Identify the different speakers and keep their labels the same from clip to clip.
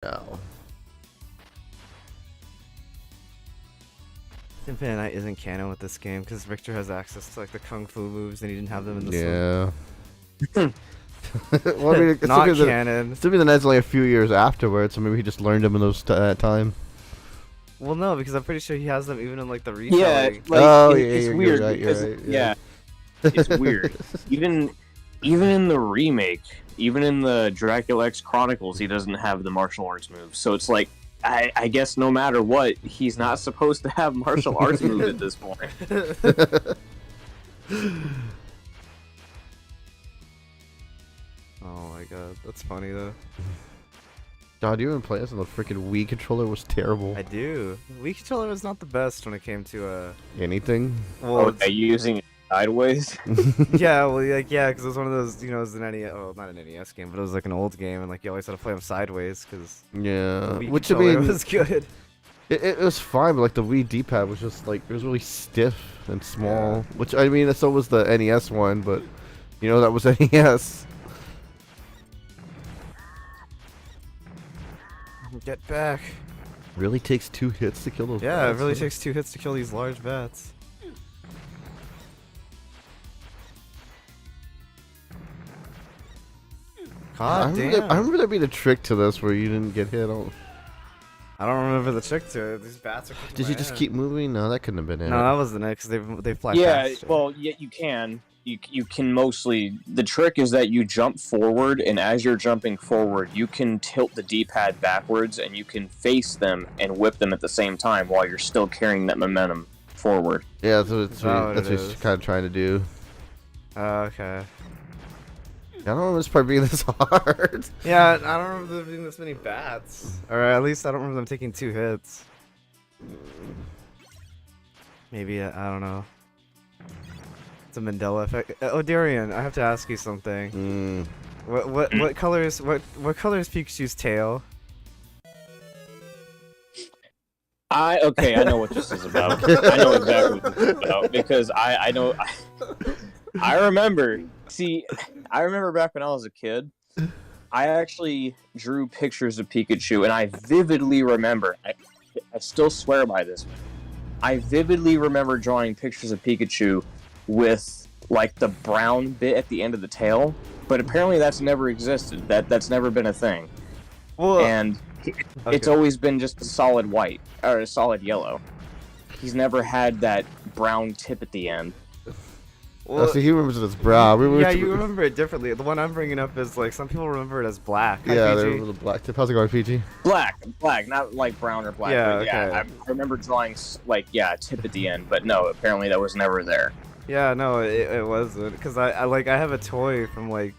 Speaker 1: No.
Speaker 2: Symphony of the Night isn't canon with this game because Victor has access to like the kung fu moves and he didn't have them in this
Speaker 1: one. Well, I mean, it's
Speaker 2: not canon.
Speaker 1: Symphony of the Night's only a few years afterwards, so maybe he just learned them in that time.
Speaker 2: Well, no, because I'm pretty sure he has them even in like the retelling.
Speaker 3: Yeah, like, it's weird because it's weird. Even in the remake, even in the Dracula X Chronicles, he doesn't have the martial arts moves. So it's like, I guess no matter what, he's not supposed to have martial arts moves at this point.
Speaker 2: Oh my god, that's funny though.
Speaker 1: God, do you even play this? And the freaking Wii controller was terrible.
Speaker 2: I do. Wii controller was not the best when it came to
Speaker 1: anything.
Speaker 3: Well, using it sideways.
Speaker 2: Yeah, well, like because it was one of those, it was an NES, not an NES game, but it was like an old game, and like you always had to play them sideways because
Speaker 1: Which I mean,
Speaker 2: was good.
Speaker 1: It was fine, but like the Wii D-pad was just like it was really stiff and small. Which I mean, so was the NES one, but that was NES.
Speaker 2: Get back.
Speaker 1: Really takes 2 hits to kill those.
Speaker 2: Yeah,
Speaker 1: bats,
Speaker 2: it really
Speaker 1: huh?
Speaker 2: takes 2 hits to kill these large bats. God damn.
Speaker 1: I remember there being a trick to this where you didn't get hit.
Speaker 2: I don't remember the trick to it. These bats are.
Speaker 1: Did you just keep moving? No, that couldn't have been it.
Speaker 2: No, that wasn't it because they fly
Speaker 3: Yeah,
Speaker 2: faster.
Speaker 3: well, yeah, you can. You can mostly. The trick is that you jump forward, and as you're jumping forward, you can tilt the D-pad backwards, and you can face them and whip them at the same time while you're still carrying that momentum forward.
Speaker 1: Yeah, that's what he's kind of trying to do.
Speaker 2: Okay.
Speaker 1: I don't remember this part being this hard.
Speaker 2: Yeah, I don't remember there being this many bats. Or at least I don't remember them taking 2 hits. Maybe, I don't know. It's a Mandela effect. Oh, Darian, I have to ask you something. What color is Pikachu's tail?
Speaker 3: I know what this is about. I know exactly what this is about because I know. I remember. See, I remember back when I was a kid, I actually drew pictures of Pikachu, and I vividly remember. I still swear by this. I vividly remember drawing pictures of Pikachu with like the brown bit at the end of the tail, but apparently that's never existed. That's never been a thing.
Speaker 2: Well,
Speaker 3: and it's always been just a solid white or a solid yellow. He's never had that brown tip at the end.
Speaker 1: Well, see, he remembers it as brown.
Speaker 2: You remember it differently. The one I'm bringing up is like some people remember it as black.
Speaker 1: Yeah, they remember the black tip. How's it going, PG?
Speaker 3: Black, not like brown or black.
Speaker 2: Yeah,
Speaker 3: but
Speaker 2: okay.
Speaker 3: I remember drawing a tip at the end, but no, apparently that was never there.
Speaker 2: Yeah, no, it wasn't because I have a toy from like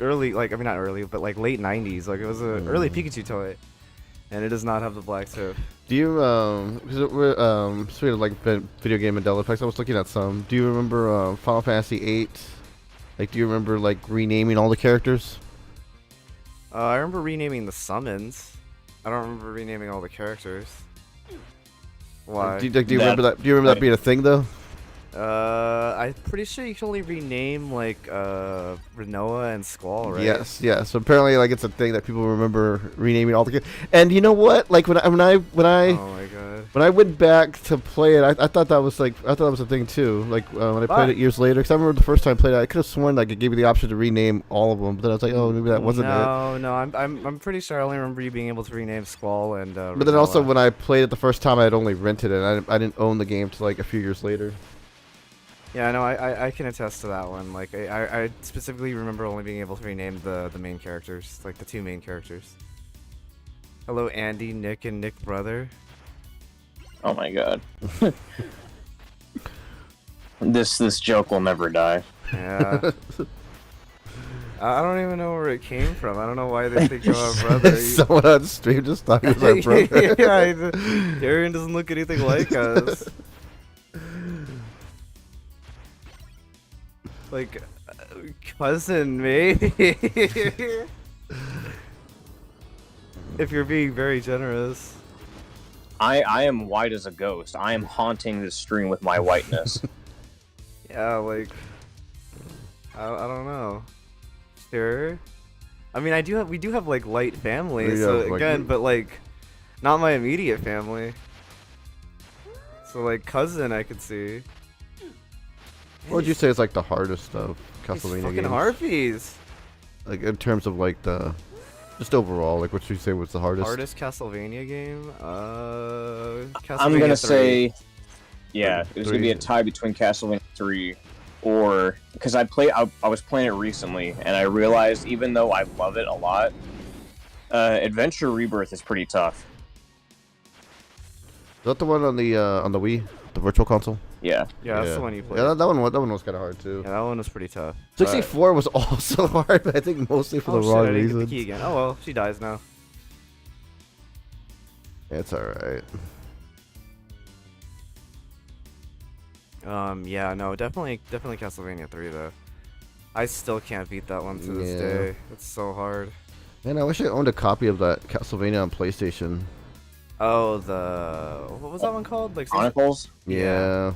Speaker 2: early, like I mean not early, but like late 90s. Like it was an early Pikachu toy, and it does not have the black tip.
Speaker 1: Do you because we're speaking of like video game Mandela effects, I was looking at some. Do you remember Final Fantasy VIII? Like, do you remember like renaming all the characters?
Speaker 2: I remember renaming the summons. I don't remember renaming all the characters. Why?
Speaker 1: Do you remember that? Do you remember that being a thing though?
Speaker 2: I'm pretty sure you can only rename like Renoa and Squall, right?
Speaker 1: Yes. So apparently, like, it's a thing that people remember renaming all the. And you know what? Like when I
Speaker 2: oh my god.
Speaker 1: when I went back to play it, I thought that was a thing too. Like when I played it years later, because I remember the first time I played it, I could have sworn like it gave me the option to rename all of them, but then I was like, oh, maybe that wasn't it.
Speaker 2: No, I'm pretty sure I only remember you being able to rename Squall and.
Speaker 1: But then also when I played it the first time, I had only rented it. I didn't own the game till like a few years later.
Speaker 2: Yeah, no, I can attest to that one. Like, I specifically remember only being able to rename the main characters, like the 2 main characters. Hello, Andy, Nick, and Nick Brother.
Speaker 3: Oh my god. This joke will never die.
Speaker 2: Yeah. I don't even know where it came from. I don't know why they think you're our brother.
Speaker 1: Someone on stream just thought he was our brother.
Speaker 2: Yeah, Darian doesn't look anything like us. Like, cousin, maybe. If you're being very generous.
Speaker 3: I am white as a ghost. I am haunting this stream with my whiteness.
Speaker 2: Yeah, like, I don't know. Sure. I mean, we do have like light family,
Speaker 1: Yeah,
Speaker 2: so
Speaker 1: like,
Speaker 2: again, but like, not my immediate family. So like cousin, I could see.
Speaker 1: What would you say is like the hardest of
Speaker 2: These
Speaker 1: Castlevania
Speaker 2: fucking
Speaker 1: games?
Speaker 2: harpies.
Speaker 1: Like in terms of like the, just overall, like what would you say was the hardest?
Speaker 2: Hardest Castlevania game? Castlevania
Speaker 3: I'm gonna
Speaker 2: 3.
Speaker 3: say, yeah, it was gonna be a
Speaker 1: 3.
Speaker 3: tie between Castlevania 3 or because I was playing it recently and I realized even though I love it a lot, Adventure Rebirth is pretty tough.
Speaker 1: Is that the one on the Wii, the Virtual Console?
Speaker 3: Yeah.
Speaker 2: Yeah, that's the one you played.
Speaker 1: Yeah, that one was kind of hard too.
Speaker 2: Yeah, that one was pretty tough.
Speaker 1: 64 was also hard, but I think mostly for the
Speaker 2: shit,
Speaker 1: wrong
Speaker 2: I didn't get the
Speaker 1: reasons.
Speaker 2: key again. Oh well, she dies now.
Speaker 1: It's alright.
Speaker 2: Yeah, no, definitely Castlevania 3 though. I still can't beat that one to this day. It's so hard.
Speaker 1: Man, I wish I owned a copy of that Castlevania on PlayStation.
Speaker 2: Oh, what was that one called? Like
Speaker 3: Chronicles?
Speaker 1: Yeah.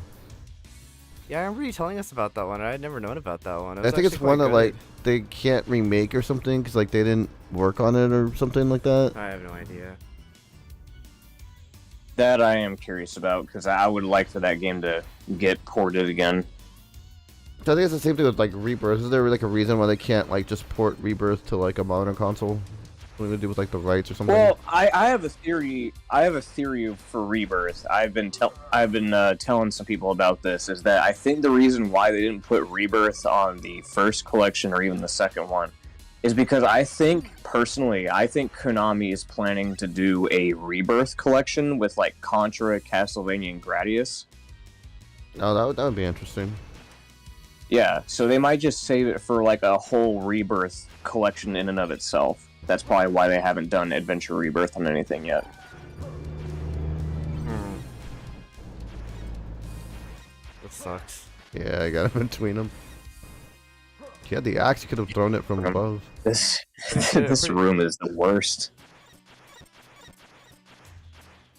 Speaker 2: Yeah, I remember you telling us about that one. I had never known about that one.
Speaker 1: I think it's one that like they can't remake or something because like they didn't work on it or something like that.
Speaker 2: I have no idea.
Speaker 3: That I am curious about because I would like for that game to get ported again.
Speaker 1: So I think it's the same thing with like Rebirth. Is there like a reason why they can't like just port Rebirth to like a modern console? Something to do with like the rights or something?
Speaker 3: Well, I have a theory. I have a theory for Rebirth. I've been telling some people about this. Is that I think the reason why they didn't put Rebirth on the first collection or even the second one is because I think Konami is planning to do a Rebirth collection with like Contra, Castlevania, and Gradius.
Speaker 1: Oh, that would be interesting.
Speaker 3: Yeah, so they might just save it for like a whole Rebirth collection in and of itself. That's probably why they haven't done Adventure Rebirth on anything yet.
Speaker 2: That sucks.
Speaker 1: Yeah, I got him between them. He had the axe. He could have thrown it from above.
Speaker 3: This room is the worst.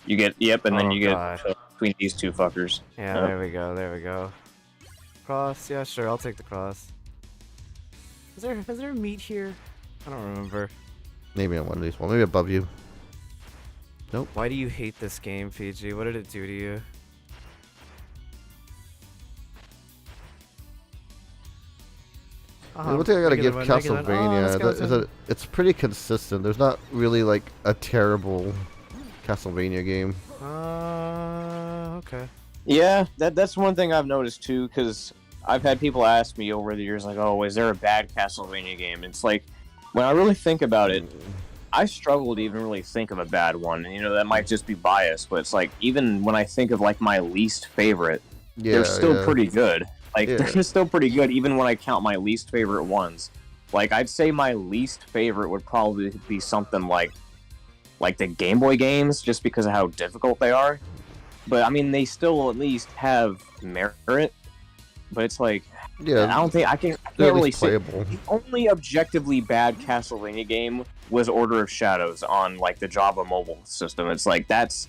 Speaker 3: You get and then you get between these two fuckers.
Speaker 2: Yeah, there we go. Cross, yeah, sure, I'll take the cross. Is there meat here? I don't remember.
Speaker 1: Maybe on one of these. Well, maybe above you. Nope.
Speaker 2: Why do you hate this game, Fiji? What did it do to you?
Speaker 1: One thing I gotta give Castlevania is that it's pretty consistent. There's not really like a terrible Castlevania game.
Speaker 2: Okay.
Speaker 3: Yeah, that's one thing I've noticed too, because I've had people ask me over the years, like, oh, is there a bad Castlevania game? It's like, when I really think about it, I struggle to even really think of a bad one. You know, that might just be biased, but it's like, even when I think of like my least favorite, they're still pretty good. Like, they're still pretty good, even when I count my least favorite ones. Like, I'd say my least favorite would probably be something like the Game Boy games, just because of how difficult they are. But, I mean, they still at least have merit. But it's like, I can't really say. The only objectively bad Castlevania game was Order of Shadows on, like, the Java mobile system. It's like, that's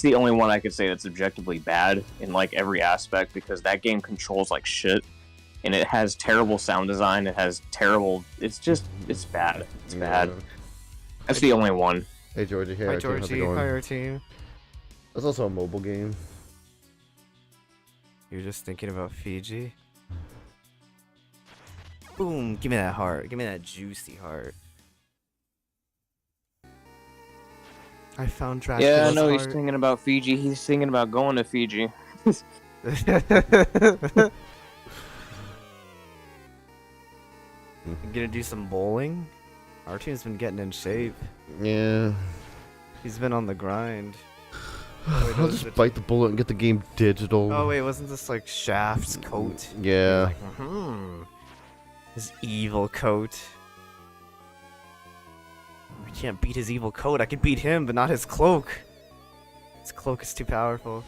Speaker 3: the only one I could say that's objectively bad in, like, every aspect, because that game controls like shit. And it has terrible sound design. It has terrible... It's bad. It's bad. That's the only one.
Speaker 1: Hey, Georgie. Hey,
Speaker 2: hi, Georgie. Hi, our team.
Speaker 1: That's also a mobile game.
Speaker 2: You're just thinking about Fiji? Boom! Give me that heart. Give me that juicy heart. I found Dracula's
Speaker 3: Yeah, I know
Speaker 2: heart.
Speaker 3: he's thinking about Fiji. He's thinking about going to Fiji.
Speaker 2: Gonna do some bowling? Our team's been getting in shape.
Speaker 1: Yeah.
Speaker 2: He's been on the grind.
Speaker 1: I'll just bite the bullet and get the game digital.
Speaker 2: Oh wait, wasn't this like Shaft's coat?
Speaker 1: Yeah.
Speaker 2: Like, his evil coat. I can't beat his evil coat. I can beat him, but not his cloak. His cloak is too powerful.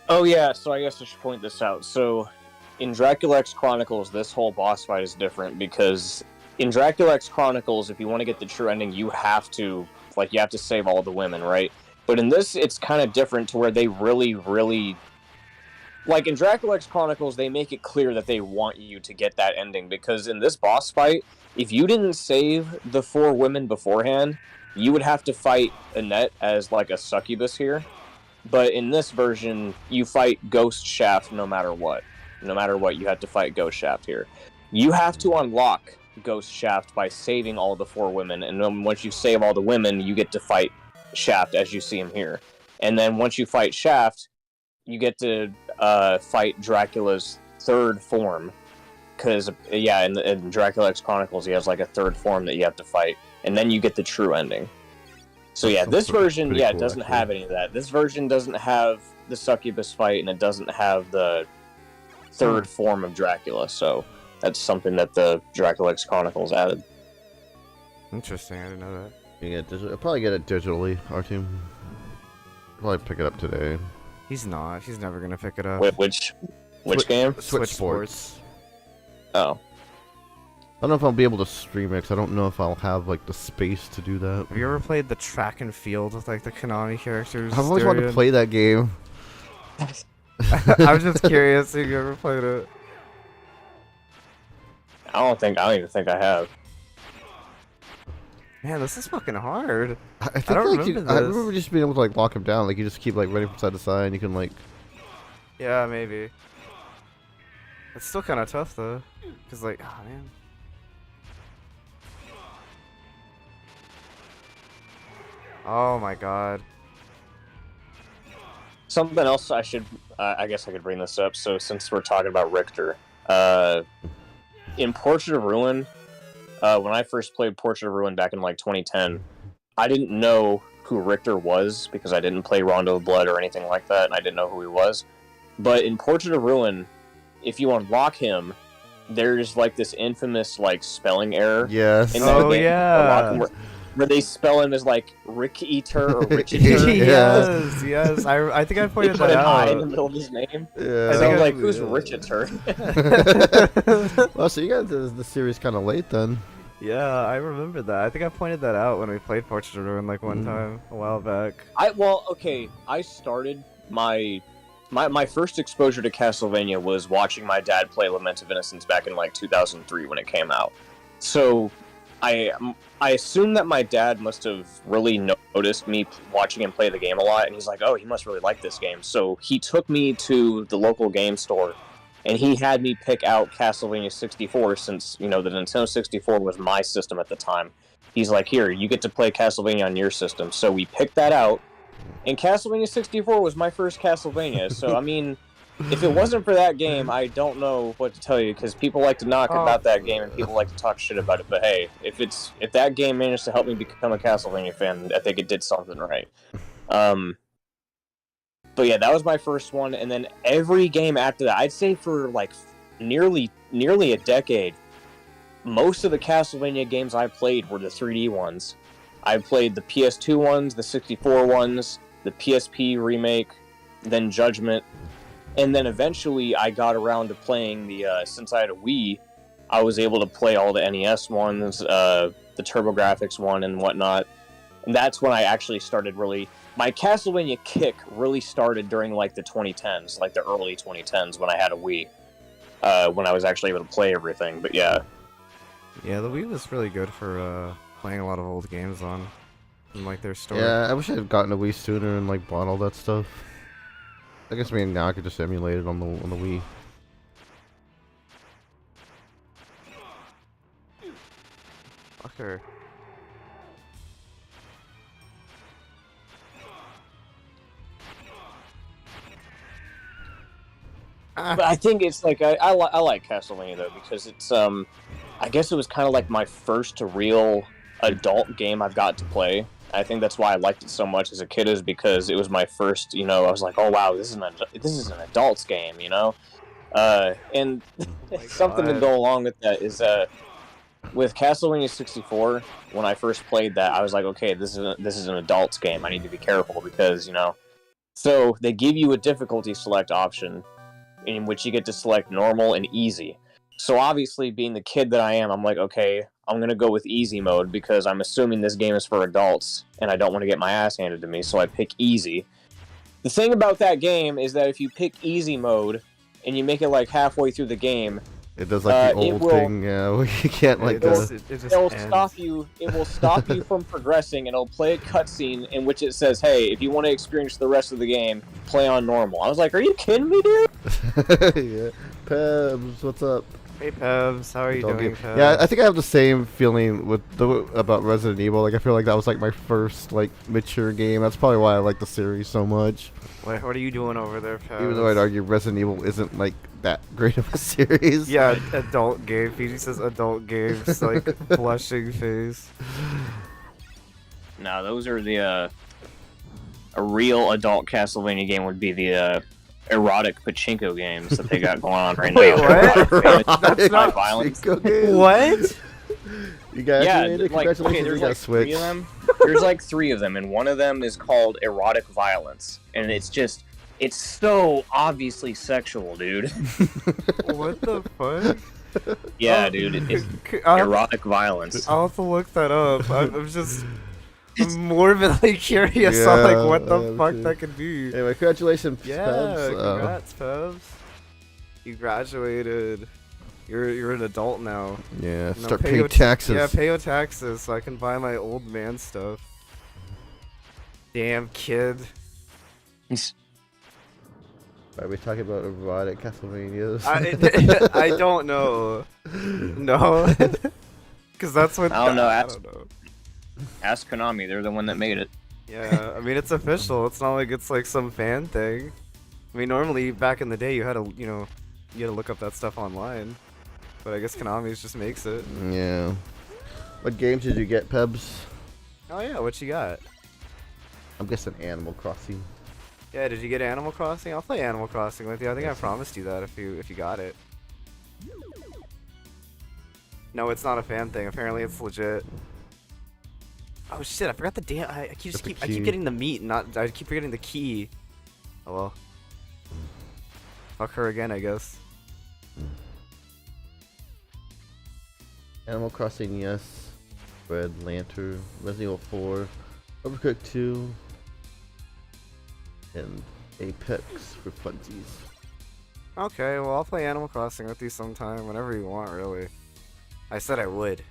Speaker 3: Oh yeah, so I guess I should point this out. So, in Dracula X Chronicles, this whole boss fight is different because in Dracula X Chronicles, if you want to get the true ending, you have to save all the women, right? But in this, it's kind of different to where they really, really like in Dracula X Chronicles, they make it clear that they want you to get that ending, because in this boss fight, if you didn't save the 4 women beforehand, you would have to fight Annette as like a succubus here. But in this version, you fight Ghost Shaft no matter what. No matter what, you have to fight Ghost Shaft here. You have to unlock Ghost Shaft by saving all the 4 women, and then once you save all the women, you get to fight Shaft as you see him here. And then once you fight Shaft, you get to fight Dracula's 3rd form. Because, yeah, in Dracula X Chronicles, he has like a 3rd form that you have to fight. And then you get the true ending. So yeah, this version, yeah, cool, doesn't have any of that. This version doesn't have the succubus fight, and it doesn't have the 3rd form of Dracula. So that's something that the Dracula X Chronicles added.
Speaker 2: Interesting, I didn't know that.
Speaker 1: Yeah, I'll probably get it digitally, our team. Probably pick it up today.
Speaker 2: He's not. He's never gonna pick it up.
Speaker 3: Wait, which game?
Speaker 1: Switch Sports.
Speaker 3: Oh.
Speaker 1: I don't know if I'll be able to stream it, 'cause I don't know if I'll have, like, the space to do that.
Speaker 2: Have you ever played the track and field with, like, the Konami characters?
Speaker 1: I've always wanted to play that game.
Speaker 2: I was just curious if you ever played it.
Speaker 3: I don't even think I have.
Speaker 2: Man, this is fucking hard.
Speaker 1: I remember just being able to, like, lock him down. Like, you just keep, like, running from side to side, and you can, like...
Speaker 2: Yeah, maybe. It's still kind of tough, though. Because, like, oh, man. Oh my god.
Speaker 3: Something else I should, I guess I could bring this up. So since we're talking about Richter, in Portrait of Ruin, when I first played Portrait of Ruin back in like 2010, I didn't know who Richter was because I didn't play Rondo of Blood or anything like that, and I didn't know who he was. But in Portrait of Ruin, if you unlock him, there's like this infamous like spelling error.
Speaker 1: Yes.
Speaker 2: Oh yeah.
Speaker 3: Where they spell him as like Rick Eater or Rich
Speaker 2: Yes, yes. I think I pointed that out.
Speaker 3: I in the middle of his name.
Speaker 1: Yeah.
Speaker 3: So I was like, who's Richeter?
Speaker 1: Well, so you got the series kind of late then.
Speaker 2: Yeah, I remember that. I think I pointed that out when we played Portrait of Ruin like one time a while back.
Speaker 3: I started my first exposure to Castlevania was watching my dad play Lament of Innocence back in like 2003 when it came out. So I assume that my dad must have really noticed me watching him play the game a lot, and he's like, oh, he must really like this game. So he took me to the local game store, and he had me pick out Castlevania 64 since, you know, the Nintendo 64 was my system at the time. He's like, here, you get to play Castlevania on your system. So we picked that out, and Castlevania 64 was my first Castlevania. So, I mean, if it wasn't for that game, I don't know what to tell you, because people like to knock about that game and people like to talk shit about it. But hey, if that game managed to help me become a Castlevania fan, I think it did something right. But yeah, that was my first one, and then every game after that, I'd say for like nearly a decade, most of the Castlevania games I played were the 3D ones. I played the PS2 ones, the 64 ones, the PSP remake, then Judgment. And then eventually I got around to playing since I had a Wii, I was able to play all the NES ones, the TurboGrafx one and whatnot. And that's when I actually started my Castlevania kick really started during like the 2010s, like the early 2010s when I had a Wii, when I was actually able to play everything, but yeah.
Speaker 2: Yeah, the Wii was really good for playing a lot of old games on, and like their story.
Speaker 1: Yeah, I wish I had gotten a Wii sooner and like bought all that stuff. I guess now I could just emulate it on the Wii.
Speaker 2: Fucker.
Speaker 3: But I think it's like I like Castlevania though, because it's I guess it was kind of like my first real adult game I've got to play. I think that's why I liked it so much as a kid, is because it was my first, you know, I was like, oh wow, this is an adult's game, you know? And something to go along with that is with Castlevania 64, when I first played that, I was like, okay, this is an adult's game. I need to be careful because, you know. So they give you a difficulty select option in which you get to select normal and easy. So obviously, being the kid that I am, I'm like, okay, I'm going to go with easy mode because I'm assuming this game is for adults and I don't want to get my ass handed to me, so I pick easy. The thing about that game is that if you pick easy mode and you make it like halfway through the game,
Speaker 1: It does like the old thing, yeah. You can't like
Speaker 3: it'll stop you. It will stop you from progressing, and it'll play a cutscene in which it says, "Hey, if you want to experience the rest of the game, play on normal." I was like, "Are you kidding me, dude?"
Speaker 1: Yeah. Pebs, what's up?
Speaker 2: Hey Pebs, how are you doing, Pebs?
Speaker 1: Yeah, I think I have the same feeling with about Resident Evil. Like I feel like that was like my first like mature game. That's probably why I like the series so much.
Speaker 2: What are you doing over there, Pebs?
Speaker 1: Even though I'd argue Resident Evil isn't like that great of a series.
Speaker 2: Yeah, adult game. PG says adult games, like blushing face.
Speaker 3: No, those are the a real adult Castlevania game would be the erotic pachinko games that they got going on right
Speaker 2: Wait,
Speaker 3: now.
Speaker 2: what?
Speaker 3: That's not violence.
Speaker 2: What?
Speaker 1: You got
Speaker 3: like,
Speaker 1: congratulations,
Speaker 3: okay, there's
Speaker 1: you got
Speaker 3: like
Speaker 1: Switch.
Speaker 3: 3 of them. There's like 3 of them, and one of them is called erotic violence, and it's so obviously sexual, dude.
Speaker 2: What the fuck?
Speaker 3: Yeah, dude, it's erotic violence.
Speaker 2: I'll have to look that up. I'm just morbidly curious on like what the fuck that could be.
Speaker 1: Anyway, congratulations,
Speaker 2: Yeah,
Speaker 1: Pebs.
Speaker 2: congrats, Pebs. You graduated. You're an adult now.
Speaker 1: Yeah,
Speaker 2: No,
Speaker 1: start paying taxes.
Speaker 2: Yeah, pay your taxes so I can buy my old man stuff. Damn kid.
Speaker 1: Are we talking about erotic Castlevanias?
Speaker 2: I don't know. No. Because that's what...
Speaker 3: I don't know.
Speaker 2: I don't know.
Speaker 3: Ask Konami, they're the one that made it.
Speaker 2: Yeah, I mean, it's official. It's not like it's like some fan thing. I mean, normally, back in the day, you had to, you had to look up that stuff online. But I guess Konami's just makes it.
Speaker 1: Yeah. What games did you get, Pebs?
Speaker 2: Oh yeah, what you got?
Speaker 1: I'm guessing Animal Crossing.
Speaker 2: Yeah, did you get Animal Crossing? I'll play Animal Crossing with you. I think I promised you that if you got it. No, it's not a fan thing. Apparently, it's legit. Oh shit! I forgot the damn. I keep getting the meat, not. I keep forgetting the key. Oh well. Fuck her again, I guess.
Speaker 1: Animal Crossing, yes. Red Lantern, Resident Evil 4, Overcooked 2, and Apex for funsies.
Speaker 2: Okay, well I'll play Animal Crossing with you sometime, whenever you want, really. I said I would.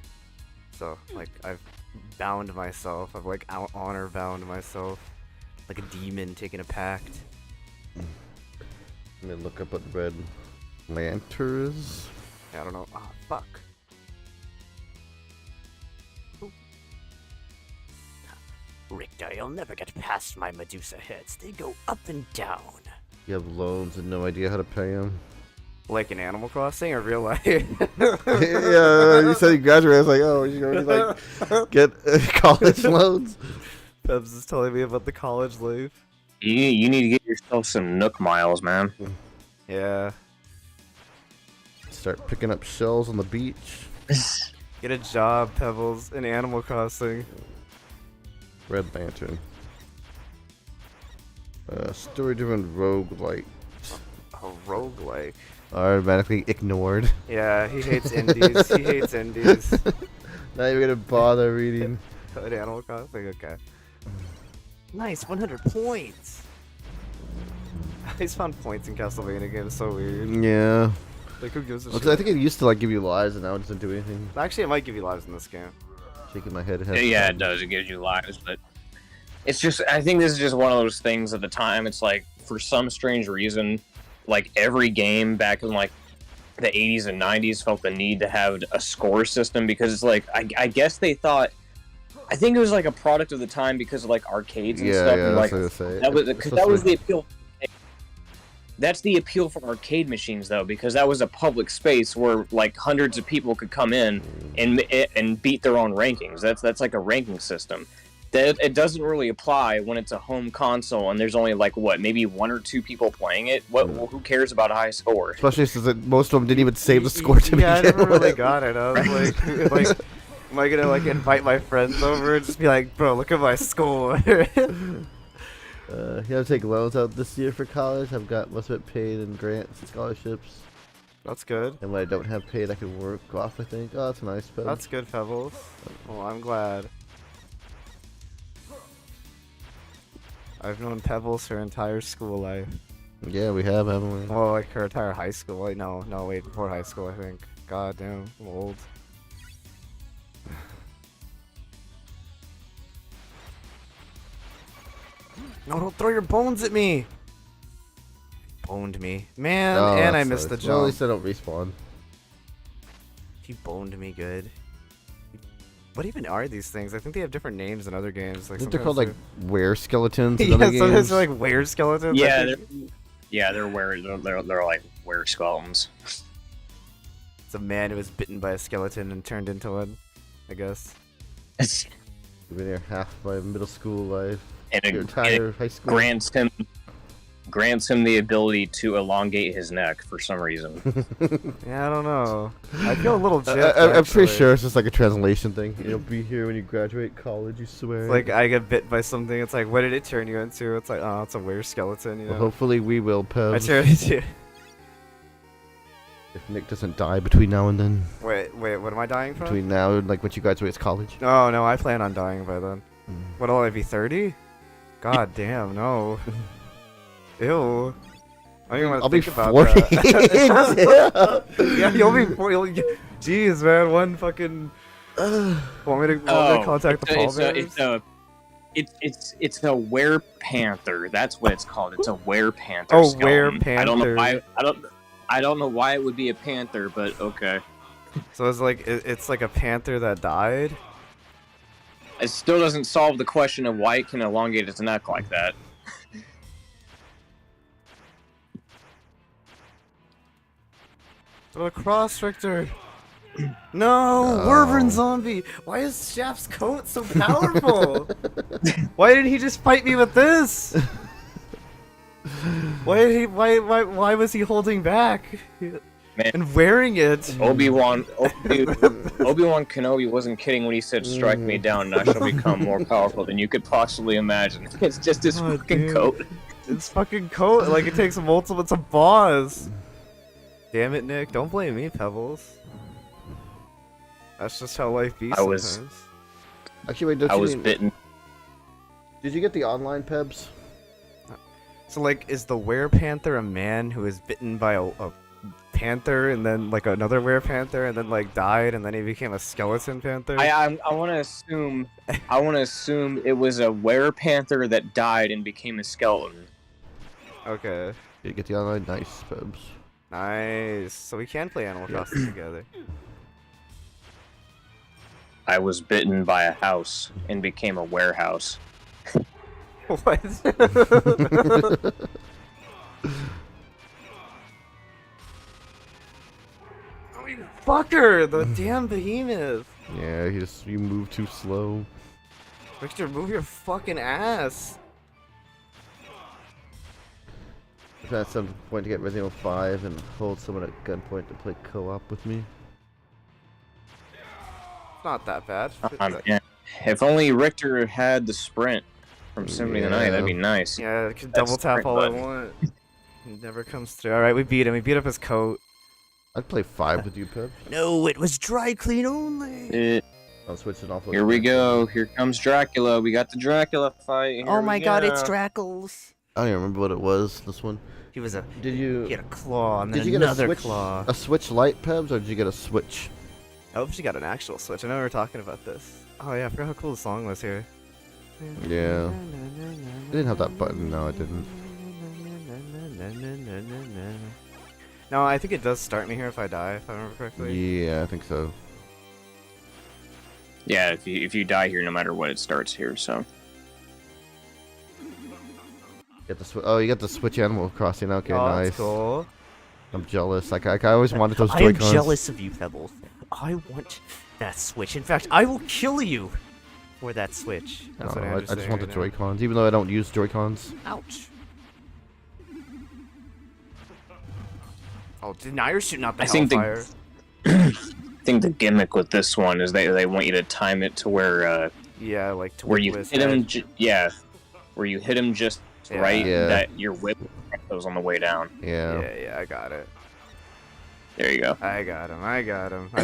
Speaker 2: So, like, I've bound myself. I've, like, honor bound myself. Like a demon taking a pact.
Speaker 1: Let me look up what Red Lantern is.
Speaker 2: Yeah, I don't know. Oh, fuck. Ooh. Richter, you'll never get past my Medusa hits. They go up and down.
Speaker 1: You have loans and no idea how to pay them.
Speaker 2: Like in Animal Crossing or real life?
Speaker 1: Yeah, you said you graduated. I was like, oh, you're going to like get college loans.
Speaker 2: Pebs is telling me about the college life.
Speaker 3: You need to get yourself some Nook miles, man.
Speaker 2: Yeah.
Speaker 1: Start picking up shells on the beach.
Speaker 2: Get a job, Pebbles, in Animal Crossing.
Speaker 1: Red Lantern. Story-driven roguelike.
Speaker 2: A roguelike.
Speaker 1: Automatically ignored.
Speaker 2: Yeah, he hates indies. He hates indies.
Speaker 1: Not even gonna bother reading.
Speaker 2: An Animal Crossing? Okay. Nice, 100 points! I always found points in Castlevania games so weird.
Speaker 1: Yeah.
Speaker 2: Like, who gives a
Speaker 1: Well,
Speaker 2: shit?
Speaker 1: I think it used to like give you lives, and now it doesn't do anything.
Speaker 2: Actually, it might give you lives in this game.
Speaker 1: Shaking my head.
Speaker 3: Yeah, it does. It gives you lives, but it's just, I think this is just one of those things at the time. It's like, for some strange reason, like every game back in like the 80s and 90s felt the need to have a score system because it's like, I guess they thought, I think it was like a product of the time because of like arcades and stuff.
Speaker 1: Yeah,
Speaker 3: and like, that was the appeal. That's the appeal for arcade machines, though, because that was a public space where like hundreds of people could come in and beat their own rankings. That's like a ranking system. That it doesn't really apply when it's a home console and there's only like what, maybe 1 or 2 people playing it. Who cares about a high score?
Speaker 1: Especially since most of them didn't even save the score to begin with.
Speaker 2: Yeah, I never really got it. I was like, am I gonna like invite my friends over and just be like, bro, look at my score?
Speaker 1: You have to take loans out this year for college. I've got most of it paid in grants and scholarships.
Speaker 2: That's good.
Speaker 1: And when I don't have paid, I can work off, I think. Oh, that's nice, Pebbles.
Speaker 2: That's good, Pebbles. Well, I'm glad. I've known Pebbles her entire school life.
Speaker 1: Yeah, we have, haven't we?
Speaker 2: Well, like her entire high school. Like, no, wait, before high school, I think. God damn, I'm old. No, don't throw your bones at me! Boned me. Man,
Speaker 1: Oh,
Speaker 2: and
Speaker 1: that
Speaker 2: I missed the
Speaker 1: sucks. Well, at
Speaker 2: jump.
Speaker 1: least I don't respawn.
Speaker 2: He boned me good. What even are these things? I think they have different names in other games. Like
Speaker 1: I think they're called
Speaker 2: sometimes
Speaker 1: like were skeletons in
Speaker 2: yeah,
Speaker 1: other
Speaker 2: sometimes
Speaker 1: games.
Speaker 2: they're like were skeletons.
Speaker 3: Yeah, they're like were skeletons.
Speaker 2: It's a man who was bitten by a skeleton and turned into one, I guess.
Speaker 1: You've been here half my middle school life.
Speaker 3: And
Speaker 1: Your entire high school.
Speaker 3: grants him the ability to elongate his neck for some reason.
Speaker 2: Yeah, I don't know. I feel a little jipped,
Speaker 1: I'm pretty
Speaker 2: actually.
Speaker 1: sure it's just like a translation thing. You'll be here when you graduate college, you swear.
Speaker 2: It's like I get bit by something. It's like, what did it turn you into? It's like, oh, it's a weird skeleton. You know.
Speaker 1: Well, hopefully we will,
Speaker 2: I
Speaker 1: Pebs.
Speaker 2: turned into.
Speaker 1: If Nick doesn't die between now and then.
Speaker 2: Wait, what am I dying from?
Speaker 1: Between now and like when you graduate college.
Speaker 2: Oh no, I plan on dying by then.
Speaker 1: Mm.
Speaker 2: What'll I be, 30? God damn, no. Ew. I don't even
Speaker 1: I'll
Speaker 2: want
Speaker 1: be
Speaker 2: to think about
Speaker 1: 40.
Speaker 2: that. Yeah, you'll be 40. Jeez, man, one fucking. Want me to contact the pallbearers?
Speaker 3: It's a were-panther. That's what it's called. It's a were-panther.
Speaker 2: Oh,
Speaker 3: skeleton.
Speaker 2: were-panther.
Speaker 3: I don't know why it would be a panther, but okay.
Speaker 2: So it's like a panther that died.
Speaker 3: It still doesn't solve the question of why it can elongate its neck like that.
Speaker 2: Oh, cross Richter. No, Wyvern zombie. Why is Shaft's coat so powerful? Why didn't he just fight me with this? Why was he holding back?
Speaker 3: Man.
Speaker 2: And wearing it.
Speaker 3: Obi-Wan Kenobi wasn't kidding when he said, "Strike me down, and I shall become more powerful than you could possibly imagine." It's just his fucking coat.
Speaker 2: It's fucking coat. Like, it takes multiple. It's a boss. Damn it, Nick. Don't blame me, Pebbles. That's just how life be sometimes.
Speaker 1: Actually, wait,
Speaker 3: I was bitten.
Speaker 1: Did you get the online Pebs?
Speaker 2: So, like, is the were-panther a man who is bitten by a panther and then, like, another were-panther and then, like, died and then he became a skeleton panther?
Speaker 3: I want to assume it was a were-panther that died and became a skeleton.
Speaker 2: Okay.
Speaker 1: Did you get the online? Nice, Pebs.
Speaker 2: Nice. So we can play Animal Crossing together.
Speaker 3: I was bitten by a house and became a warehouse.
Speaker 2: What? Oh, you fucker! The damn behemoth!
Speaker 1: Yeah, you move too slow.
Speaker 2: Victor, move your fucking ass!
Speaker 1: If at some point to get Resident Evil 5 and hold someone at gunpoint to play co-op with me.
Speaker 2: It's not that bad.
Speaker 3: Yeah. If only Richter had the sprint from Symphony of the Night, that'd be nice.
Speaker 2: Yeah, I can double tap all I want. It never comes through. Alright, we beat him. We beat up his coat.
Speaker 1: I'd play 5 with you, Pebs.
Speaker 2: No, it was dry clean only.
Speaker 1: I'll switch it off.
Speaker 3: Here we go. Here comes Dracula. We got the Dracula fight. Here
Speaker 2: Oh my god, it's
Speaker 3: go.
Speaker 2: Drackles.
Speaker 1: I don't even remember what it was, this one.
Speaker 2: He was a.
Speaker 1: Did you...
Speaker 2: He had a claw and then
Speaker 1: Did you get
Speaker 2: another
Speaker 1: a Switch,
Speaker 2: claw.
Speaker 1: a Switch Lite, Pebs, or did you get a Switch?
Speaker 2: I hope she got an actual Switch. I know we were talking about this. Oh yeah, I forgot how cool the song was here.
Speaker 1: Yeah. I didn't have that button. No, I didn't.
Speaker 2: No, I think it does start me here if I die, if I remember correctly.
Speaker 1: Yeah, I think so.
Speaker 3: Yeah, if you die here, no matter what, it starts here. So.
Speaker 1: Get the oh, you got the Switch Animal Crossing. Okay,
Speaker 2: Oh,
Speaker 1: nice.
Speaker 2: that's cool.
Speaker 1: I'm jealous. Like I always wanted those
Speaker 2: I am
Speaker 1: Joy-Cons.
Speaker 2: jealous of you, Pebbles. I want that Switch. In fact, I will kill you for that Switch. That's what
Speaker 1: I
Speaker 2: I
Speaker 1: just want the
Speaker 2: right now.
Speaker 1: Joy-Cons, even though I don't use Joy-Cons.
Speaker 2: Ouch. Oh, now you're shooting out the
Speaker 3: I think
Speaker 2: hellfire.
Speaker 3: I think the gimmick with this one is they want you to time it to where
Speaker 2: Yeah, like to
Speaker 3: where you
Speaker 2: his
Speaker 3: hit him.
Speaker 2: head.
Speaker 3: Where you hit him just
Speaker 2: Yeah.
Speaker 3: right.
Speaker 1: Yeah.
Speaker 3: That your whip goes on the way down.
Speaker 1: Yeah.
Speaker 2: Yeah, I got it.
Speaker 3: There you go.
Speaker 2: I got him. I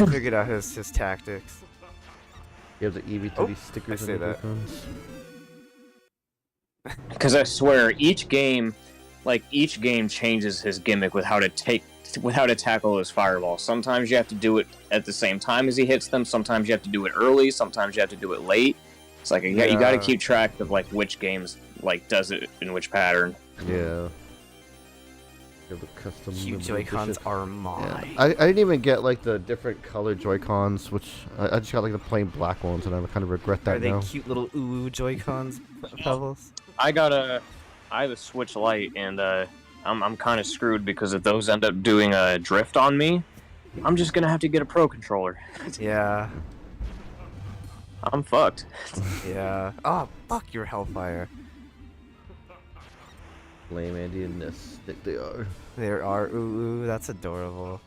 Speaker 2: figured out his tactics.
Speaker 1: You have the EV30
Speaker 2: Oh,
Speaker 1: stickers
Speaker 2: I
Speaker 1: on
Speaker 2: see
Speaker 1: the
Speaker 2: that.
Speaker 1: Joy-Cons.
Speaker 3: Because I swear, each game changes his gimmick with how to tackle those fireballs. Sometimes you have to do it at the same time as he hits them. Sometimes you have to do it early. Sometimes you have to do it late. It's like you got to keep track of like which games like does it in which pattern.
Speaker 1: Yeah. The custom
Speaker 2: Cute Joy-Cons are mine.
Speaker 1: Yeah. I didn't even get like the different colored Joy-Cons, which I just got like the plain black ones, and I kind of regret that now.
Speaker 2: Are they cute little ooh Joy-Cons, Pebbles?
Speaker 3: I have a Switch Lite, and I'm kind of screwed because if those end up doing a drift on me, I'm just gonna have to get a Pro controller.
Speaker 2: Yeah.
Speaker 3: I'm fucked.
Speaker 2: Yeah. Oh, fuck your Hellfire.
Speaker 1: Lame Andy and Ness, think they are.
Speaker 2: There are ooh, that's adorable.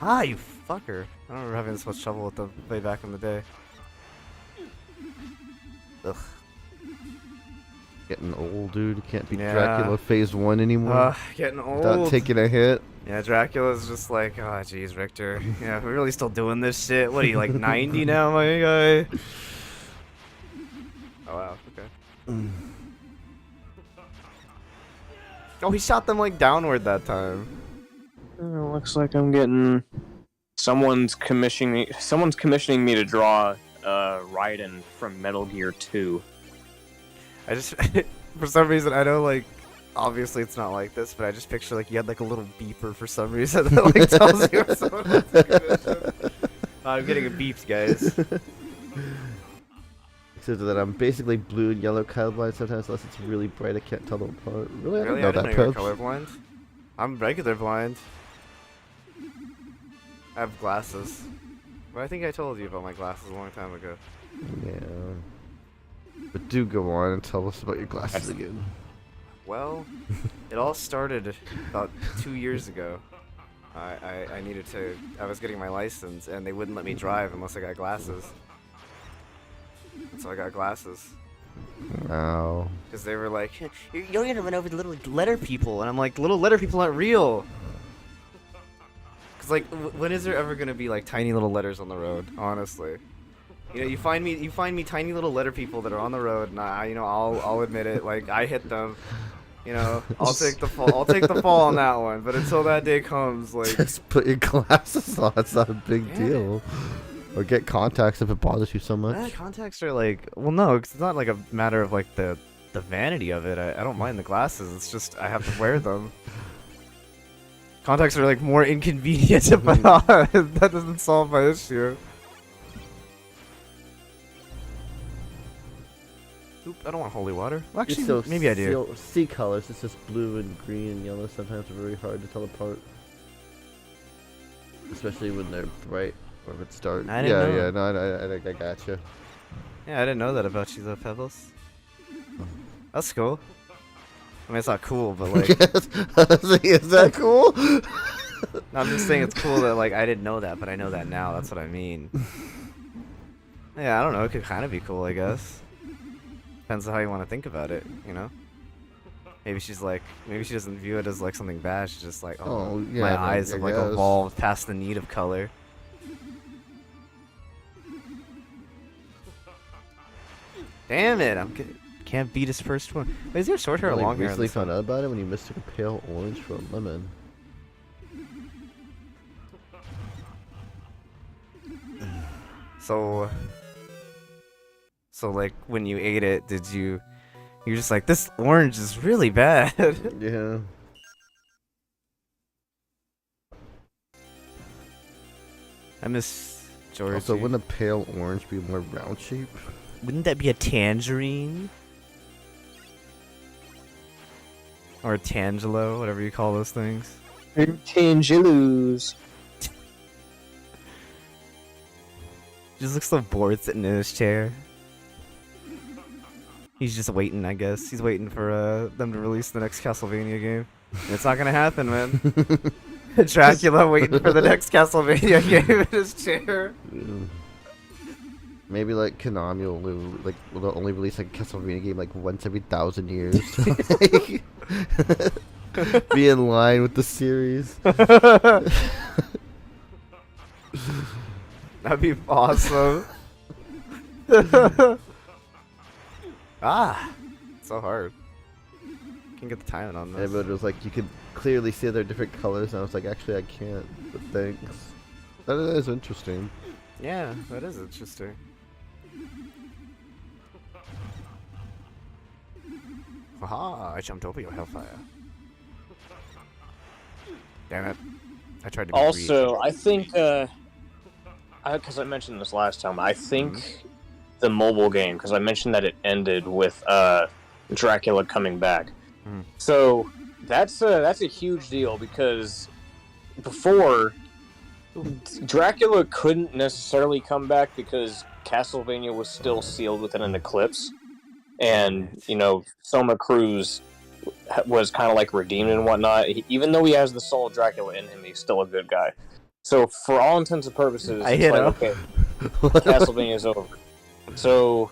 Speaker 2: Ah, you fucker. I don't remember having this much trouble with them way back in the day. Ugh.
Speaker 1: Getting old, dude. Can't be Dracula phase 1 anymore.
Speaker 2: Getting old.
Speaker 1: Without taking a hit.
Speaker 2: Yeah, Dracula's just like, oh, jeez, Richter. Yeah, we're really still doing this shit. What are you, like 90 now, my guy? Oh, wow, okay. Oh, he shot them, like, downward that time.
Speaker 3: Looks like I'm getting... Someone's commissioning me to draw Raiden from Metal Gear 2.
Speaker 2: I just... for some reason, I know, like... Obviously, it's not like this, but I just picture, like, you had, like, a little beeper for some reason that, like, tells you if someone wants to commission. I'm getting a beep, guys.
Speaker 1: Except that I'm basically blue and yellow colorblind sometimes, unless it's really bright, I can't tell them apart. Really? I don't know that,
Speaker 2: you're colorblind? I'm regular blind. I have glasses. But I think I told you about my glasses a long time ago.
Speaker 1: Yeah. But do go on and tell us about your glasses again.
Speaker 2: Well, it all started about 2 years ago. I was getting my license, and they wouldn't let me drive unless I got glasses. And so I got glasses.
Speaker 1: Wow.
Speaker 2: Because they were like, you're going to run over the little letter people. And I'm like, little letter people aren't real. Because, like, when is there ever going to be, like, tiny little letters on the road, honestly? You know, you find me tiny little letter people that are on the road, and I'll admit it. Like, I hit them. You know, I'll take the fall. I'll take the fall on that one. But until that day comes, like,
Speaker 1: just put your glasses on. It's not a big deal. Or get contacts if it bothers you so much.
Speaker 2: Contacts are like, well, no, cause it's not like a matter of like the vanity of it. I don't mind the glasses. It's just I have to wear them. Contacts are like more inconvenient to put on. That doesn't solve my issue. Oop, I don't want holy water. Well, actually,
Speaker 1: so
Speaker 2: maybe I do.
Speaker 1: See colors. It's just blue and green and yellow. Sometimes are very hard to tell apart. Especially when they're bright or if it's dark.
Speaker 2: I didn't know.
Speaker 1: No, I gotcha.
Speaker 2: Yeah, I didn't know that about you though, Pebbles. That's cool. I mean, it's not cool, but like...
Speaker 1: Is that cool?
Speaker 2: No, I'm just saying it's cool that like I didn't know that, but I know that now. That's what I mean. Yeah, I don't know. It could kind of be cool, I guess. Depends on how you want to think about it, you know? Maybe she doesn't view it as like something bad. She's just like, my eyes have like evolved past the need of color. Damn it! Can't beat his first one. Wait, is there short hair or long hair? I recently
Speaker 1: found out about it when you mistook a pale orange for a lemon.
Speaker 2: So like when you ate it, you're just like, this orange is really bad.
Speaker 1: Yeah.
Speaker 2: I miss Georgie.
Speaker 1: Also, wouldn't a pale orange be more round shape?
Speaker 2: Wouldn't that be a tangerine? Or a tangelo, whatever you call those things.
Speaker 3: Tangelos.
Speaker 2: Just looks so bored sitting in his chair. He's just waiting, I guess. He's waiting for them to release the next Castlevania game. And it's not gonna happen, man. Dracula waiting for the next Castlevania game in his chair.
Speaker 1: Maybe like Konami will only release like a Castlevania game like once every 1,000 years. Be in line with the series.
Speaker 2: That'd be awesome. Ah, It's so hard. Can't get the timing on this.
Speaker 1: Yeah, but it was like you could clearly see they're different colors, and I was like, actually, I can't. But thanks. That is interesting.
Speaker 2: Yeah, that is interesting. Haha, I jumped over your hellfire. Damn it. I tried to be
Speaker 3: Also, I think, because I mentioned this last time, I think the mobile game, because I mentioned that it ended with Dracula coming back. So that's a huge deal, because before, Dracula couldn't necessarily come back because Castlevania was still sealed within an eclipse. And, you know, Soma Cruz was kind of like redeemed and whatnot. Even though he has the soul of Dracula in him, he's still a good guy. So, for all intents and purposes, it's like, okay, Castlevania is over. So,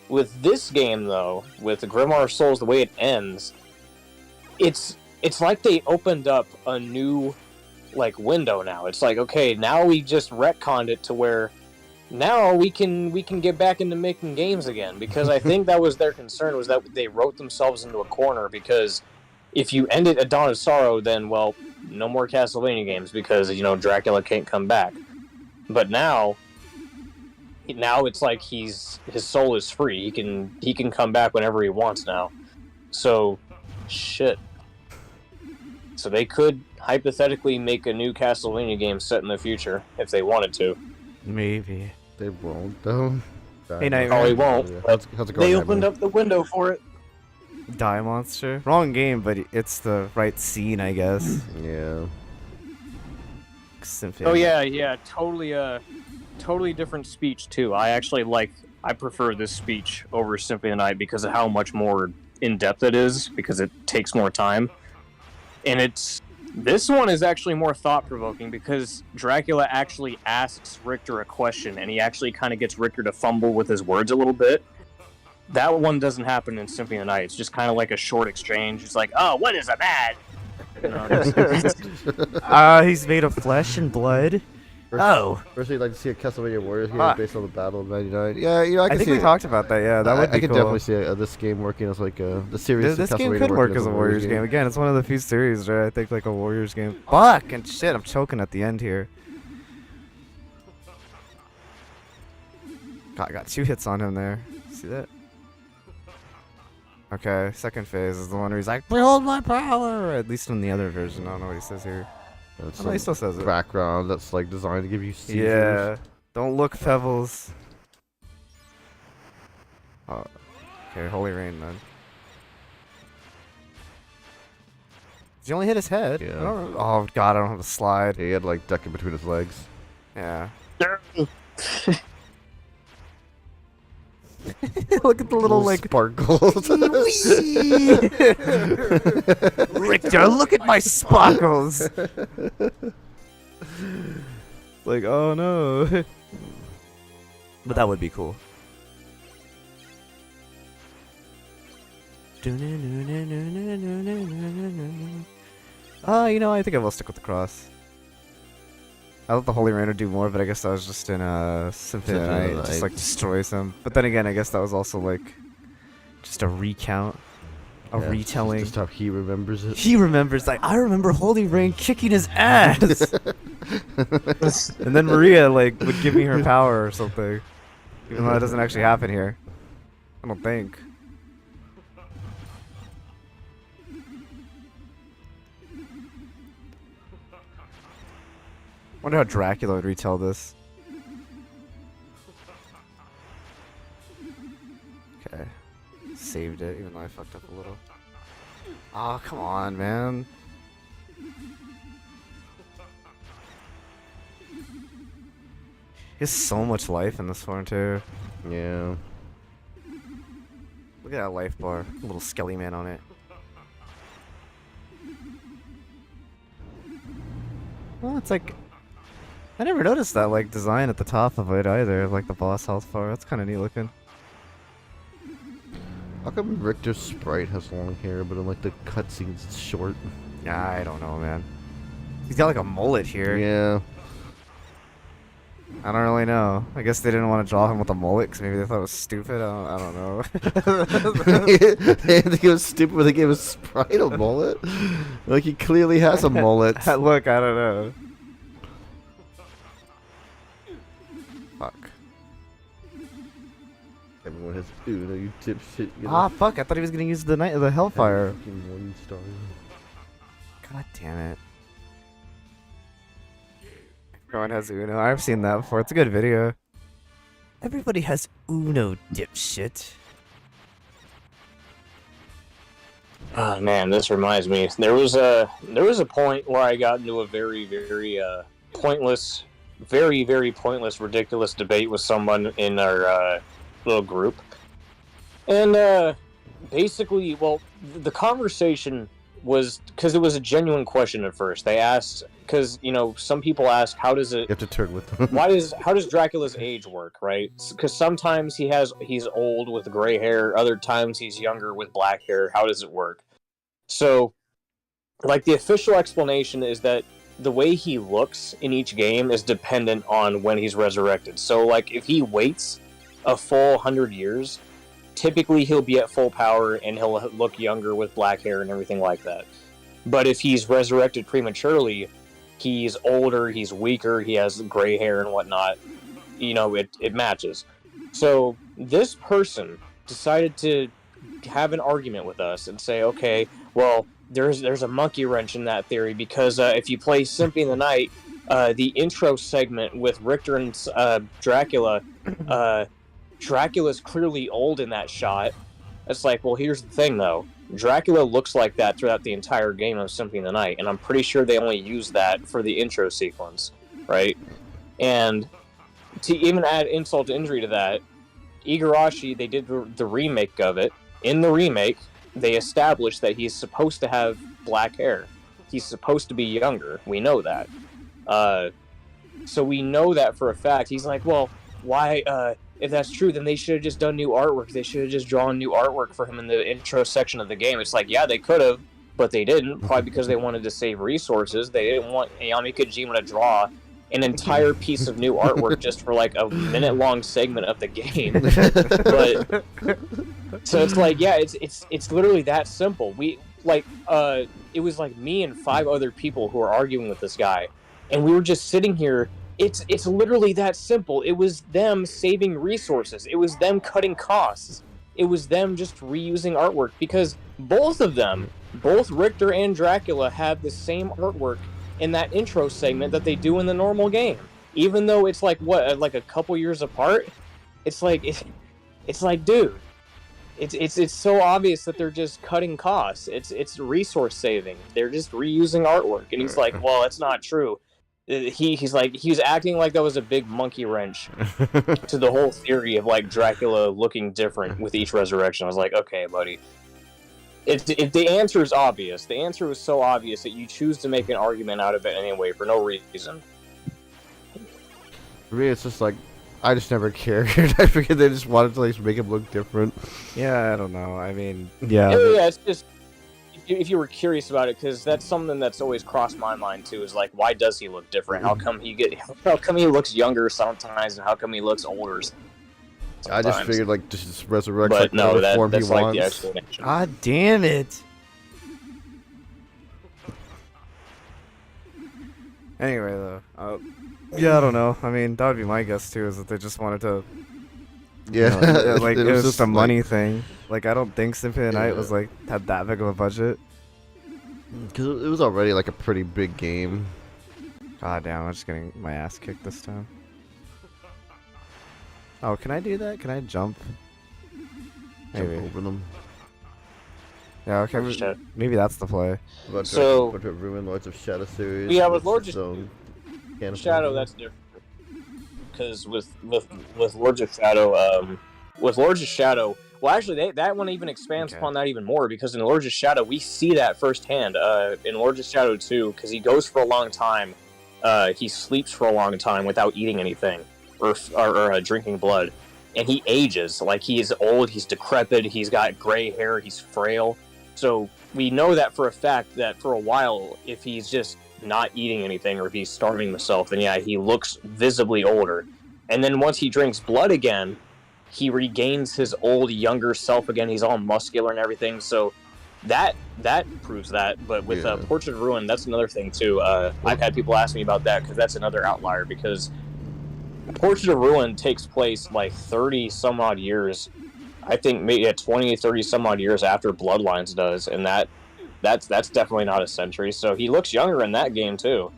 Speaker 3: with this game, though, with the Grimoire of Souls, the way it ends, it's like they opened up a new, like, window now. It's like, okay, now we just retconned it to where now we can get back into making games again, because I think that was their concern, was that they wrote themselves into a corner, because if you end it at Dawn of Sorrow, then, well, no more Castlevania games, because, you know, Dracula can't come back. But now it's like his soul is free. He can come back whenever he wants now. So, shit. So they could hypothetically make a new Castlevania game set in the future if they wanted to.
Speaker 2: Maybe.
Speaker 1: They won't, though.
Speaker 2: Hey, Nightmare.
Speaker 3: Oh, he won't.
Speaker 1: How's it going,
Speaker 3: They
Speaker 1: Nightmare?
Speaker 3: opened up the window for it.
Speaker 2: Die Monster. Wrong game, but it's the right scene, I guess.
Speaker 1: Yeah.
Speaker 2: Symphony.
Speaker 3: Oh yeah, totally different speech too. I prefer this speech over Symphony of the Night because of how much more in depth it is, because it takes more time. And this one is actually more thought provoking because Dracula actually asks Richter a question, and he actually kind of gets Richter to fumble with his words a little bit. That one doesn't happen in Symphony of the Night. It's just kind of like a short exchange. It's like, oh, what is a man? You know,
Speaker 2: he's made of flesh and blood.
Speaker 1: First, I'd like to see a Castlevania Warriors game based on the Battle of '99. Yeah, you know, I think
Speaker 2: we talked about that. Yeah, that would be
Speaker 1: I could
Speaker 2: cool.
Speaker 1: definitely see this game working as like the series.
Speaker 2: This
Speaker 1: of
Speaker 2: game
Speaker 1: Castlevania
Speaker 2: could work
Speaker 1: working
Speaker 2: as a Warriors game. Again, it's one of the few series where I think like a Warriors game. Fuck and shit! I'm choking at the end here. God, I got 2 hits on him there. See that? Okay, second phase is the one where he's like, "Behold my power!" At least in the other version, I don't know what he says here. He still says it.
Speaker 1: Background that's like designed to give you seizures.
Speaker 2: Yeah. Don't look, Pebbles. Oh, okay, Holy Rain then. Does he only hit his head?
Speaker 1: Yeah.
Speaker 2: Oh god, I don't have a slide.
Speaker 1: He had like duck in between his legs.
Speaker 2: Yeah. Look at the little like
Speaker 1: sparkles.
Speaker 2: Richter, look at my sparkles. Like, oh no. But that would be cool. You know, I think I will stick with the cross. I thought the Holy Rain would do more, but I guess that was just in Symphony of the Night, just like destroys him. But then again, I guess that was also like just a recount, a retelling.
Speaker 1: Just how he remembers it.
Speaker 2: He remembers, like, I remember Holy Rain kicking his ass. And then Maria like would give me her power or something, even though that doesn't actually happen here. I don't think. Wonder how Dracula would retell this. Okay. Saved it, even though I fucked up a little. Oh, come on, man. He has so much life in this one, too.
Speaker 1: Yeah.
Speaker 2: Look at that life bar. A little skelly man on it. Well, it's like... I never noticed that, like, design at the top of it either, like the boss health bar. That's kind of neat looking.
Speaker 1: How come Richter's sprite has long hair, but in like the cutscenes it's short?
Speaker 2: I don't know, man. He's got like a mullet here.
Speaker 1: Yeah.
Speaker 2: I don't really know. I guess they didn't want to draw him with a mullet because maybe they thought it was stupid. I don't know.
Speaker 1: They didn't think it was stupid when they gave his sprite a mullet. Like, he clearly has a mullet.
Speaker 2: Look, I don't know. Fuck.
Speaker 1: Everyone has Uno, you dipshit.
Speaker 2: Ah, fuck! I thought he was gonna use the Hellfire.
Speaker 1: One star.
Speaker 2: God damn it. Everyone has Uno. I've seen that before. It's a good video. Everybody has Uno, dipshit.
Speaker 3: Oh man, this reminds me. There was a point where I got into a very pointless, very pointless, ridiculous debate with someone in our little group, and basically, well, the conversation was because it was a genuine question at first. They asked, because some people ask, how does it?
Speaker 1: You have to turn with them.
Speaker 3: How does Dracula's age work, right? Because sometimes he's old with gray hair, other times he's younger with black hair. How does it work? So, like, the official explanation is that the way he looks in each game is dependent on when he's resurrected. So, like, if he waits a full 100 years, typically he'll be at full power and he'll look younger with black hair and everything like that. But if he's resurrected prematurely, he's older, he's weaker, he has gray hair and whatnot. It matches. So this person decided to have an argument with us and say, okay, well, there's a monkey wrench in that theory, because if you play Symphony of the Night, the intro segment with Richter and Dracula, Dracula's clearly old in that shot. It's like, well, here's the thing, though. Dracula looks like that throughout the entire game of Symphony of the Night, and I'm pretty sure they only use that for the intro sequence, right? And to even add insult to injury to that, Igarashi, they did the remake of it. In the remake, they established that he's supposed to have black hair. He's supposed to be younger. We know that. So we know that for a fact. He's like, well, why... if that's true, then they should have just done new artwork. They should have just drawn new artwork for him in the intro section of the game. It's like, yeah, they could have, but they didn't. Probably because they wanted to save resources. They didn't want Ayami Kojima to draw an entire piece of new artwork just for like a minute-long segment of the game. But so it's like, yeah, it's literally that simple. It was like me and 5 other people who were arguing with this guy, and we were just sitting here. It's literally that simple. It was them saving resources. It was them cutting costs. It was them just reusing artwork, because both of them, both Richter and Dracula, have the same artwork in that intro segment that they do in the normal game. Even though it's like a couple years apart, it's like dude, it's so obvious that they're just cutting costs. It's resource saving. They're just reusing artwork, and he's like, well, that's not true. He's acting like that was a big monkey wrench to the whole theory of like Dracula looking different with each resurrection. I was like, okay, buddy. If the answer is obvious, the answer was so obvious that you choose to make an argument out of it anyway for no reason.
Speaker 1: For me, it's just like, I just never cared. I figured they just wanted to like make him look different.
Speaker 2: Yeah, I don't know. I mean,
Speaker 3: yeah, it's just, if you were curious about it, because that's something that's always crossed my mind too, is like, why does he look different? How come he looks younger sometimes, and how come he looks older sometimes?
Speaker 1: I just figured like just resurrect
Speaker 3: but
Speaker 1: like
Speaker 3: no,
Speaker 1: the form
Speaker 3: that's
Speaker 1: he
Speaker 3: like
Speaker 1: wants.
Speaker 3: the explanation.
Speaker 2: God damn it. Anyway, though, yeah, I don't know. I mean, that would be my guess too, is that they just wanted to.
Speaker 1: Yeah,
Speaker 2: like it was just a money thing. Like, I don't think Symphony of the Night was like had that big of a budget.
Speaker 1: Because it was already like a pretty big game.
Speaker 2: God damn, I'm just getting my ass kicked this time. Oh, can I do that? Can I jump? Maybe.
Speaker 1: Jump over them.
Speaker 2: Yeah, okay. Maybe that's the play.
Speaker 3: So,
Speaker 1: ruin Lords of Shadow series.
Speaker 3: Yeah, with Lords of Shadow, that's different. Because with Lords of Shadow, well, actually, that one even expands upon that even more, because in Lords of Shadow, we see that firsthand. In Lords of Shadow 2, because he goes for a long time, he sleeps for a long time without eating anything, or drinking blood, and he ages. Like, he is old, he's decrepit, he's got gray hair, he's frail. So we know that for a fact that for a while, if he's just not eating anything or if he's starving himself, then yeah, he looks visibly older. And then once he drinks blood again, he regains his old, younger self again. He's all muscular and everything. So that proves that. But with Portrait of Ruin, that's another thing too. I've had people ask me about that because that's another outlier. Because Portrait of Ruin takes place like 30 some odd years. I think maybe at 20, 30 some odd years after Bloodlines does, and that's definitely not a century. So he looks younger in that game too.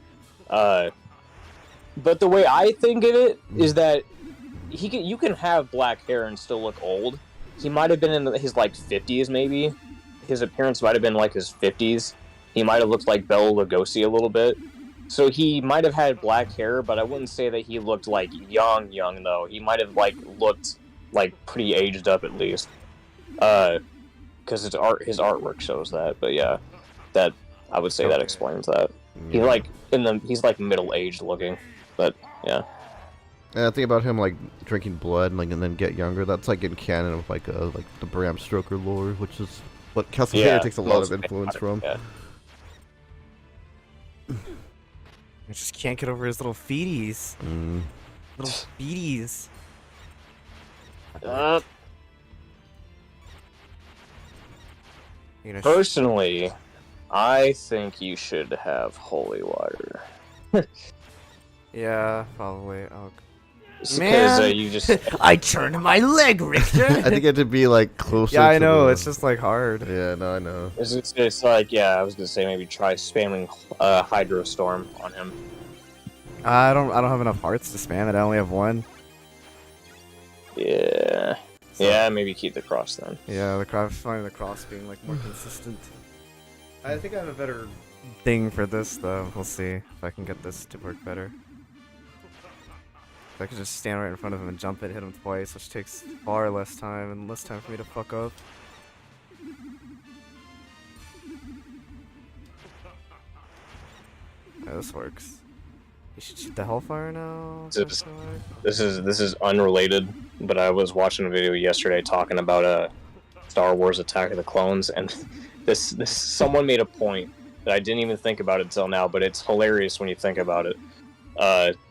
Speaker 3: But the way I think of it is that you can have black hair and still look old. He might have been in his like 50s maybe. His appearance might have been like his 50s. He might have looked like Bela Lugosi a little bit. So he might have had black hair, but I wouldn't say that he looked like young though. He might have like looked like pretty aged up at least. Because his artwork shows that. But yeah, that I would say that explains that.
Speaker 1: Yeah.
Speaker 3: He's like middle aged looking. But yeah.
Speaker 1: And I think about him like drinking blood and then get younger. That's like in canon of like the Bram Stoker lore, which is what Castlevania takes a lot of influence from.
Speaker 3: Yeah.
Speaker 2: I just can't get over his little feeties. Little feeties.
Speaker 3: Personally, I think you should have holy water.
Speaker 2: Yeah, probably. Oh,
Speaker 3: because you just
Speaker 2: I turned my leg, Richter.
Speaker 1: I think it had to be like closer.
Speaker 2: Yeah, I
Speaker 1: to
Speaker 2: know.
Speaker 1: the...
Speaker 2: It's just like hard.
Speaker 1: Yeah, no, I know.
Speaker 3: It's like, yeah, I was gonna say maybe try spamming Hydrostorm on him.
Speaker 2: I don't have enough hearts to spam it. I only have one.
Speaker 3: Yeah.
Speaker 2: So,
Speaker 3: yeah, maybe keep the cross then.
Speaker 2: Yeah, finding the cross being like more consistent. I think I have a better thing for this though. We'll see if I can get this to work better. I could just stand right in front of him and jump it, hit him twice, which takes far less time and less time for me to fuck up. Yeah, this works. You should shoot the Hellfire now.
Speaker 3: This is unrelated, but I was watching a video yesterday talking about Star Wars Attack of the Clones, and this someone made a point that I didn't even think about it till now, but it's hilarious when you think about it.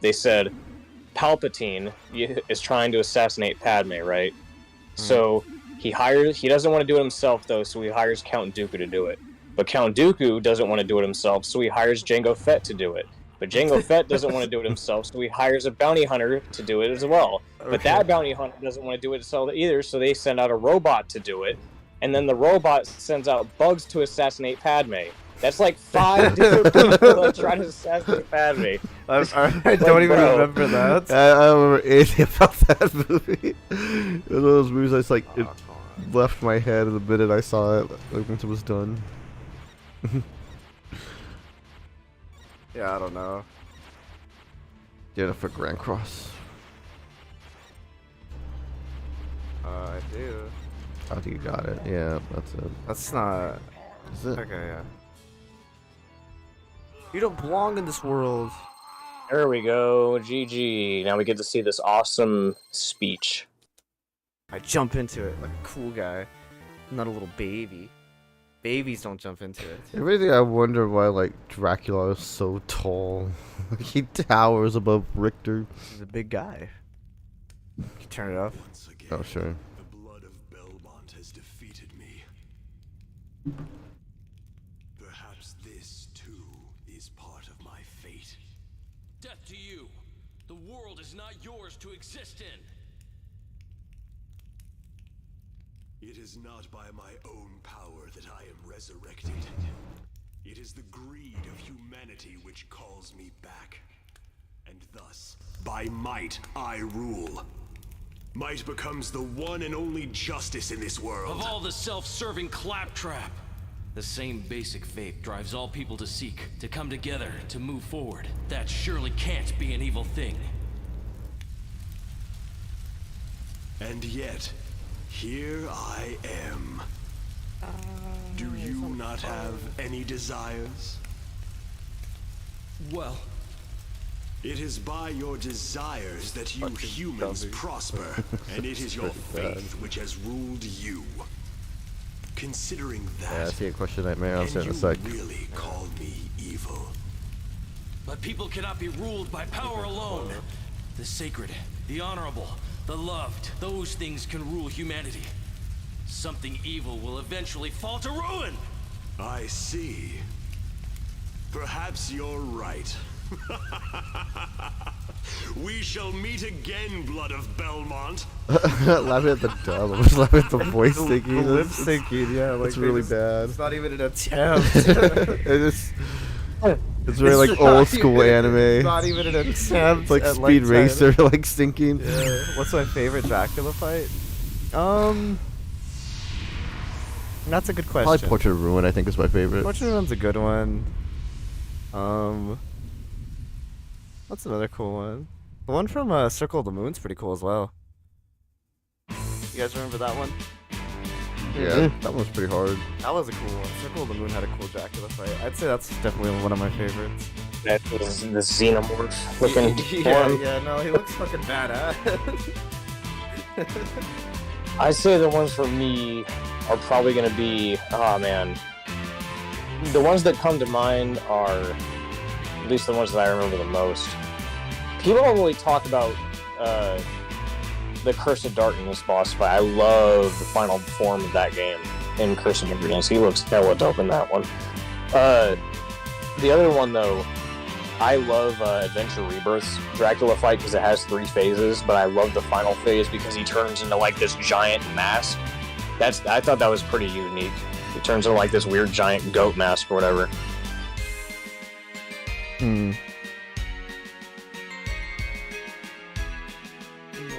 Speaker 3: They said Palpatine is trying to assassinate Padme, right? So he doesn't want to do it himself though, so he hires Count Dooku to do it. But Count Dooku doesn't want to do it himself, so he hires Jango Fett to do it. But Jango Fett doesn't want to do it himself, so he hires a bounty hunter to do it as well. Okay. But that bounty hunter doesn't want to do it himself either, so they send out a robot to do it. And then the robot sends out bugs to assassinate Padme. That's like 5 different people trying to assassinate Padme.
Speaker 2: I don't even remember that.
Speaker 1: I don't remember anything about that movie. One of those movies I just like it left my head the minute I saw it, like once it was done.
Speaker 2: Yeah, I don't know.
Speaker 1: Jennifer Grand Cross.
Speaker 2: I do.
Speaker 1: I think you got it. Yeah, that's it.
Speaker 2: That's not.
Speaker 1: Is it?
Speaker 2: Okay, yeah. You don't belong in this world.
Speaker 3: There we go. GG. Now we get to see this awesome speech.
Speaker 2: I jump into it like a cool guy, not a little baby. Babies don't jump into it.
Speaker 1: Everything I wonder why like Dracula is so tall. He towers above Richter.
Speaker 2: He's a big guy. You turn it up.
Speaker 1: Oh sure.
Speaker 4: The blood of Belmont has defeated me. Perhaps this too is part of my fate.
Speaker 5: Death to you. The world is not yours to exist in.
Speaker 4: It is not by my own power that I am resurrected. It is the greed of humanity which calls me back. And thus, by might, I rule. Might becomes the one and only justice in this world.
Speaker 5: Of all the self-serving claptrap, the same basic fate drives all people to seek, to come together, to move forward. That surely can't be an evil thing.
Speaker 4: And yet, here I am. Do you not have any desires?
Speaker 5: Well,
Speaker 4: it is by your desires that you humans prosper, and it is your faith which has ruled you. Considering that,
Speaker 1: Yeah, I see a question nightmare. I'll
Speaker 4: can
Speaker 1: say in
Speaker 4: you
Speaker 1: a sec.
Speaker 4: really call me evil?
Speaker 5: But people cannot be ruled by power alone. The sacred, the honorable, the loved, those things can rule humanity. Something evil will eventually fall to ruin!
Speaker 4: I see. Perhaps you're right. We shall meet again, Blood of Belmont.
Speaker 1: Laughing at the dub. I was laughing at the voice syncing.
Speaker 2: The lip syncing, yeah. Like
Speaker 1: it's really bad.
Speaker 2: It's not even an attempt.
Speaker 1: It's very like old school anime.
Speaker 2: It's not even an attempt.
Speaker 1: It's like
Speaker 2: at,
Speaker 1: Speed
Speaker 2: trying
Speaker 1: Racer, like syncing.
Speaker 2: Yeah. What's my favorite Dracula fight? That's a good question.
Speaker 1: Probably Portrait of Ruin, I think, is my favorite.
Speaker 2: Portrait of Ruin's a good one. What's another cool one? The one from Circle of the Moon's pretty cool as well. You guys remember that one?
Speaker 1: Yeah, that one's pretty hard.
Speaker 2: That was a cool one. Circle of the Moon had a cool Dracula fight. I'd say that's definitely one of my favorites.
Speaker 3: That was the xenomorph looking one.
Speaker 2: Yeah, no, he looks fucking badass.
Speaker 3: I say the ones for me are probably going to be, oh man, the ones that come to mind are, at least the ones that I remember the most. People don't really talk about the Curse of Darkness boss fight. I love the final form of that game in Curse of Darkness. He looks hella dope in that one. The other one though, I love Adventure Rebirth's Dracula fight because it has 3 phases, but I love the final phase because he turns into like this giant mask. I thought that was pretty unique. He turns into like this weird giant goat mask or whatever.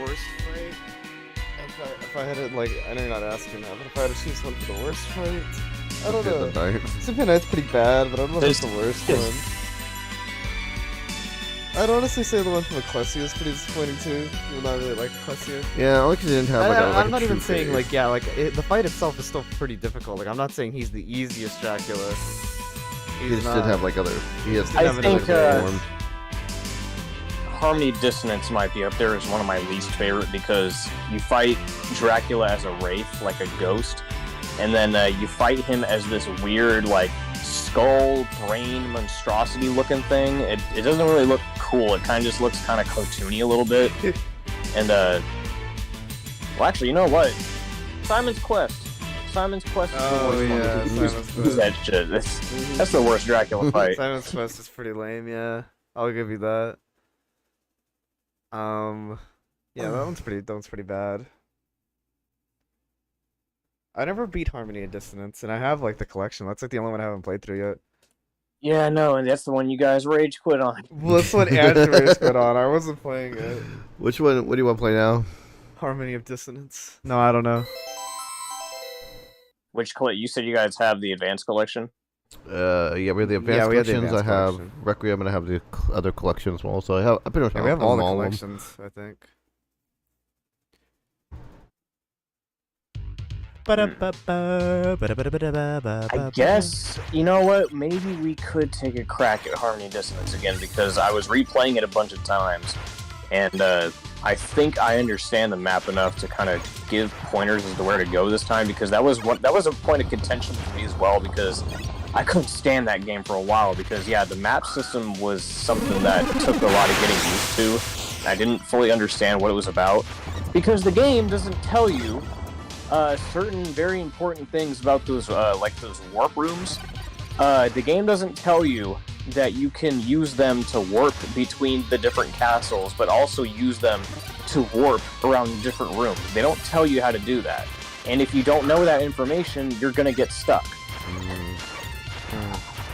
Speaker 2: Worst fight? If I had it, like, I know you're not asking that, but if I had to choose one for the worst fight, I don't know. Symphony Knight's pretty bad, but I don't know if it's the worst one. I'd honestly say the one from Ecclesia is pretty disappointing too. Even though I really like Ecclesia.
Speaker 1: Yeah, only because it didn't have like
Speaker 2: I'm not even saying like the fight itself is still pretty difficult. Like I'm not saying he's the easiest Dracula.
Speaker 1: He just did have like other.
Speaker 3: I think Harmony Dissonance might be up there as one of my least favorite because you fight Dracula as a wraith, like a ghost, and then you fight him as this weird like skull brain monstrosity looking thing. It doesn't really look cool. It kind of just looks kind of cartoony a little bit. And well, actually, you know what? Simon's Quest. Simon's Quest.
Speaker 2: Oh yeah, Simon's Quest.
Speaker 3: That shit. That's the worst Dracula fight.
Speaker 2: Simon's Quest is pretty lame. Yeah, I'll give you that. Yeah, that one's pretty bad. I never beat Harmony and Dissonance, and I have like the collection. That's like the only one I haven't played through yet.
Speaker 3: Yeah, no, and that's the one you guys rage quit on.
Speaker 2: Well, that's what Andrew rage quit on. I wasn't playing it.
Speaker 1: Which one? What do you want to play now?
Speaker 2: Harmony of Dissonance. No, I don't know.
Speaker 3: Which you said you guys have the advanced collection?
Speaker 1: Yeah, we have the advanced collections. I have Requiem, and I have the other collections as well. So I pretty much
Speaker 2: we have all the collections, I think.
Speaker 3: I guess, you know what, maybe we could take a crack at Harmony Dissonance again, because I was replaying it a bunch of times, and I think I understand the map enough to kind of give pointers as to where to go this time, because that was a point of contention for me as well, because I couldn't stand that game for a while, because yeah, the map system was something that took a lot of getting used to. I didn't fully understand what it was about, because the game doesn't tell you certain very important things about those like those warp rooms. The game doesn't tell you that you can use them to warp between the different castles, but also use them to warp around different rooms. They don't tell you how to do that. And if you don't know that information, you're gonna get stuck.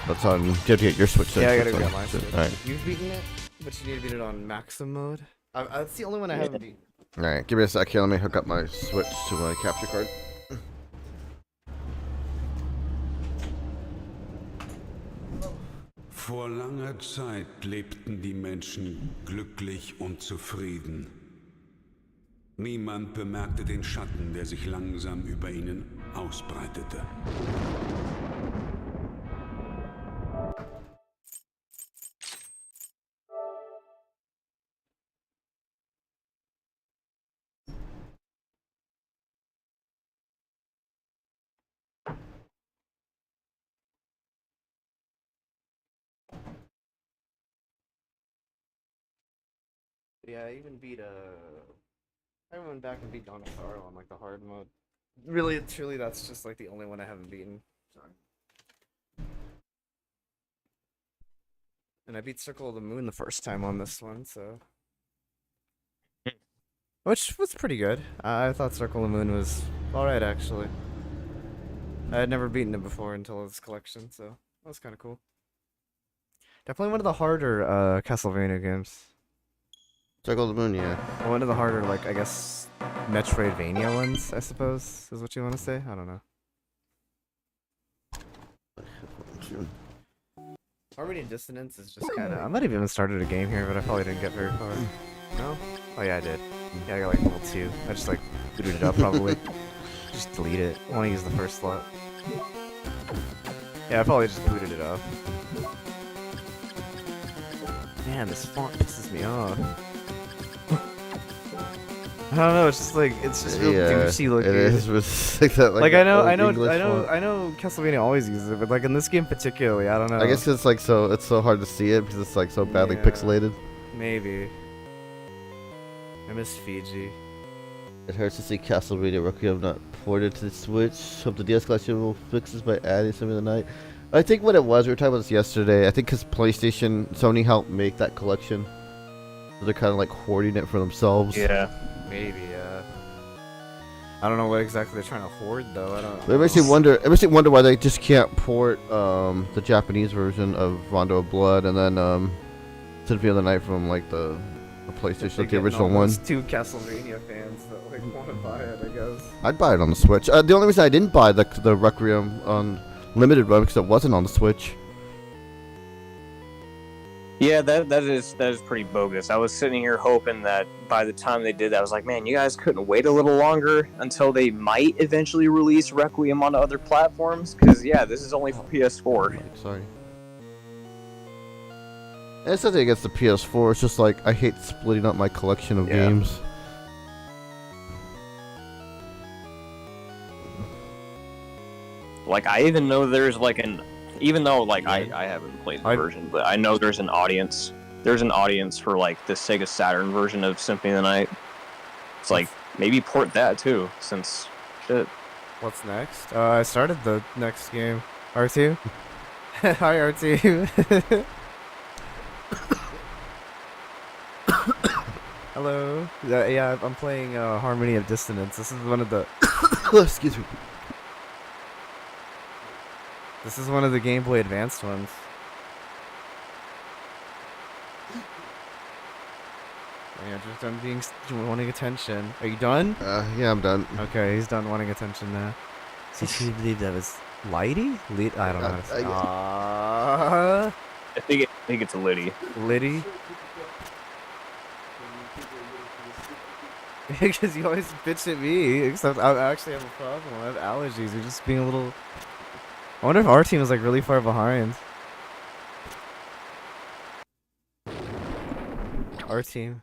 Speaker 1: That's on. You have to get your Switch.
Speaker 2: Yeah, I gotta get my Switch.
Speaker 1: Alright.
Speaker 2: You've beaten it, but you need to beat it on Maxim mode. That's the only one I haven't beaten.
Speaker 1: Alright, give me a sec here. Let me hook up my Switch to my capture card.
Speaker 6: Vor langer Zeit lebten die Menschen glücklich und zufrieden. Niemand bemerkte den Schatten, der sich langsam über ihnen ausbreitete.
Speaker 2: Yeah, I even beat I went back and beat Donatello on like the hard mode. Really, truly, that's just like the only one I haven't beaten. Sorry. And I beat Circle of the Moon the first time on this one, so. Which was pretty good. I thought Circle of the Moon was alright, actually. I had never beaten it before until this collection, so that was kind of cool. Definitely one of the harder Castlevania games.
Speaker 1: Circle of the Moon, yeah.
Speaker 2: One of the harder, like, I guess, Metroidvania ones, I suppose, is what you want to say? I don't know. Harmony and Dissonance is just kind of... I might have even started a game here, but I probably didn't get very far. No? Oh yeah, I did. Yeah, I got like level 2. I just like booted it up probably. Just delete it. I want to use the first slot. Yeah, I probably just booted it up. Man, this font pisses me off. I don't know. It's just like it's real douchey looking.
Speaker 1: It is like that.
Speaker 2: Like I know Castlevania always uses it, but like in this game particularly, I don't know.
Speaker 1: I guess it's like it's so hard to see it because it's like so badly pixelated.
Speaker 2: Maybe. I miss Fiji.
Speaker 1: It hurts to see Castlevania Requiem not ported to the Switch. Hope the DS collection will fix this by adding some of the night. I think what it was, we were talking about this yesterday. I think because Sony helped make that collection, so they're kind of like hoarding it for themselves.
Speaker 3: Yeah.
Speaker 2: Maybe, I don't know what exactly they're trying to hoard, though. I don't.
Speaker 1: It makes me wonder. It makes me wonder why they just can't port the Japanese version of Rondo of Blood and then Symphony of the Night from like the PlayStation, like the original one.
Speaker 2: Two Castlevania fans that like want to buy it, I guess.
Speaker 1: I'd buy it on the Switch. The only reason I didn't buy the Requiem on limited run because it wasn't on the Switch.
Speaker 3: Yeah, that is pretty bogus. I was sitting here hoping that by the time they did that, I was like, man, you guys couldn't wait a little longer until they might eventually release Requiem on other platforms? Because, yeah, this is only for PS4.
Speaker 1: Sorry. And it's nothing against the PS4, it's just like, I hate splitting up my collection of games.
Speaker 3: Like, I even know there's like even though like I haven't played the version, but I know there's an audience. There's an audience for like the Sega Saturn version of Symphony of the Night. It's like maybe port that too, since shit.
Speaker 2: What's next? I started the next game. R2? Hi R2. Hello. Yeah, I'm playing Harmony of Dissonance. This is one of the
Speaker 1: excuse me.
Speaker 2: This is one of the Game Boy Advanced ones. Yeah, just done wanting attention. Are you done?
Speaker 1: Yeah, I'm done.
Speaker 2: Okay, he's done wanting attention now. So can you believe that was Lighty? I don't know how to say.
Speaker 3: I think it's a Liddy.
Speaker 2: Liddy? Because you always bitch at me, except I actually have a problem. I have allergies. You're just being a little... I wonder if our team is like really far behind. Our team.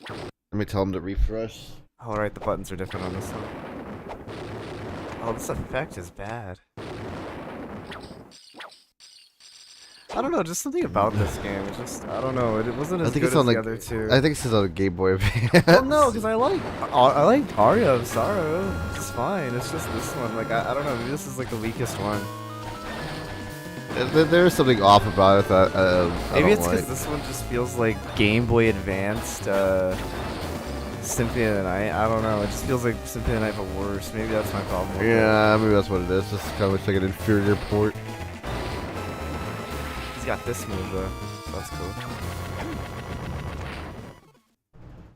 Speaker 1: Let me tell him to refresh.
Speaker 2: Oh, right, the buttons are different on this one. Oh, this effect is bad. I don't know, just something about this game. It just, I don't know, it wasn't as good as the other two.
Speaker 1: I think it's on a Game Boy Advance.
Speaker 2: Well, no, because I like Aria of Sorrow. It's fine. It's just this one. Like, I don't know, maybe this is like the weakest one.
Speaker 1: There's something off about it that
Speaker 2: maybe it's because this one just feels like Game Boy Advanced Symphony of the Night. I don't know. It just feels like Symphony of the Night but worse. Maybe that's my problem.
Speaker 1: Yeah, maybe that's what it is. It's kind of like an inferior port.
Speaker 2: He's got this move though. So that's cool.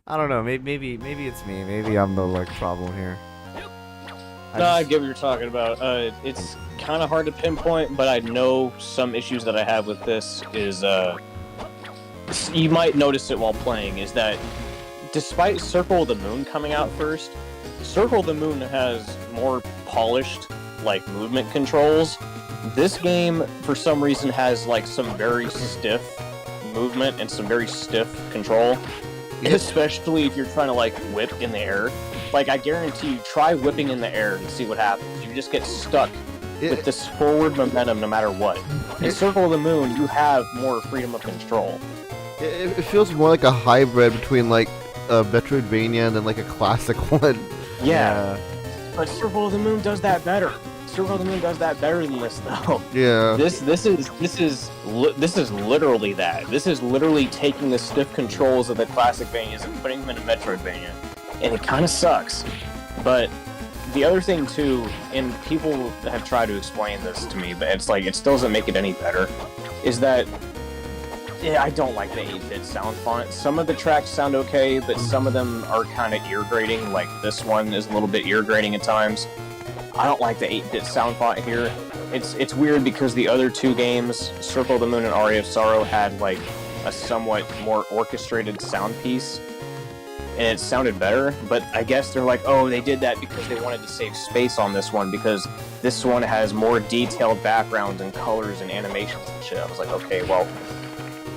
Speaker 2: I don't know. Maybe it's me. Maybe I'm the like problem here.
Speaker 3: I get what you're talking about. It's kind of hard to pinpoint, but I know some issues that I have with this is, you might notice it while playing, is that despite Circle of the Moon coming out first, Circle of the Moon has more polished, like, movement controls. This game, for some reason, has, like, some very stiff movement and some very stiff control. Especially if you're trying to, like, whip in the air. Like, I guarantee you, try whipping in the air and see what happens. You just get stuck with this forward momentum no matter what. In Circle of the Moon, you have more freedom of control.
Speaker 1: It feels more like a hybrid between like a Metroidvania and then like a classic one.
Speaker 3: Yeah. But Circle of the Moon does that better. Circle of the Moon does that better than this, though.
Speaker 1: Yeah.
Speaker 3: This is literally that. This is literally taking the stiff controls of the classic Vanias and putting them in a Metroidvania, and it kind of sucks. But the other thing too, and people have tried to explain this to me, but it's like it still doesn't make it any better, is that I don't like the 8-bit sound font. Some of the tracks sound okay, but some of them are kind of ear grating. Like this one is a little bit ear grating at times. I don't like the 8-bit sound font here. It's weird because the other two games, Circle of the Moon and Aria of Sorrow, had like a somewhat more orchestrated sound piece, and it sounded better. But I guess they're like, oh, they did that because they wanted to save space on this one because this one has more detailed backgrounds and colors and animations and shit. I was like, okay, well,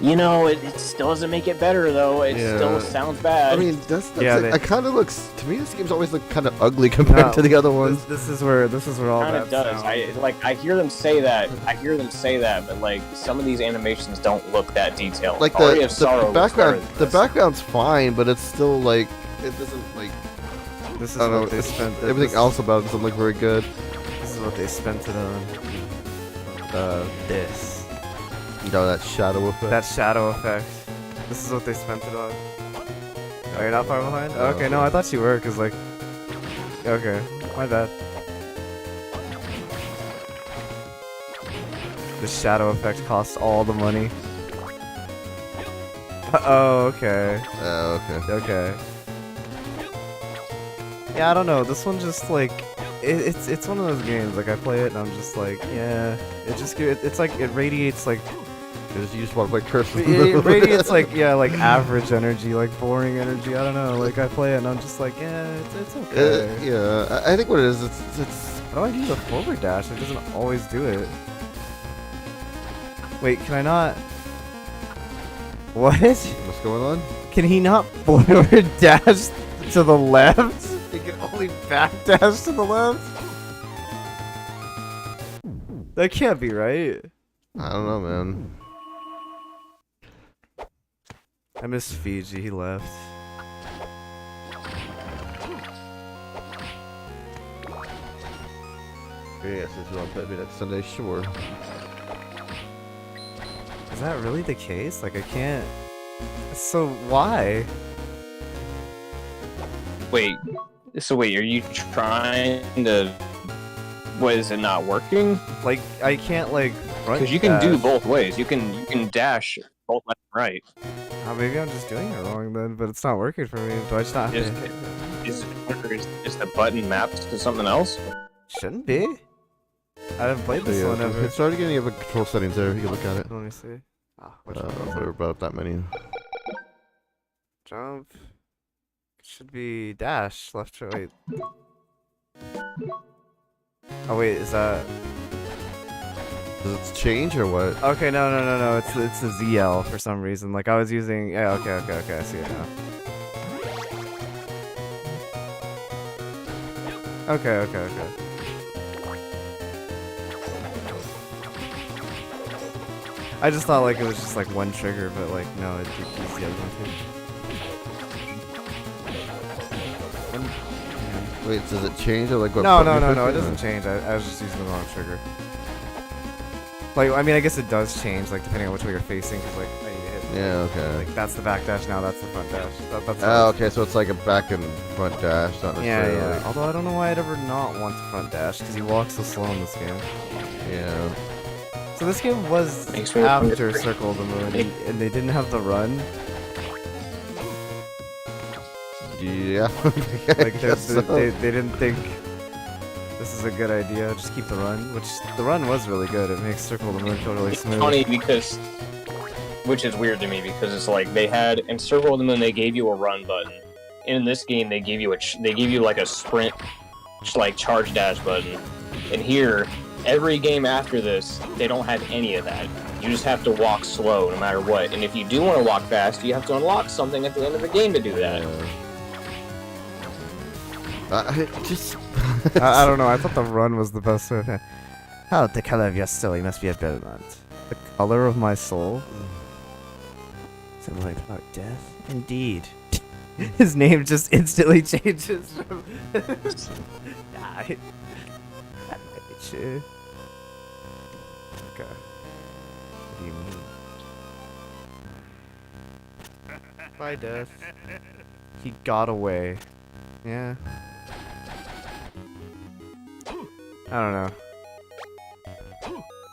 Speaker 3: you know, it still doesn't make it better though. It still sounds bad.
Speaker 1: I mean, that's it kind of looks to me. This game's always looked kind of ugly compared to the other ones.
Speaker 2: This is where all
Speaker 3: kind
Speaker 2: that
Speaker 3: of does. I hear them say that. But like some of these animations don't look that detailed.
Speaker 1: Like the background, the background's fine, but it's still like it doesn't like.
Speaker 2: This is
Speaker 1: I don't
Speaker 2: what
Speaker 1: know.
Speaker 2: they spent.
Speaker 1: Everything else about it doesn't look very good.
Speaker 2: This is what they spent it on. This.
Speaker 1: You know, that shadow effect.
Speaker 2: That shadow effect. This is what they spent it on. Oh, you're not far behind? Oh, okay, no, I thought you were, cause like... Okay, my bad. The shadow effect costs all the money. Oh, okay.
Speaker 1: Oh, okay.
Speaker 2: Okay. Yeah, I don't know, this one just like... It's one of those games, like I play it and I'm just like, yeah... It's like, it radiates like...
Speaker 1: You just want to play Curse.
Speaker 2: It radiates like, yeah, like average energy, like boring energy. I don't know. Like I play it and I'm just like, yeah, it's okay.
Speaker 1: Yeah, I think what it is, it's.
Speaker 2: How do I do the forward dash? It doesn't always do it. Wait, can I not? What?
Speaker 1: What's going on?
Speaker 2: Can he not forward dash to the left? He can only back dash to the left? That can't be right.
Speaker 1: I don't know, man.
Speaker 2: I miss Fiji, he left.
Speaker 1: Yeah, since you want to play me next Sunday, sure.
Speaker 2: Is that really the case? Like, I can't... So, why?
Speaker 3: Wait, are you trying to... What, is it not working?
Speaker 2: Like, I can't, like, front
Speaker 3: Because you can do
Speaker 2: dash.
Speaker 3: both ways. You can dash both left and right.
Speaker 2: Oh, maybe I'm just doing it wrong then, but it's not working for me. Do I just not have to...
Speaker 3: Is the button mapped to something else?
Speaker 2: Shouldn't be. I haven't played this one ever.
Speaker 1: It's already getting the control settings there. You can look at it.
Speaker 2: Let me see. Ah, which
Speaker 1: Whatever brought up that menu.
Speaker 2: Jump. Should be dash, left to right. Oh wait, is that...
Speaker 1: Does it change or what?
Speaker 2: Okay, no. It's the ZL for some reason. Like I was using... Yeah, okay. I see it now. Okay. I just thought like it was just like one trigger, but like no, it's the other one too.
Speaker 1: Wait, does it change or like what?
Speaker 2: No, it doesn't change. I was just using the wrong trigger. Like, I mean, I guess it does change, like, depending on which way you're facing, because, like, I need to hit.
Speaker 1: Yeah, okay.
Speaker 2: Like, that's the back dash now, that's the front dash. That's
Speaker 1: Oh, okay, so it's like a back and front dash, not necessarily.
Speaker 2: Yeah. Although I don't know why I'd ever not want the front dash, because he walks so slow in this game.
Speaker 1: Yeah.
Speaker 2: So this game was after Circle of the Moon, and they didn't have the run.
Speaker 1: Yeah.
Speaker 2: Like, they didn't think this is a good idea, just keep the run, which the run was really good. It makes Circle of the Moon feel really smooth.
Speaker 3: It's funny because, which is weird to me because it's like they had in Circle of the Moon they gave you a run button. In this game they give you like a sprint, like charge dash button. And here, every game after this, they don't have any of that. You just have to walk slow no matter what. And if you do want to walk fast, you have to unlock something at the end of the game to do that.
Speaker 2: I don't know, I thought the run was the best way. Oh, the color of your soul, you must be a brilliant. The color of my soul? I'm like, oh, death? Indeed. His name just instantly changes from... Die. Okay. What do you mean? Bye, Death. He got away. Yeah. I don't know.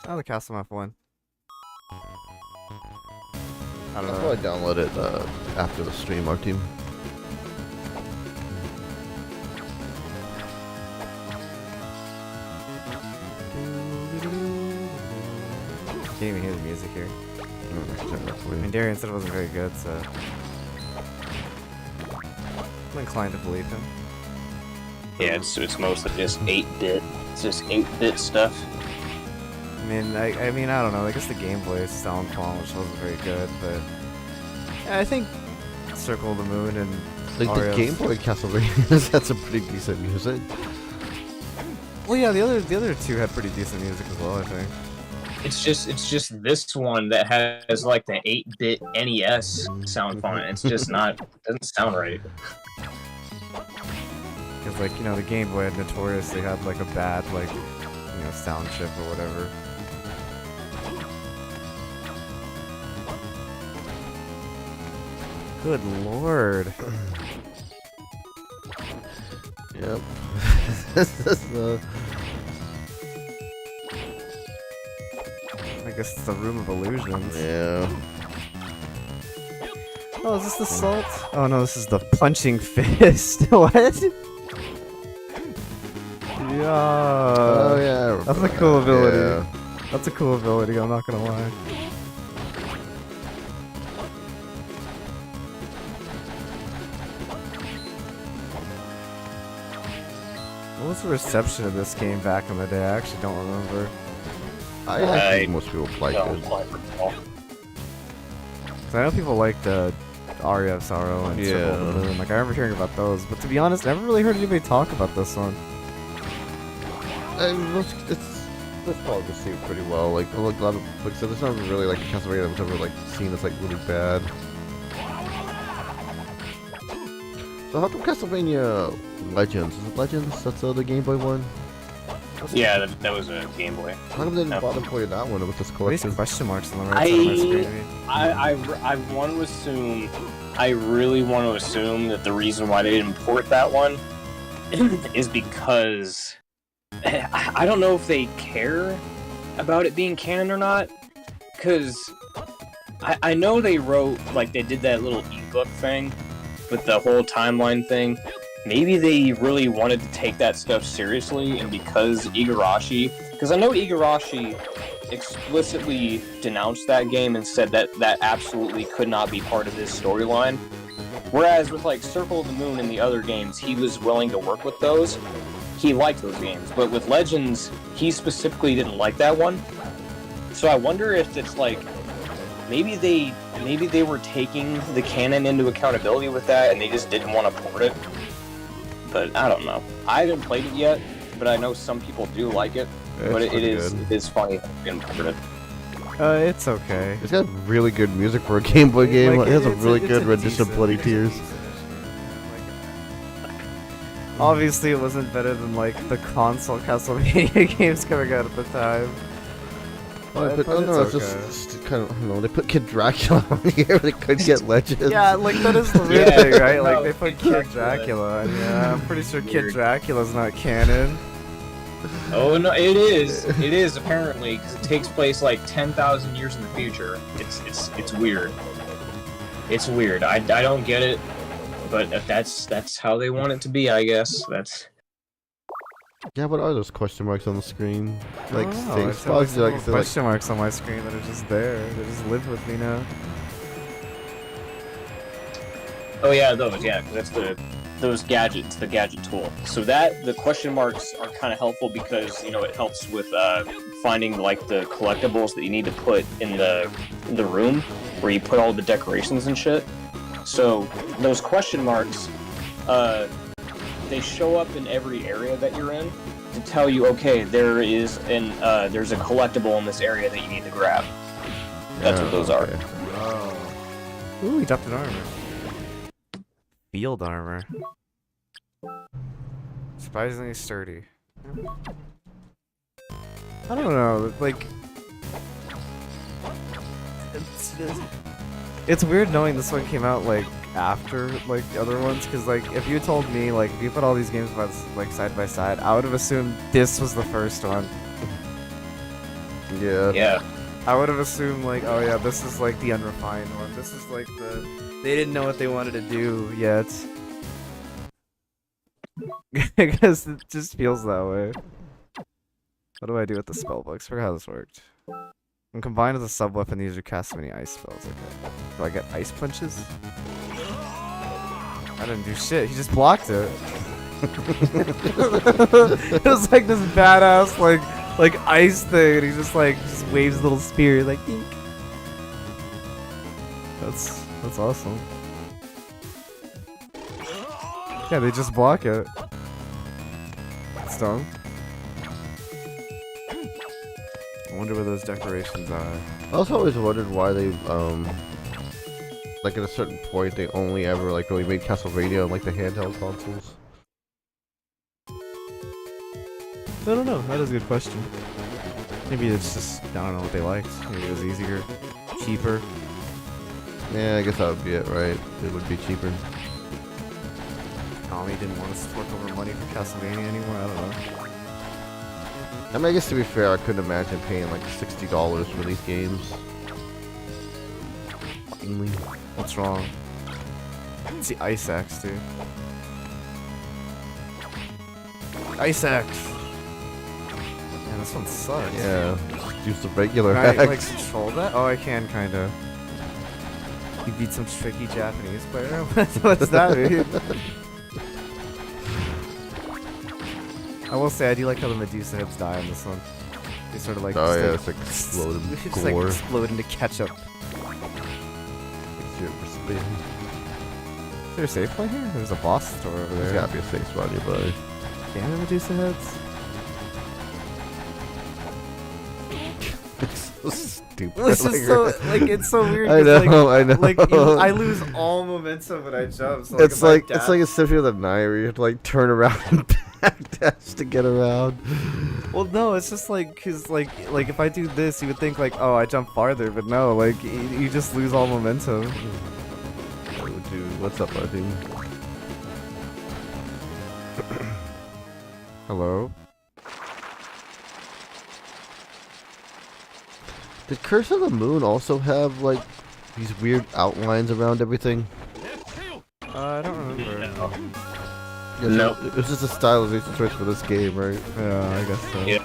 Speaker 2: Oh, the castle map one. I don't
Speaker 1: That's
Speaker 2: know.
Speaker 1: why I downloaded it after the stream, our team.
Speaker 2: Can't even hear the music here.
Speaker 1: Turn that for
Speaker 2: I
Speaker 1: you.
Speaker 2: mean, Darian said it wasn't very good, so I'm inclined to believe him.
Speaker 3: Yeah, it's mostly just 8-bit. It's just 8-bit stuff.
Speaker 2: I mean, I don't know. I guess the gameplay sound quality which wasn't very good, but yeah, I think Circle of the Moon and
Speaker 1: Like the
Speaker 2: Ario's-
Speaker 1: Game Boy Castlevania had some pretty decent music.
Speaker 2: Well, yeah, the other two had pretty decent music as well, I think.
Speaker 3: It's just this one that has like the 8-bit NES sound font. It's just not, doesn't sound right.
Speaker 2: Because, like, you know, the Game Boy had notoriously had, like, a bad, like, you know, sound chip or whatever. Good lord.
Speaker 1: Yep. This is,
Speaker 2: I guess it's the Room of Illusions.
Speaker 1: yeah.
Speaker 2: Oh, is this the salt? Oh no, this is the punching fist. What? Yeah.
Speaker 1: Oh yeah. I
Speaker 2: That's a
Speaker 1: remember
Speaker 2: cool
Speaker 1: that.
Speaker 2: ability.
Speaker 1: Yeah.
Speaker 2: That's a cool ability, I'm not gonna lie. What was the reception of this game back in the day? I actually don't remember.
Speaker 1: I think most people like it.
Speaker 2: 'Cause I know people like the Aria of Sorrow and Circle of the
Speaker 1: Yeah.
Speaker 2: Moon. Like, I remember hearing about those, but to be honest, I never really heard anybody talk about this one.
Speaker 1: It's probably received pretty well. Like a lot of, like I said, it's not really like a Castlevania that was ever like seen as like really bad. So how come Castlevania Legends? Is it Legends? That's the Game Boy one.
Speaker 3: Yeah, that was a Game Boy.
Speaker 1: How come they didn't bother playing that one with this
Speaker 2: What are these
Speaker 1: collection?
Speaker 2: question marks on the right side of my screen?
Speaker 3: I want to assume, I really want to assume that the reason why they didn't port that one is because I don't know if they care about it being canon or not, because I know they wrote, like, they did that little ebook thing with the whole timeline thing. Maybe they really wanted to take that stuff seriously, and because Igarashi, because I know Igarashi explicitly denounced that game and said that that absolutely could not be part of his storyline. Whereas with like Circle of the Moon and the other games, he was willing to work with those. He liked those games, but with Legends, he specifically didn't like that one. So I wonder if it's like maybe they were taking the canon into accountability with that, and they just didn't want to port it. But I don't know. I haven't played it yet, but I know some people do like it.
Speaker 1: Yeah,
Speaker 3: But
Speaker 1: it's
Speaker 3: it
Speaker 1: pretty
Speaker 3: is
Speaker 1: good.
Speaker 3: it's funny being ported.
Speaker 2: It's okay.
Speaker 1: It's got really good music for a Game Boy game.
Speaker 2: Like,
Speaker 1: it has a
Speaker 2: it's
Speaker 1: really
Speaker 2: it's
Speaker 1: good
Speaker 2: a
Speaker 1: rendition of
Speaker 2: decent-
Speaker 1: Bloody Tears.
Speaker 2: Obviously, it wasn't better than like the console Castlevania games coming out at the time.
Speaker 1: Oh,
Speaker 2: But
Speaker 1: but no,
Speaker 2: it's
Speaker 1: it's
Speaker 2: okay.
Speaker 1: just kind of, I don't know, they put Kid Dracula on here, they could get Legends.
Speaker 2: Yeah, like that is the weird
Speaker 3: Yeah,
Speaker 2: thing, right? Like
Speaker 3: no,
Speaker 2: they put
Speaker 3: Kid
Speaker 2: Kid
Speaker 3: Dracula.
Speaker 2: Dracula, and yeah, I'm pretty sure Kid
Speaker 3: Weird.
Speaker 2: Dracula's not canon.
Speaker 3: Oh no, it is. It is apparently because it takes place like 10,000 years in the future. It's weird. It's weird. I don't get it, but if that's how they want it to be, I guess. That's
Speaker 1: Yeah, what are those question marks on the screen? Like,
Speaker 2: I don't know,
Speaker 1: things,
Speaker 2: it's always
Speaker 1: like,
Speaker 2: little question marks on my screen that are just there. They just live with me now.
Speaker 3: oh yeah, those 'cause that's those gadgets, the gadget tool. So that the question marks are kind of helpful because it helps with finding like the collectibles that you need to put in the room where you put all the decorations and shit. So those question marks, they show up in every area that you're in to tell you, okay, there's a collectible in this area that you need to grab. That's what those are.
Speaker 2: Oh. Ooh, he dropped an armor. Field armor. Surprisingly sturdy. I don't know, like... It's weird knowing this one came out, like, after, like, the other ones, because, like, if you told me, like, if you put all these games, like, side by side, I would have assumed this was the first one.
Speaker 1: Yeah.
Speaker 3: Yeah.
Speaker 2: I would have assumed, like, oh yeah, this is, like, the unrefined one. This is, like, the... They didn't know what they wanted to do yet. Because it just feels that way. What do I do with the spell books? I forgot how this worked. When combined with a sub-weapon, these are cast many ice spells. Okay. Do I get ice punches? I didn't do shit. He just blocked it. It was like this badass, like ice thing, and he just waves a little spear, like, eek. That's awesome. Yeah, they just block it. It's dumb. I wonder where those decorations are.
Speaker 1: I also always wondered why they, like at a certain point, they only ever, like, really made Castlevania on, like, the handheld consoles.
Speaker 2: I don't know. That is a good question. Maybe it's just, I don't know what they liked. Maybe it was easier, cheaper.
Speaker 1: Yeah, I guess that would be it, right? It would be cheaper.
Speaker 2: Tommy didn't want us to fork over money for Castlevania anymore. I don't know.
Speaker 1: I mean, I guess to be fair, I couldn't imagine paying like $60 for these games. Finally.
Speaker 2: What's wrong? It's the Ice Axe, dude. Ice Axe! Man, this one sucks.
Speaker 1: Yeah, just use the regular
Speaker 2: Can I, like,
Speaker 1: axe.
Speaker 2: control that? Oh, I can, kinda. You beat some tricky Japanese player? What's that mean? I will say, I do like how the Medusa heads die on this one. They sort of like...
Speaker 1: Oh yeah,
Speaker 2: like,
Speaker 1: it's like exploding
Speaker 2: just
Speaker 1: gore.
Speaker 2: like explode into ketchup.
Speaker 1: Super spin.
Speaker 2: Is there a safe point here? There's a boss store over
Speaker 1: There's
Speaker 2: there.
Speaker 1: gotta be a safe spot nearby.
Speaker 2: Damn the Medusa heads.
Speaker 1: It's so stupid.
Speaker 2: It's just so, like, it's so weird.
Speaker 1: I
Speaker 2: 'cause,
Speaker 1: know,
Speaker 2: like,
Speaker 1: I know.
Speaker 2: Like, I lose all momentum when I jump. So,
Speaker 1: It's like
Speaker 2: if I
Speaker 1: it's like a Symphony of the Night where you have to like turn around and backdash to get around.
Speaker 2: Well, no, it's just like, cause like if I do this, you would think like, oh, I jump farther, but no, like you just lose all momentum.
Speaker 1: Oh, dude, what's up, Martin?
Speaker 2: Hello.
Speaker 1: Did Curse of the Moon also have like these weird outlines around everything?
Speaker 2: I don't remember.
Speaker 1: Yeah,
Speaker 3: Nope.
Speaker 1: It was just a stylization choice for this game, right?
Speaker 2: Yeah, I guess so.
Speaker 3: Yeah.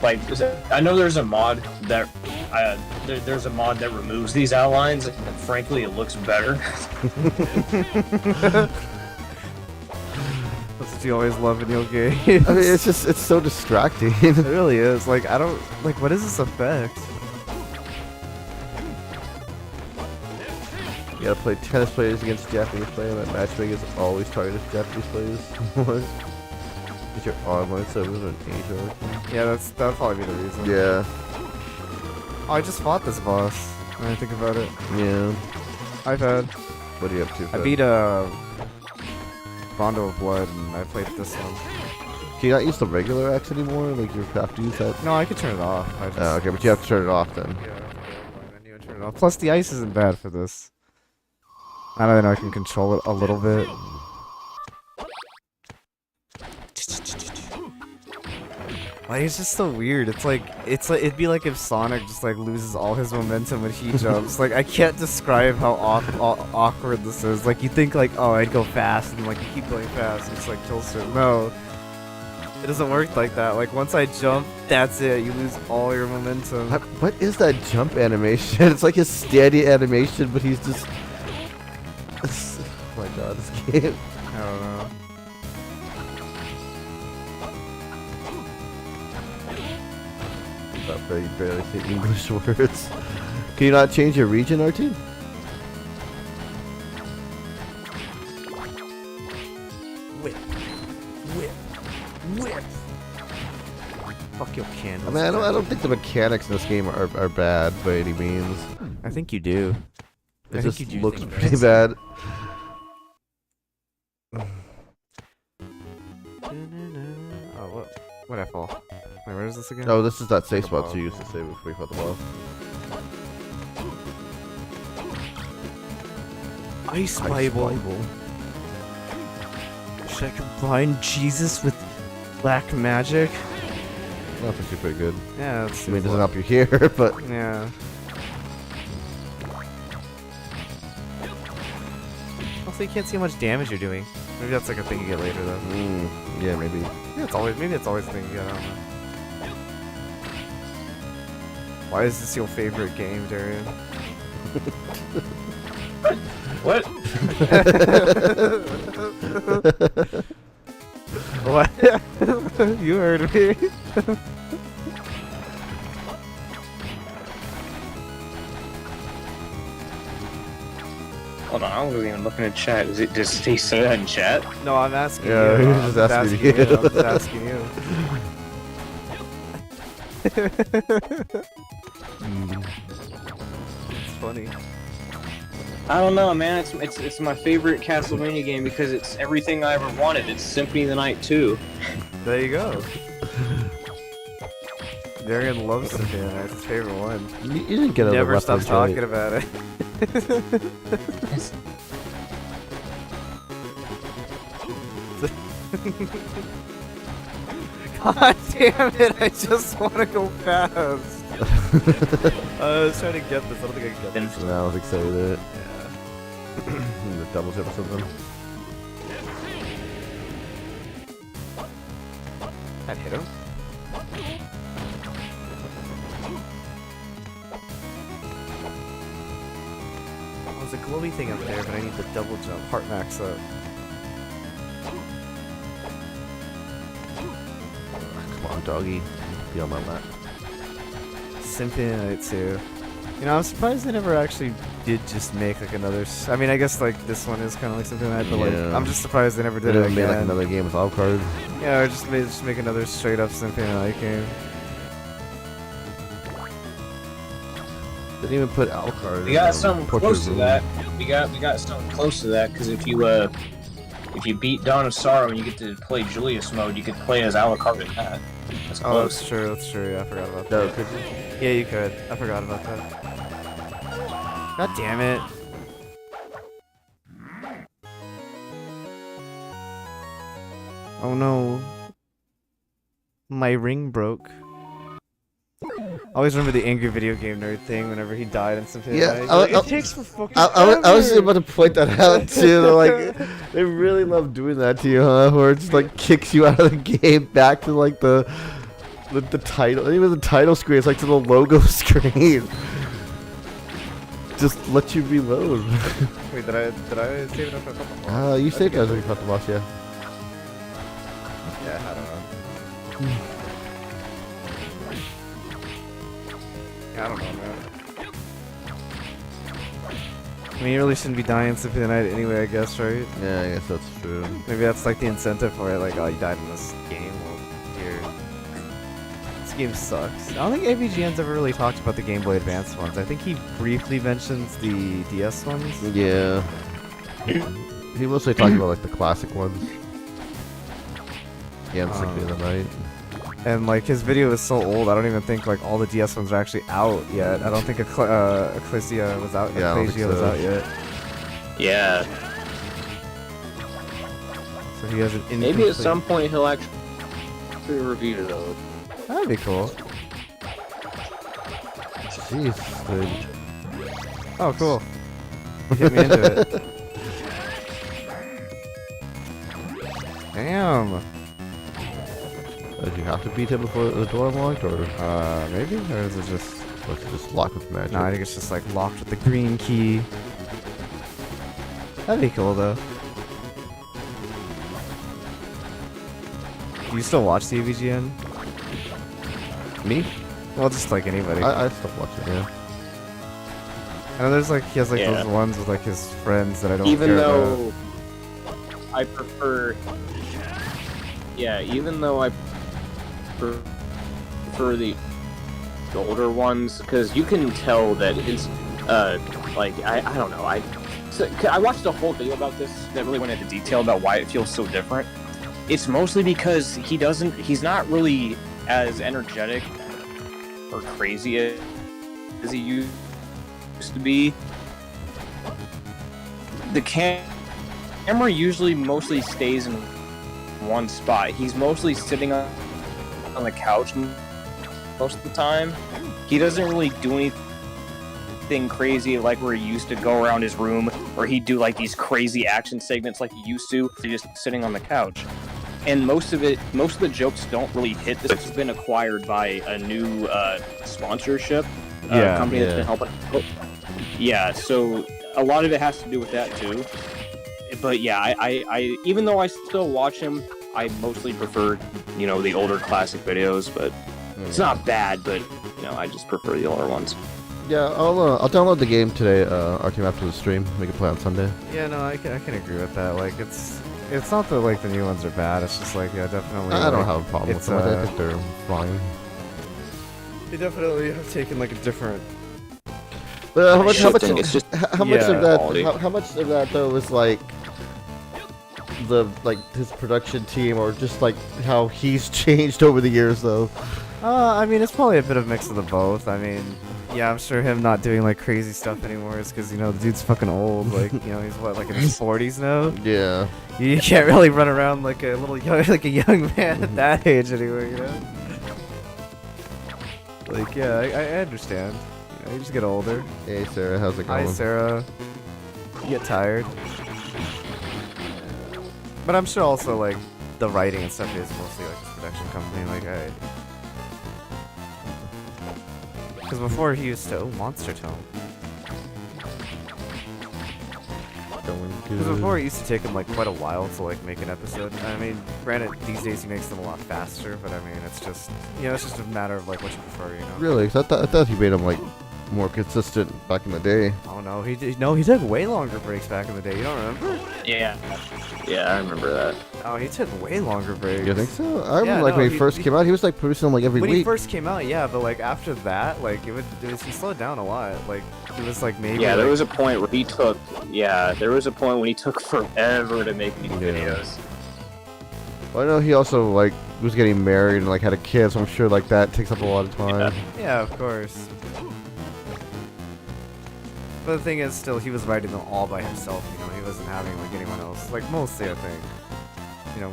Speaker 3: Like, I know there's a mod that there's a mod that removes these outlines, and frankly, it looks better.
Speaker 2: That's what you always love in your games.
Speaker 1: I mean, it's so distracting.
Speaker 2: It really is. Like, I don't like. What is this effect?
Speaker 1: You gotta play tennis players against Japanese players. That matchmaking is always targeted to Japanese players. What? Is your online servers an Asia?
Speaker 2: Yeah, that'd probably be the reason.
Speaker 1: Yeah.
Speaker 2: Oh, I just fought this boss. When I think about it.
Speaker 1: Yeah.
Speaker 2: I've had.
Speaker 1: What are you up to?
Speaker 2: I
Speaker 1: Fred?
Speaker 2: beat Rondo of Blood, and I played this one.
Speaker 1: Can you not use the regular axe anymore? Like you have to use that?
Speaker 2: No, I could turn it off. I just,
Speaker 1: Oh, okay, but you have to turn it off then.
Speaker 2: Yeah, menu and turn it off. Plus, the ice isn't bad for this. I don't know. I can control it a little bit. Like, it's just so weird. It's like it'd be like if Sonic just like loses all his momentum when he jumps. Like, I can't describe how awkward this is. Like, you think like, oh, I'd go fast, and like you keep going fast, and it's like kill shit. No, it doesn't work like that. Like, once I jump, that's it. You lose all your momentum.
Speaker 1: What is that jump animation? It's like a steady animation, but he's just... oh my god, this game.
Speaker 2: I don't know.
Speaker 1: Not very barely say English words. Can you not change your region, RT?
Speaker 2: Whip. Fuck your
Speaker 1: I
Speaker 2: candles.
Speaker 1: mean, I don't think the mechanics in this game are bad by any means.
Speaker 2: I think you do.
Speaker 1: It
Speaker 2: I think
Speaker 1: just
Speaker 2: you do
Speaker 1: looks
Speaker 2: think
Speaker 1: pretty
Speaker 2: that.
Speaker 1: bad.
Speaker 2: Oh, what I fall? Wait, where is this again?
Speaker 1: Oh, this is that safe
Speaker 2: The
Speaker 1: spot
Speaker 2: ball.
Speaker 1: you used to save before you fought the boss.
Speaker 2: Ice Bible. Should I combine Jesus with black magic?
Speaker 1: That's actually pretty good.
Speaker 2: Yeah, that's
Speaker 1: I mean, it doesn't help you here, but
Speaker 2: Yeah. Also, you can't see how much damage you're doing. Maybe that's like a thing you get later, though.
Speaker 1: yeah, maybe.
Speaker 2: Maybe it's always a thing you get. I don't know. Why is this your favorite game, Darian?
Speaker 3: What?
Speaker 2: What? You heard me.
Speaker 3: Hold on, I wasn't even looking at chat. Does he say that in chat?
Speaker 2: No, I'm asking
Speaker 1: Yeah,
Speaker 2: you.
Speaker 1: he was
Speaker 2: I'm
Speaker 1: just asking you.
Speaker 2: I'm just asking you. It's funny.
Speaker 3: I don't know, man. It's my favorite Castlevania game because it's everything I ever wanted. It's Symphony of the Night 2.
Speaker 2: There you go. Darian loves it, man. That's his favorite one.
Speaker 1: You didn't get
Speaker 2: Never
Speaker 1: other
Speaker 2: stop
Speaker 1: weapons,
Speaker 2: talking
Speaker 1: right?
Speaker 2: about it. God damn it! I just want to go fast. I was trying to get this. I don't think I can get this.
Speaker 1: So now I was excited.
Speaker 2: Yeah.
Speaker 1: The double tip or something.
Speaker 2: That hit him. Oh, there's a glowy thing up there, but I need the double jump. Heart max up.
Speaker 1: Come on, doggy. Be on my lap.
Speaker 2: Symphony of the Night 2. You know, I'm surprised they never actually did just make like another. I mean, I guess like this one is kind of like Symphony of the Night, but
Speaker 1: Yeah.
Speaker 2: like I'm just surprised they never
Speaker 1: They
Speaker 2: did it
Speaker 1: never made
Speaker 2: again.
Speaker 1: like another game with all cards.
Speaker 2: Yeah, or just make another straight up Symphony of the Night game.
Speaker 1: Didn't even put Alucard.
Speaker 3: We got something close to that. We got something close to that because if you beat Dawn of Sorrow and you get to play Julius mode, you could play as Alucard in that. That's
Speaker 2: Oh,
Speaker 3: close.
Speaker 2: that's true. That's true. Yeah, I forgot about
Speaker 1: No,
Speaker 2: that.
Speaker 1: could you?
Speaker 2: Yeah, you could. I forgot about that. God damn it. Oh no. My ring broke. I always remember the angry video game nerd thing whenever he died and something.
Speaker 1: Yeah,
Speaker 2: like, it takes for fucking
Speaker 1: I was just
Speaker 2: forever.
Speaker 1: about to point that out too. They're like, they really love doing that to you, huh? Where it just like kicks you out of the game back to like the title, even the title screen. It's like to the logo screen. Just let you reload.
Speaker 2: Wait, did I save it up for a couple more?
Speaker 1: You saved as we fought the boss, yeah.
Speaker 2: Yeah, I don't know. Yeah, I don't know, man. I mean, you really shouldn't be dying in Symphony of the Night anyway, I guess, right?
Speaker 1: Yeah, I guess that's true.
Speaker 2: Maybe that's like the incentive for it, like, oh, you died in this game, well, here. This game sucks. I don't think AVGN's ever really talked about the Game Boy Advance ones. I think he briefly mentions the DS ones.
Speaker 1: Yeah. He mostly talking about like the classic ones. Yeah, and Symphony of the Night.
Speaker 2: And like his video is so old, I don't even think like all the DS ones are actually out yet. I don't think Ecclesia was out.
Speaker 1: Yeah, I don't think
Speaker 2: Ecclesia was
Speaker 1: so.
Speaker 2: out yet.
Speaker 3: Yeah.
Speaker 2: So he has an
Speaker 3: Maybe
Speaker 2: incomplete-
Speaker 3: at some point he'll actually review those.
Speaker 2: That'd be cool.
Speaker 1: Jeez, dude.
Speaker 2: Oh, cool. You hit me into it. Damn.
Speaker 1: Did you have to beat him before the door unlocked, or
Speaker 2: Maybe? Or is it just...
Speaker 1: was it just locked with magic?
Speaker 2: No, I think it's just like locked with the green key. That'd be cool though. Do you still watch the AVGN?
Speaker 1: Me?
Speaker 2: Well, just like anybody.
Speaker 1: I still watch it, yeah.
Speaker 2: I know there's like, he has like
Speaker 3: Yeah.
Speaker 2: those ones with like his friends that I don't
Speaker 3: Even
Speaker 2: care
Speaker 3: though I prefer, yeah, even though I prefer prefer the older ones because you can tell that it's like I don't know. I watched a whole video about this that really went into detail about why it feels so different. It's mostly because he's not really as energetic or crazy as he used to be. The camera usually mostly stays in one spot. He's mostly sitting on the couch most of the time. He doesn't really do anything crazy like where he used to go around his room or he'd do like these crazy action segments like he used to. He's just sitting on the couch. And most of the jokes don't really hit. This has been acquired by a new sponsorship company that's been helping. Yeah, so a lot of it has to do with that too. But yeah, I even though I still watch him, I mostly prefer, the older classic videos. But it's not bad, but I just prefer the older ones.
Speaker 1: Yeah, I'll download the game today, our team after the stream. We can play on Sunday.
Speaker 2: Yeah, no, I can agree with that. Like, it's not that like the new ones are bad. It's just like, yeah, definitely.
Speaker 1: I don't have a problem with them. I think they're fine.
Speaker 2: They definitely have taken like a different.
Speaker 1: But how much of that though was like his production team, or just like how he's changed over the years though?
Speaker 2: I mean, it's probably a bit of a mix of the both. I mean, yeah, I'm sure him not doing like crazy stuff anymore is because the dude's fucking old. Like, he's what, like in his 40s now.
Speaker 1: Yeah.
Speaker 2: You can't really run around like a young man at that age anyway. Like, yeah, I understand. You just get older.
Speaker 1: Hey Sarah, how's it going?
Speaker 2: Hi Sarah. You get tired. But I'm sure also like the writing and stuff is mostly like his production company. Like because before he used to Monster Tone. Because before it used to take him like quite a while to like make an episode. I mean, granted these days he makes them a lot faster, but I mean it's just it's just a matter of like what you prefer,
Speaker 1: Really? 'Cause I thought he made them like more consistent back in the day.
Speaker 2: Oh no, he took way longer breaks back in the day. You don't remember?
Speaker 3: Yeah, I remember that.
Speaker 2: Oh, he took way longer breaks.
Speaker 1: You think so? I remember when he first came out, he was like producing them like every week.
Speaker 2: When he first came out, yeah, but like after that, like he slowed down a lot. Like it was like maybe.
Speaker 3: Yeah, there was a point where he took. Yeah, there was a point when he took forever to make these videos.
Speaker 1: Well, I know he also like was getting married and like had a kid, so I'm sure like that takes up a lot of time.
Speaker 2: Yeah, of course. But the thing is, still, he was writing them all by himself. He wasn't having like anyone else. Like mostly, I think.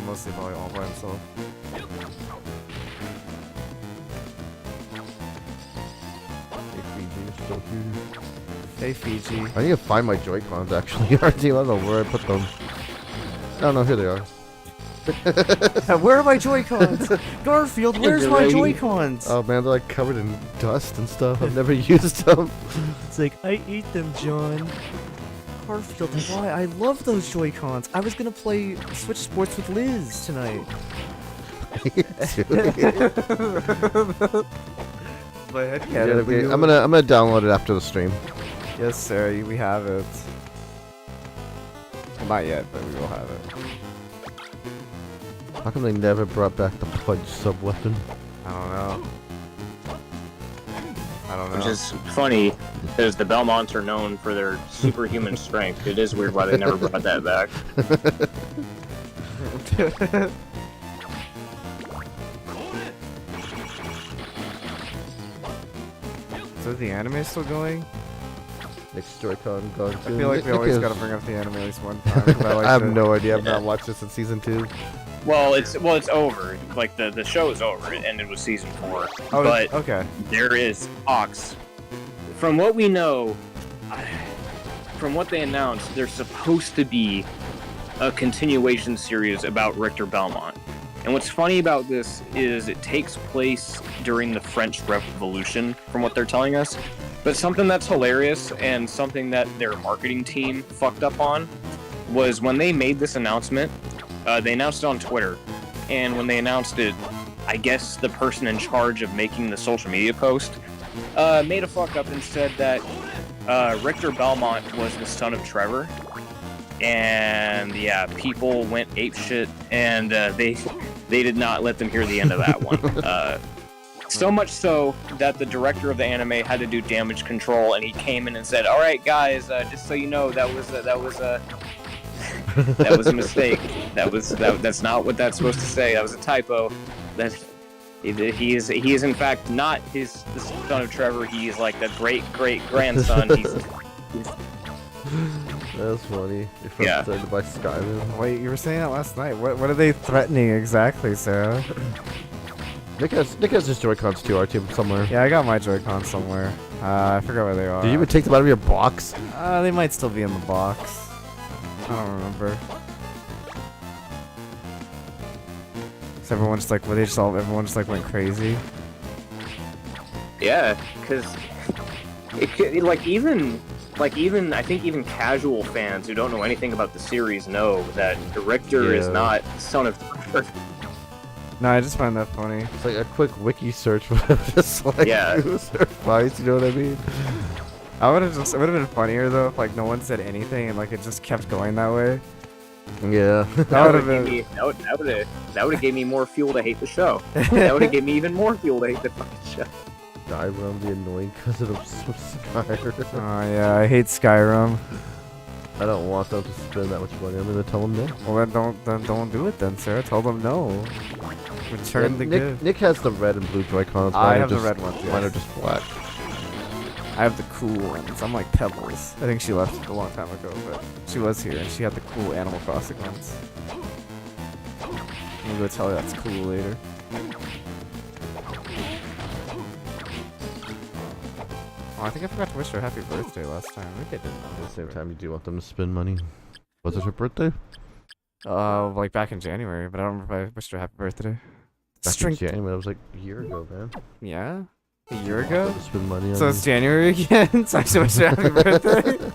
Speaker 2: Mostly probably all by himself. Hey Fiji.
Speaker 1: I need to find my Joy-Cons actually. I don't know where I put them. I don't know, here they are.
Speaker 2: Where are my Joy-Cons? Garfield, where's my Joy-Cons?
Speaker 1: Oh man, they're like covered in dust and stuff. I've never used them.
Speaker 2: It's like, I ate them, John. Garfield, why? I love those Joy-Cons. I was gonna play Switch Sports with Liz tonight. My head cannon.
Speaker 1: Okay, I'm gonna download it after the stream.
Speaker 2: Yes, sir. We have it. Well, not yet, but we will have it.
Speaker 1: How come they never brought back the Pudge sub-weapon?
Speaker 2: I don't know.
Speaker 3: Which is funny, because the Belmonts are known for their superhuman strength. It is weird why they never brought that back.
Speaker 2: So is the anime still going?
Speaker 1: Next Joy-Con gone.
Speaker 2: I feel like we always gotta bring up the anime at least one time.
Speaker 1: I have no idea. I've not watched this in season 2.
Speaker 3: Well, it's over. Like the show is over. It ended with season 4.
Speaker 2: Oh,
Speaker 3: but
Speaker 2: okay.
Speaker 3: There is Ox. From what we know, from what they announced, there's supposed to be a continuation series about Richter Belmont. And what's funny about this is it takes place during the French Revolution, from what they're telling us. But something that's hilarious and something that their marketing team fucked up on was when they made this announcement. They announced it on Twitter, and when they announced it, I guess the person in charge of making the social media post made a fuck up and said that Richter Belmont was the son of Trevor, and yeah, people went apeshit, and they did not let them hear the end of that one. So much so that the director of the anime had to do damage control, and he came in and said, "All right, guys, just so you know, that was a mistake. That's not what that's supposed to say. That was a typo. He is in fact not the son of Trevor. He is like the great grandson.
Speaker 1: That's funny. You're
Speaker 3: Yeah.
Speaker 1: frustrated by Skyrim.
Speaker 2: Wait, you were saying that last night. What are they threatening exactly, Sarah?
Speaker 1: Nick has his Joy-Cons too, our team somewhere.
Speaker 2: Yeah, I got my Joy-Con somewhere. I forgot where they are.
Speaker 1: Did you even take them out of your box?
Speaker 2: They might still be in the box. I don't remember. So everyone just like, everyone just like went crazy.
Speaker 3: Yeah, because even I think even casual fans who don't know anything about the series know that Richter is
Speaker 1: Yeah.
Speaker 3: not the son of Trevor.
Speaker 2: No, I just find that funny.
Speaker 1: It's like a quick wiki search, but just like
Speaker 3: Yeah.
Speaker 1: user advice, you know what I mean?
Speaker 2: It would have been funnier though if like no one said anything and like it just kept going that way.
Speaker 1: Yeah.
Speaker 2: That would have been.
Speaker 3: That would have gave me more fuel to hate the show. That would have given me even more fuel to hate the fucking show.
Speaker 1: Skyrim, the annoying cousin of Skyrim.
Speaker 2: Oh yeah, I hate Skyrim.
Speaker 1: I don't want them to spend that much money. I'm gonna tell them no.
Speaker 2: Well then don't do it then, Sarah. Tell them no. Return the gift.
Speaker 1: Nick has the red and blue Joy-Cons.
Speaker 2: I have the red ones.
Speaker 1: Mine are
Speaker 2: Yes.
Speaker 1: just black.
Speaker 2: I have the cool ones. I'm like Pebbles. I think she left a long time ago, but she was here and she had the cool Animal Crossing ones. I'm gonna go tell her that's cool later. Oh, I think I forgot to wish her happy birthday last time. I think I didn't.
Speaker 1: At the same time, you do want them to spend money. Was it her birthday?
Speaker 2: Like back in January, but I don't remember if I wished her happy birthday.
Speaker 1: Back in January, that was like a year ago, man.
Speaker 2: Yeah? A year ago?
Speaker 1: To spend money on
Speaker 2: So it's January again? So I should wish her happy birthday?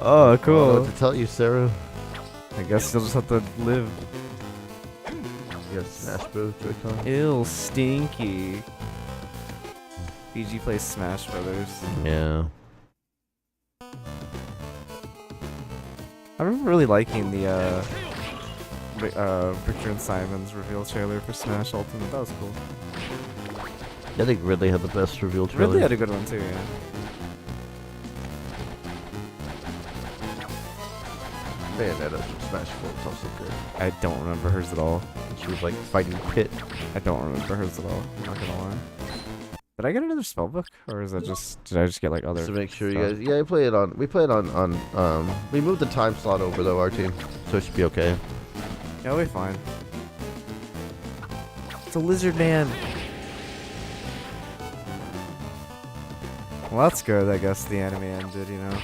Speaker 2: Oh,
Speaker 1: I don't know
Speaker 2: cool.
Speaker 1: what to tell you, Sarah.
Speaker 2: I guess you'll just have to live.
Speaker 1: You got Smash Bros. Joy-Con?
Speaker 2: Ew, stinky. BG plays Smash Brothers.
Speaker 1: Yeah.
Speaker 2: I remember really liking the Victor and Simon's reveal trailer for Smash Ultimate. That was cool.
Speaker 1: I think Ridley had the best reveal trailer.
Speaker 2: Ridley had a good one too, yeah.
Speaker 1: Bayonetta from Smash 4 was also good.
Speaker 2: I don't remember hers at all.
Speaker 1: And she was like fighting Pit.
Speaker 2: I don't remember hers at all. I'm not gonna lie. Did I get another spellbook, or is that just? Did I just get like other?
Speaker 1: Just to make sure you
Speaker 2: stuff?
Speaker 1: guys. Yeah, we play it on. We play it on. We moved the time slot over though, our team, so it should be okay.
Speaker 2: Yeah, we'll be fine. It's a lizard man. Well, that's good. I guess the anime ended, you know.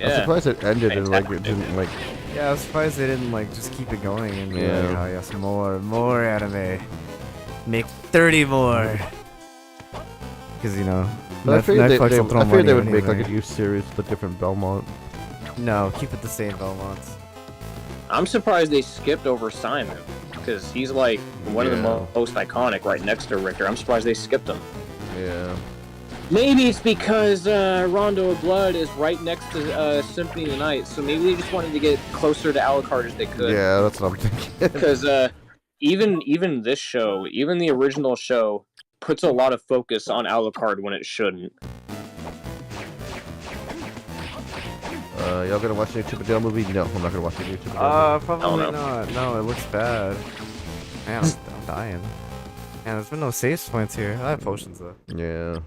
Speaker 1: I'm surprised it ended and like it didn't like.
Speaker 2: Yeah, I was surprised they didn't like just keep it going and be
Speaker 1: Yeah.
Speaker 2: like, oh yes, more anime. Make 30 more. Because you know,
Speaker 1: But I figured
Speaker 2: Netflix
Speaker 1: they
Speaker 2: will throw
Speaker 1: I figured they
Speaker 2: money
Speaker 1: would make like a
Speaker 2: anyway.
Speaker 1: new series with a different Belmont.
Speaker 2: No, keep it the same, Belmonts.
Speaker 3: I'm surprised they skipped over Simon, because he's like one of the most iconic right next to Richter. I'm surprised they skipped him.
Speaker 1: Yeah.
Speaker 3: Maybe it's because Rondo of Blood is right next to Symphony of the Night, so maybe they just wanted to get closer to Alucard as they could.
Speaker 1: Yeah, that's what I'm thinking.
Speaker 3: Because even this show, even the original show, puts a lot of focus on Alucard when it shouldn't.
Speaker 1: Y'all gonna watch the new Chip and Dale movie? No, I'm not gonna watch the new Chip and Dale
Speaker 2: Probably
Speaker 3: no.
Speaker 2: not. No, it looks bad. Man, I'm dying. Man, there's been no save points here. I have potions though.
Speaker 1: movie. Yeah.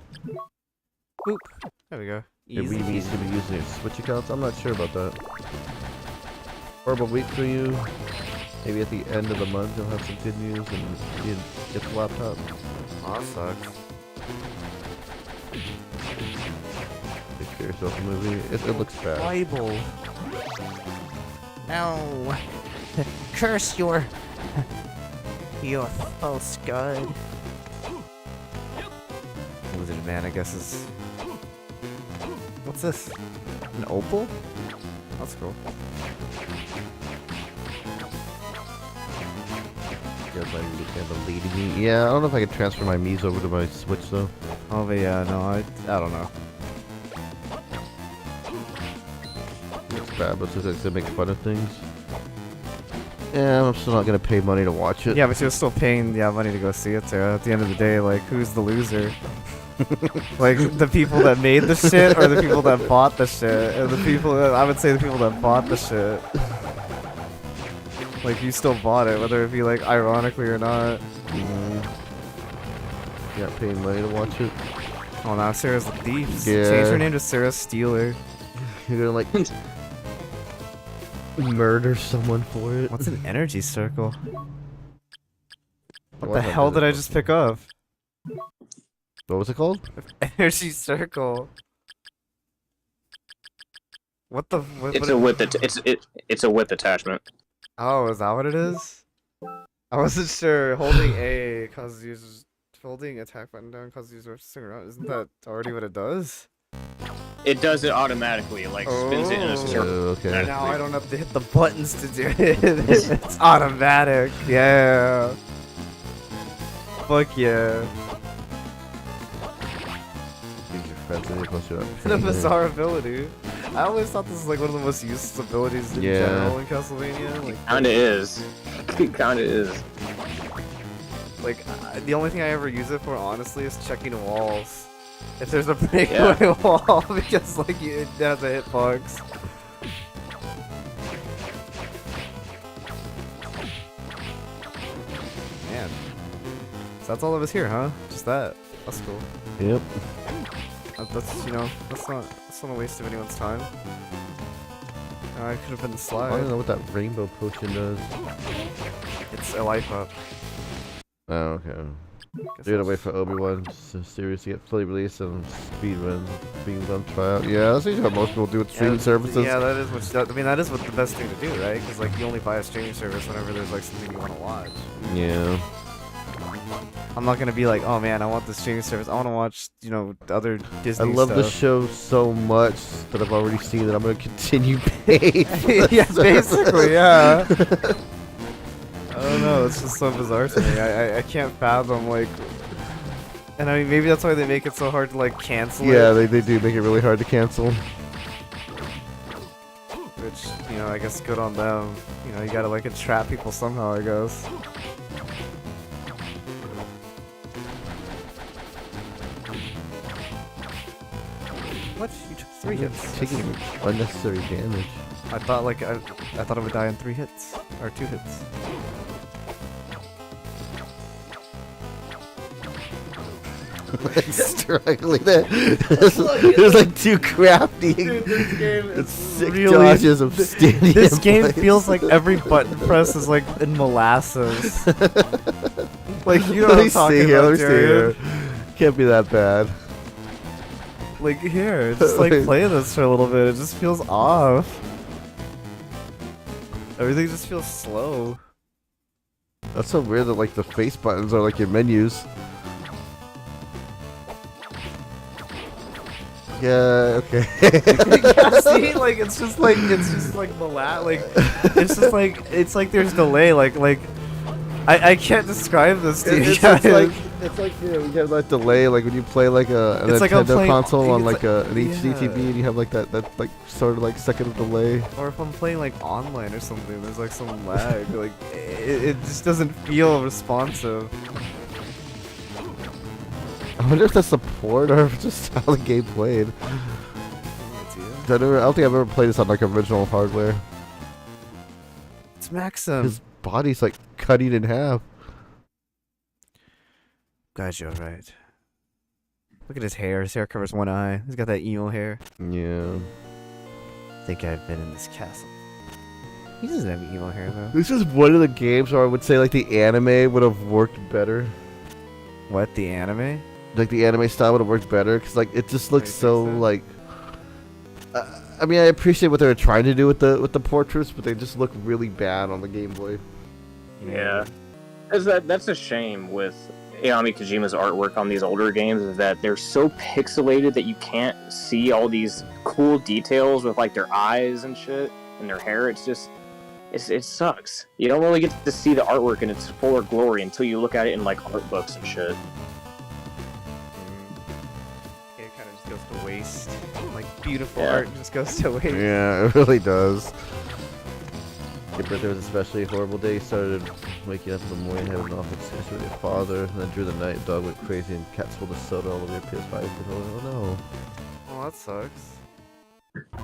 Speaker 2: Boop. There we go.
Speaker 1: Did we
Speaker 2: Easy
Speaker 1: need
Speaker 2: peasy.
Speaker 1: to be using your Switch accounts? I'm not sure about that. Horrible week for you. Maybe at the end of the month you'll have some good news and you get the laptop.
Speaker 2: Oh, that sucks.
Speaker 1: Take care of yourself a movie. It looks bad.
Speaker 2: Bible. No. Curse your false god. Lizard man, I guess is. What's this? An opal? That's cool.
Speaker 1: Have a lady me. Yeah, I don't know if I can transfer my Mii's over to my Switch though.
Speaker 2: Oh, but yeah, no, I don't know.
Speaker 1: It's bad, but since they make fun of things. Yeah, I'm still not gonna pay money to watch it.
Speaker 2: Yeah, but you're still paying money to go see it, Sarah. At the end of the day, like, who's the loser? Like, the people that made the shit or the people that bought the shit? And the people I would say the people that bought the shit. Like, you still bought it, whether it be, like, ironically or not.
Speaker 1: Yeah, paying money to watch it.
Speaker 2: Oh, now Sarah's the thief.
Speaker 1: Yeah.
Speaker 2: Change her name to Sarah Stealer.
Speaker 1: You're gonna, like, murder someone for it.
Speaker 2: What's an energy circle? What the
Speaker 1: What
Speaker 2: hell
Speaker 1: happened?
Speaker 2: did I just pick up?
Speaker 1: What was it called?
Speaker 2: Energy circle. What the?
Speaker 3: It's a width. It's a width attachment.
Speaker 2: Oh, is that what it is? I wasn't sure. Holding A causes users. Holding attack button down causes users to swing around. Isn't that already what it does?
Speaker 3: It does it automatically. It like spins it in a
Speaker 2: Oh.
Speaker 3: circle.
Speaker 1: Okay.
Speaker 2: Now I don't have to hit the buttons to do it. It's automatic. Yeah. Fuck yeah.
Speaker 1: Use your friends in it, plus you're not
Speaker 2: What a
Speaker 1: paying it.
Speaker 2: bizarre ability. I always thought this was like one of the most useless abilities in
Speaker 1: Yeah.
Speaker 2: general in Castlevania. Like,
Speaker 3: Kinda is. Kinda is.
Speaker 2: Like, the only thing I ever use it for, honestly, is checking walls. If there's a breakaway wall, because, like, it has a hitbox. Man. So that's all of us here, huh? Just that. That's cool.
Speaker 1: Yep.
Speaker 2: That's, you know, that's not a waste of anyone's time. I could have been the
Speaker 1: I
Speaker 2: slide.
Speaker 1: don't know what that rainbow potion does.
Speaker 2: It's a life up.
Speaker 1: Oh, okay.
Speaker 2: Guess
Speaker 1: You're gonna
Speaker 2: I'll
Speaker 1: wait for Obi-Wan's series to get fully released and speedrun tryout. Yeah, that's usually what most people do with streaming services.
Speaker 2: Yeah, that is what. I mean, that is what the best thing to do, right? Because like you only buy a streaming service whenever there's like something you want to watch.
Speaker 1: Yeah.
Speaker 2: I'm not gonna be like, oh man, I want this streaming service. I want to watch, you know, other Disney
Speaker 1: I love the
Speaker 2: stuff.
Speaker 1: show so much that I've already seen that I'm gonna continue paying. for the
Speaker 2: Yeah,
Speaker 1: service.
Speaker 2: basically, yeah. I don't know. It's just so bizarre to me. I can't fathom like. And I mean, maybe that's why they make it so hard to like cancel
Speaker 1: Yeah,
Speaker 2: it.
Speaker 1: they do make it really hard to cancel.
Speaker 2: Which, you know, I guess good on them. You know, you gotta like entrap people somehow, I guess. What? You took 3 hits.
Speaker 1: Taking unnecessary damage.
Speaker 2: I thought like I thought I would die in 3 hits or 2 hits.
Speaker 1: Struggling there. There's like too crafty. It's sick
Speaker 2: really-
Speaker 1: dodges of standing.
Speaker 2: This
Speaker 1: in
Speaker 2: game
Speaker 1: place.
Speaker 2: feels like every button press is like in molasses. Like, you know what
Speaker 1: Let
Speaker 2: I'm
Speaker 1: me
Speaker 2: talking
Speaker 1: see here.
Speaker 2: about,
Speaker 1: Let me see
Speaker 2: Darian.
Speaker 1: here. Can't be that bad.
Speaker 2: Like, here, just like play this for a little bit. It just feels off. Everything just feels slow.
Speaker 1: That's so weird that like the face buttons are like your menus. Yeah, okay.
Speaker 2: Yeah, see, like it's just like it's like there's delay. Like I can't describe this to you
Speaker 1: It's
Speaker 2: guys.
Speaker 1: like you know, you have that delay like when you play like a
Speaker 2: It's like I'm
Speaker 1: Nintendo
Speaker 2: playing-
Speaker 1: console on
Speaker 2: it's
Speaker 1: like an HD
Speaker 2: yeah.
Speaker 1: TV and you have like that like sort of like second of delay.
Speaker 2: Or if I'm playing like online or something, there's like some lag. Like it just doesn't feel responsive.
Speaker 1: I wonder if that's support or if it's just how the game played. I don't think I've ever played this on like original hardware.
Speaker 2: It's Maxim.
Speaker 1: His body's like cutting in half.
Speaker 2: Glad you're right. Look at his hair. His hair covers one eye. He's got that emo hair.
Speaker 1: Yeah.
Speaker 2: I think I've been in this castle. He doesn't have emo hair though.
Speaker 1: This is one of the games where I would say like the anime would have worked better.
Speaker 2: What, the anime?
Speaker 1: Like the anime style would have worked better because like it just looks
Speaker 2: You think
Speaker 1: so
Speaker 2: so?
Speaker 1: like. I mean, I appreciate what they were trying to do with the portraits, but they just look really bad on the Game Boy.
Speaker 3: Yeah. That's a shame with Ayami Kojima's artwork on these older games, is that they're so pixelated that you can't see all these cool details with like their eyes and shit and their hair. It sucks. You don't really get to see the artwork in its fuller glory until you look at it in like art books and shit.
Speaker 2: It kind of just goes to waste. Like beautiful
Speaker 3: Yeah.
Speaker 2: art just goes to waste.
Speaker 1: Yeah, it really does. Your birthday was especially a horrible day. You started waking up in the morning, having an awful discussion with your father, and then during the night, dog went crazy and cat spilled the soda all over your PS5. Oh no.
Speaker 2: Oh, that sucks. Wait, I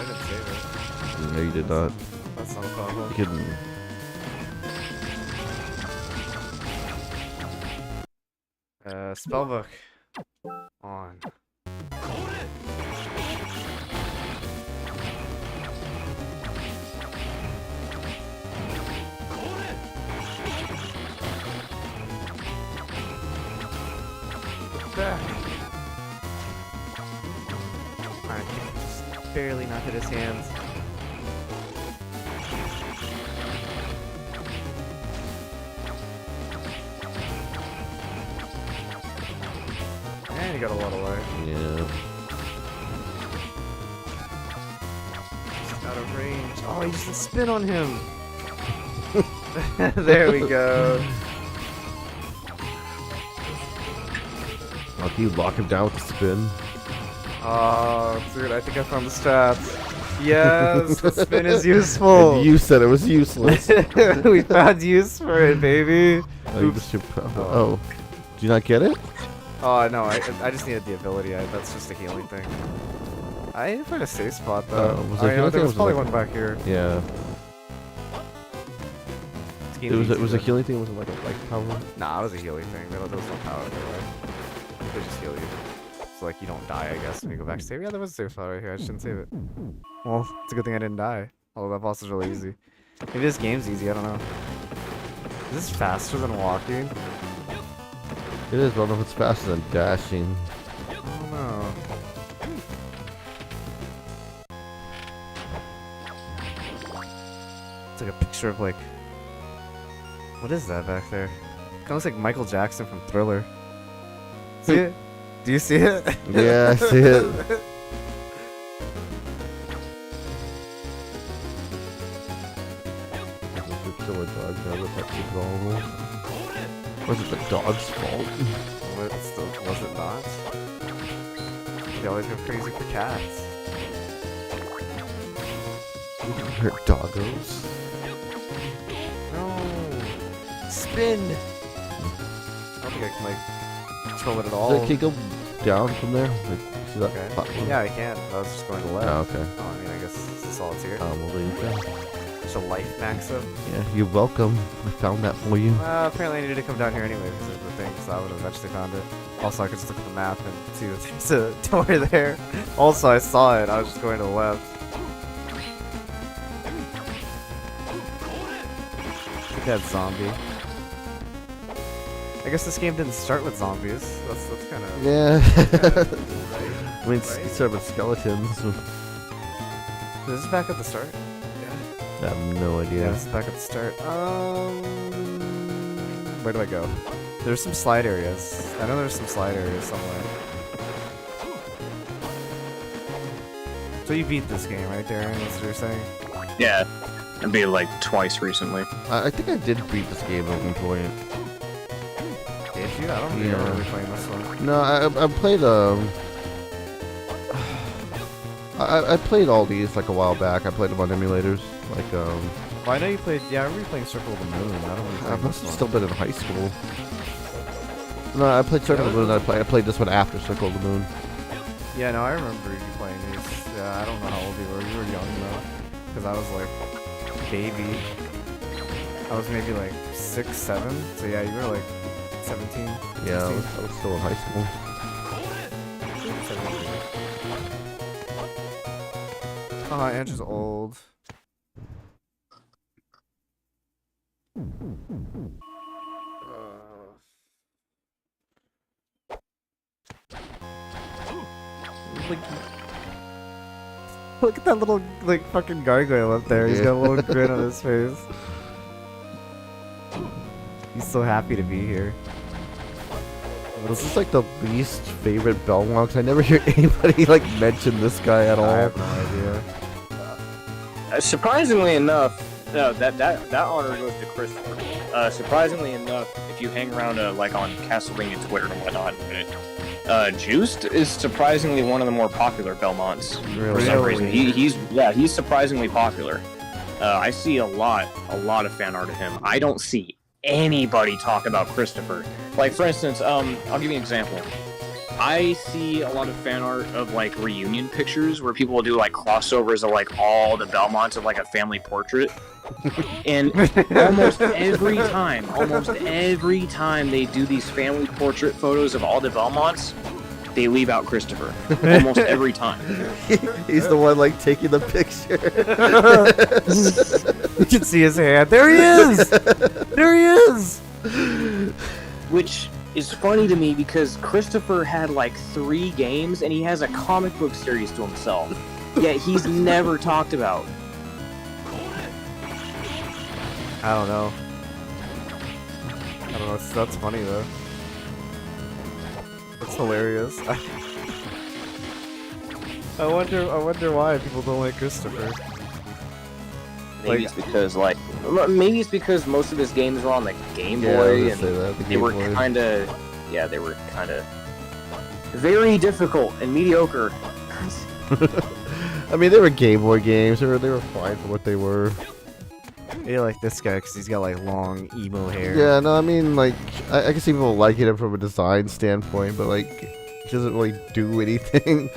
Speaker 2: didn't save it.
Speaker 1: No, you did not.
Speaker 2: That's not a problem.
Speaker 1: You couldn't.
Speaker 2: Spellbook. On. Back. Alright, just barely not hit his hands. And he got a lot of life.
Speaker 1: Yeah.
Speaker 2: Just out of range. Oh, he used a spin on him. There we go.
Speaker 1: Oh, can you lock him down with the spin?
Speaker 2: Oh, dude, I think I found the stats. Yes, the spin is useful.
Speaker 1: And you said it was useless.
Speaker 2: We found use for it, baby.
Speaker 1: Oh, you missed your oh. Do you not get it?
Speaker 2: Oh, no, I just needed the ability. That's just a healing thing. I didn't find a safe spot, though.
Speaker 1: Was
Speaker 2: I
Speaker 1: it
Speaker 2: know
Speaker 1: healing
Speaker 2: there
Speaker 1: thing or
Speaker 2: was
Speaker 1: was it
Speaker 2: probably
Speaker 1: like-
Speaker 2: one back here.
Speaker 1: Yeah.
Speaker 2: This
Speaker 1: It
Speaker 2: game's
Speaker 1: was
Speaker 2: easy,
Speaker 1: a
Speaker 2: though.
Speaker 1: healing thing. Was it like a life power?
Speaker 2: Nah, it was a healing thing. There was no power there. They just heal you. So, like, you don't die, I guess, when you go back to save. Yeah, there was a safe spot right here. I just didn't save it. Well, it's a good thing I didn't die. Although that boss is really easy. Maybe this game's easy, I don't know. Is this faster than walking?
Speaker 1: It is. I don't know if it's faster than dashing.
Speaker 2: I don't know. It's like a picture of, like... What is that back there? It looks like Michael Jackson from Thriller. See it? Do you see it?
Speaker 1: Yeah, I see it. Kill a dog now with that big ball. Was it the dog's fault?
Speaker 2: Was it not? They always go crazy for cats.
Speaker 1: Hurt doggos.
Speaker 2: No. Spin. I don't think I can like control it at
Speaker 1: So
Speaker 2: all.
Speaker 1: can you go down from there? Like, see that
Speaker 2: Okay.
Speaker 1: platform?
Speaker 2: Yeah, I can. I was just going to left.
Speaker 1: Oh, okay.
Speaker 2: Oh, I mean, I guess this is all it's here.
Speaker 1: Well, there you go.
Speaker 2: It's a life maxim.
Speaker 1: Yeah, you're welcome. I found that for you.
Speaker 2: Apparently I needed to come down here anyway because of the thing, so I would have eventually found it. Also, I could just look at the map and see that there's a door there. Also, I saw it. I was just going to the left. Look at that zombie. I guess this game didn't start with zombies. That's kind of...
Speaker 1: Yeah. I mean, you start with skeletons.
Speaker 2: Is this back at the start?
Speaker 1: I have no
Speaker 2: Yeah,
Speaker 1: idea.
Speaker 2: this is back at the start. Where do I go? There's some slide areas. I know there's some slide areas somewhere. So you beat this game, right, Darian? That's what you're saying?
Speaker 3: Yeah, I beat it like twice recently.
Speaker 1: I think I did beat this game at one point.
Speaker 2: Did you? I don't think
Speaker 1: Yeah.
Speaker 2: I'm really playing this one.
Speaker 1: No, I played I played all these like a while back. I played them on emulators. Like
Speaker 2: Well, I know you played. Yeah, I remember you playing Circle of the Moon. I don't really
Speaker 1: I
Speaker 2: play
Speaker 1: must
Speaker 2: this
Speaker 1: have
Speaker 2: one.
Speaker 1: still been in high school. No, I played Circle of the Moon. I played this one after Circle of the Moon.
Speaker 2: Yeah, no, I remember you playing these. Yeah, I don't know how old you were. You were young though, because I was like baby. I was maybe like 6, 7. So yeah, you were like 17.
Speaker 1: Yeah, I
Speaker 2: 16.
Speaker 1: was still in high school.
Speaker 2: 17. Andrew's old. Like, look at that little like fucking gargoyle up there. He's got a little grin on his face. He's so happy to be here.
Speaker 1: This is like the least favorite Belmonts. I never hear anybody like mention this guy at all.
Speaker 2: I have no idea.
Speaker 3: Surprisingly enough, no, that honor goes to Christopher. Surprisingly enough, if you hang around like on Castlevania Twitter and whatnot, Juiced is surprisingly one of the more popular Belmonts.
Speaker 2: Really?
Speaker 3: For some reason, he's surprisingly popular. I see a lot of fan art of him. I don't see anybody talk about Christopher. Like, for instance, I'll give you an example. I see a lot of fan art of, like, reunion pictures where people will do, like, crossovers of, like, all the Belmonts of, like, a family portrait. And almost every time they do these family portrait photos of all the Belmonts, they leave out Christopher. Almost every time.
Speaker 1: He's the one like taking the picture.
Speaker 2: You can see his hand. There he is! There he is!
Speaker 3: Which is funny to me because Christopher had like 3 games and he has a comic book series to himself. Yet he's never talked about.
Speaker 2: I don't know. That's funny though. That's hilarious. I wonder why people don't like Christopher.
Speaker 3: Maybe it's because most of his games were on the Game Boy, and they were kind of very difficult and mediocre.
Speaker 1: I mean, they were Game Boy games. They were fine for what they were.
Speaker 2: You like this guy because he's got like long emo hair.
Speaker 1: Yeah, no, I mean, like, I can see people liking it from a design standpoint, but like, it doesn't really do anything.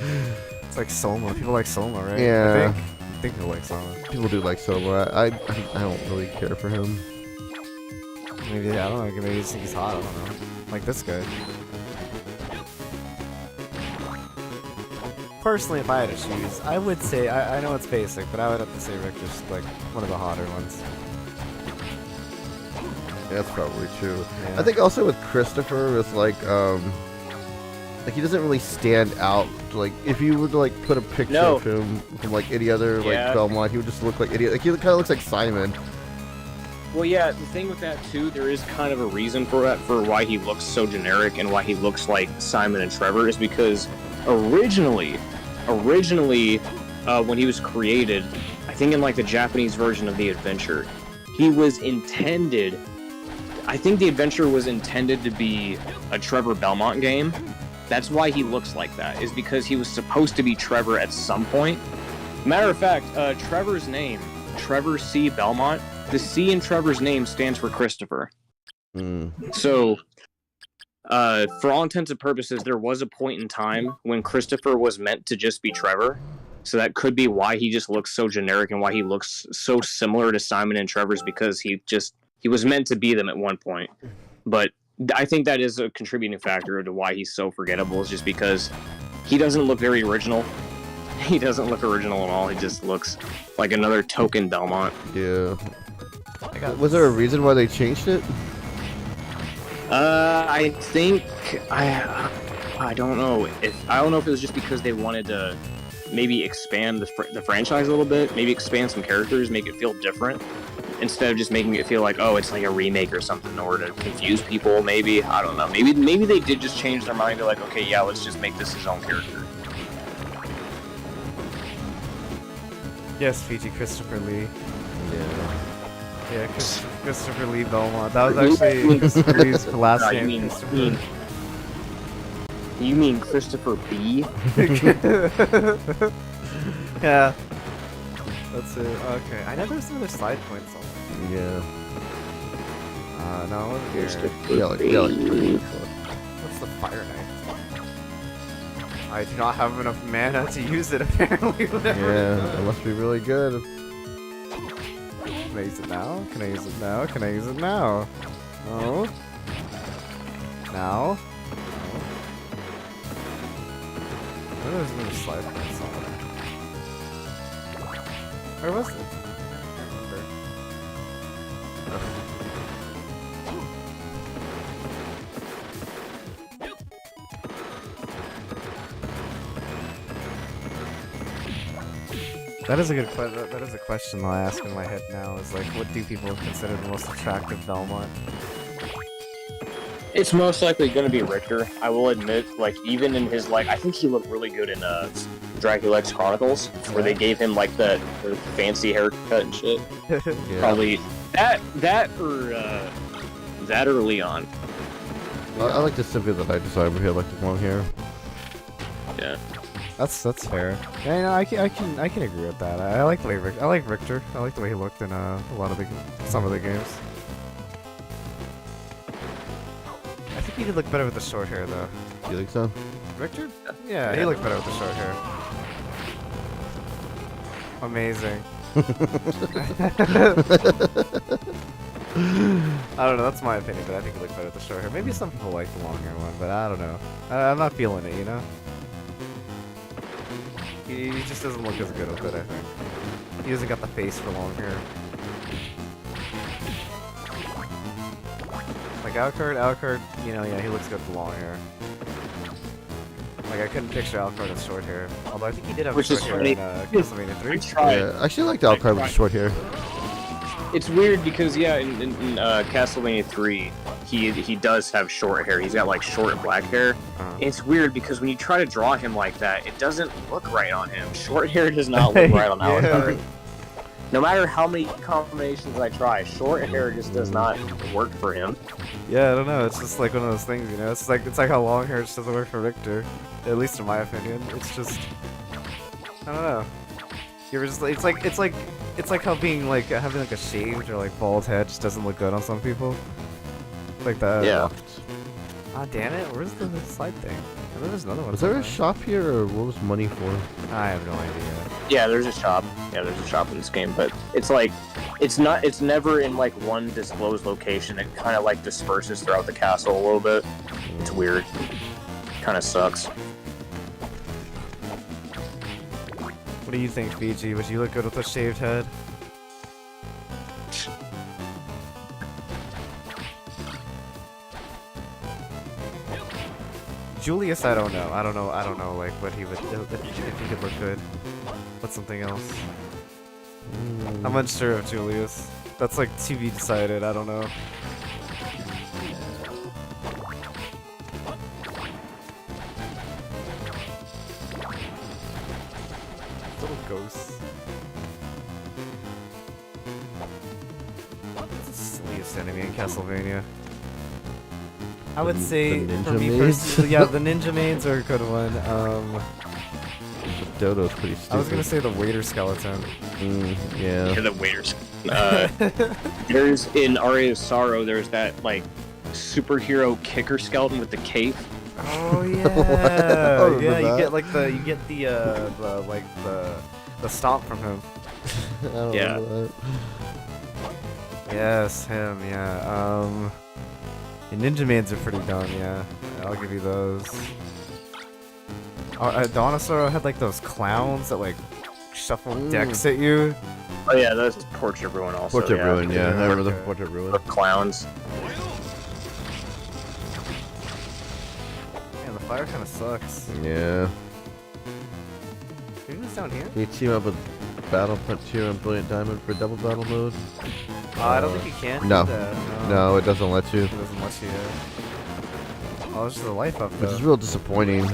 Speaker 2: It's like Soma. People like Soma, right?
Speaker 1: Yeah.
Speaker 2: I think people like Soma.
Speaker 1: People do like Soma. I don't really care for him.
Speaker 2: Maybe, I don't know, maybe you think he's hot, I don't know. Like this guy. Personally, if I had to choose, I would say, I know it's basic, but I would have to say Richter's like one of the hotter ones.
Speaker 1: Yeah, that's probably true.
Speaker 2: Yeah.
Speaker 1: I think also with Christopher, it's like he doesn't really stand out. Like, if you would like put a picture of him from like any other like Belmont, he would just look like idiot. Like, he kind of looks like Simon.
Speaker 3: Well, yeah, the thing with that too, there is kind of a reason for that, for why he looks so generic and why he looks like Simon and Trevor, is because originally, when he was created, I think in like the Japanese version of the adventure, he was intended. I think the adventure was intended to be a Trevor Belmont game. That's why he looks like that, is because he was supposed to be Trevor at some point. Matter of fact, Trevor's name, Trevor C. Belmont, the C in Trevor's name stands for Christopher. So, for all intents and purposes, there was a point in time when Christopher was meant to just be Trevor. So that could be why he just looks so generic and why he looks so similar to Simon and Trevor's, because he was meant to be them at one point. But I think that is a contributing factor to why he's so forgettable, is just because he doesn't look very original. He doesn't look original at all. He just looks like another token Belmont.
Speaker 1: Yeah. Was there a reason why they changed it?
Speaker 3: I think I don't know if it was just because they wanted to maybe expand the franchise a little bit, maybe expand some characters, make it feel different, instead of just making it feel like, oh, it's like a remake or something, in order to confuse people. Maybe, I don't know. Maybe they did just change their mind to like, okay, yeah, let's just make this his own character.
Speaker 2: Yes, Fiji, Christopher Lee.
Speaker 1: Yeah.
Speaker 2: Yeah, Christopher Lee Belmont. That was actually Christopher Lee's last name.
Speaker 3: You mean Christopher B?
Speaker 2: Yeah. That's it. Okay. I know there's some other side points on that.
Speaker 1: Yeah.
Speaker 2: No, over here.
Speaker 1: Yeah,
Speaker 2: What's the Fire Knight? I do not have enough mana to use it, apparently.
Speaker 1: Yeah, it must be really good.
Speaker 2: Can I use it now? Can I use it now? Can I use it now? No. Now? No. Where was the slide points on? Where was it? I can't remember. That is a good question. That is a question I'll ask in my head now. Is like, what do people consider the most attractive Belmont?
Speaker 3: It's most likely going to be Richter. I will admit, like, even in his, like, I think he looked really good in Dracula X Chronicles, where they gave him like the fancy haircut and shit.
Speaker 1: Yeah.
Speaker 3: Probably that or Leon.
Speaker 1: I like the symbiote that I designed here. I like the long hair.
Speaker 3: Yeah.
Speaker 2: That's fair. Yeah, you know, I can agree with that. I like the way I like Richter. I like the way he looked in a lot of some of the games. I think he did look better with the short hair though.
Speaker 1: You think so?
Speaker 2: Richter? Yeah, he looked better with the short hair. Amazing. I don't know, that's my opinion, but I think he looked better with the short hair. Maybe some people like the long hair one, but I don't know. I'm not feeling it, you know? He just doesn't look as good with it, I think. He hasn't got the face for long hair. Like Alucard, you know, yeah, he looks good with the long hair. Like, I couldn't picture Alucard with short hair. Although I think he did have short hair in Castlevania 3.
Speaker 1: Yeah, I actually liked Alucard with short hair.
Speaker 3: It's weird because yeah, in Castlevania 3, he does have short hair. He's got like short and black hair. It's weird because when you try to draw him like that, it doesn't look right on him. Short hair does not look right on Alucard. No matter how many combinations I try, short hair just does not work for him.
Speaker 2: Yeah, I don't know. It's just like one of those things, you know. It's like how long hair just doesn't work for Richter, at least in my opinion. It's just, I don't know. You ever just it's like how being like having like a shaved or like bald head just doesn't look good on some people. Like that.
Speaker 3: Yeah.
Speaker 2: Ah, damn it! Where's the slide thing? I know there's another one.
Speaker 1: Was there a shop here, or what was money for?
Speaker 2: I have no idea.
Speaker 3: Yeah, there's a shop. Yeah, there's a shop in this game, but it's like, it's never in like one disclosed location. It kind of like disperses throughout the castle a little bit. It's weird. Kind of sucks.
Speaker 2: What do you think, VG? Would you look good with a shaved head? Julius, I don't know. I don't know, like, what he would, if he could look good. What's something else? I'm unsure of Julius. That's, like, to be decided. I don't know. Little ghosts. What's the silliest enemy in Castlevania? I would say,
Speaker 1: the
Speaker 2: for
Speaker 1: ninja
Speaker 2: me
Speaker 1: maids?
Speaker 2: personally, yeah, the ninja maids are a good one.
Speaker 1: The Dodo's pretty stupid.
Speaker 2: I was gonna say the waiter skeleton.
Speaker 1: Yeah.
Speaker 3: The waiters. There's in Aria of Sorrow. There's that like superhero kicker skeleton with the cape.
Speaker 2: Oh yeah, yeah. You get like the stomp from him.
Speaker 1: I don't
Speaker 3: Yeah.
Speaker 1: remember that.
Speaker 2: Yes, him. Yeah. The ninja maids are pretty dumb. Yeah, I'll give you those. Donosoro had like those clowns that like shuffle decks at you.
Speaker 3: Oh yeah, that's Portrait Ruin also.
Speaker 1: Portrait Ruin, yeah. I remember the
Speaker 2: Okay.
Speaker 1: Portrait Ruin.
Speaker 3: The clowns.
Speaker 2: Man, the fire kind of sucks.
Speaker 1: Yeah.
Speaker 2: Maybe it's down here.
Speaker 1: Can you team up with Battle Frontier and Brilliant Diamond for double battle mode?
Speaker 2: I don't think you can.
Speaker 1: No.
Speaker 2: Do that.
Speaker 1: No, it doesn't let you.
Speaker 2: It doesn't let you. Oh, it's just the life up
Speaker 1: Which
Speaker 2: though.
Speaker 1: is real disappointing,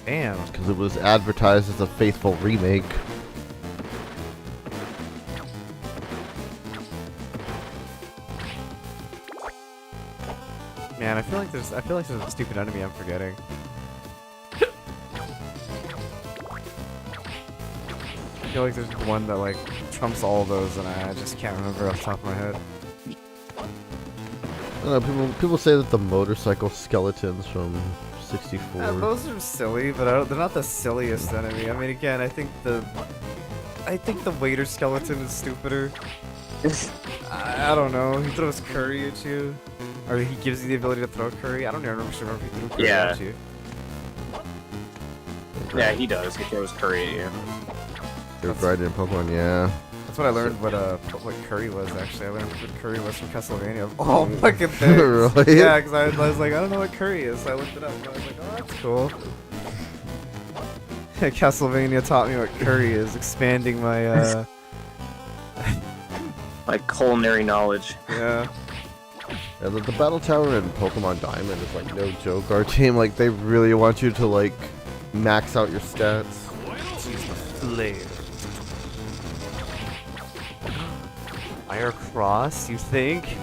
Speaker 2: Damn.
Speaker 1: because it was advertised as a faithful remake.
Speaker 2: Man, I feel like there's a stupid enemy I'm forgetting. I feel like there's one that like trumps all of those, and I just can't remember off the top of my head.
Speaker 1: I don't know, people say that the motorcycle skeletons from 64.
Speaker 2: Those are silly, but they're not the silliest enemy. I mean, again, I think the waiter skeleton is stupider. I don't know. He throws curry at you, or he gives you the ability to throw curry. I don't even remember if he threw curry at you.
Speaker 3: Yeah, he does. He throws curry at you.
Speaker 1: They're right in Pokemon, yeah.
Speaker 2: That's what I learned what curry was, actually. I learned what curry was from Castlevania. Oh, fucking things.
Speaker 1: Really?
Speaker 2: Yeah, because I was like, I don't know what curry is, so I looked it up, and I was like, oh, that's cool. Castlevania taught me what curry is, expanding my,
Speaker 3: Like culinary knowledge.
Speaker 2: yeah.
Speaker 1: Yeah, the Battle Tower in Pokemon Diamond is like no joke. Our team, like, they really want you to, like, max out your stats.
Speaker 2: Flare. Fire Cross, you think?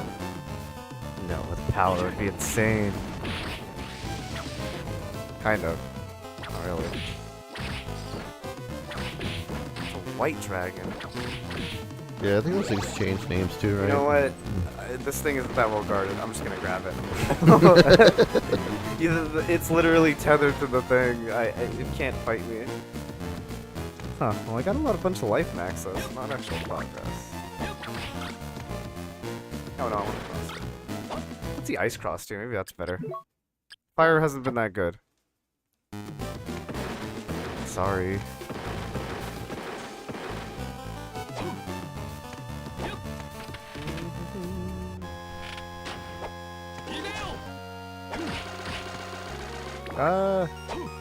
Speaker 2: know, with power would be insane. Kind of. Not really. It's a white dragon.
Speaker 1: Yeah, I think those things change names too, right?
Speaker 2: You know what? This thing isn't that well guarded. I'm just gonna grab it. It's literally tethered to the thing. It can't fight me. Huh. Well, I got a bunch of life max, though. It's not actual progress. Oh no, I want to cross it. What's the ice cross do? Maybe that's better. Fire hasn't been that good. Sorry.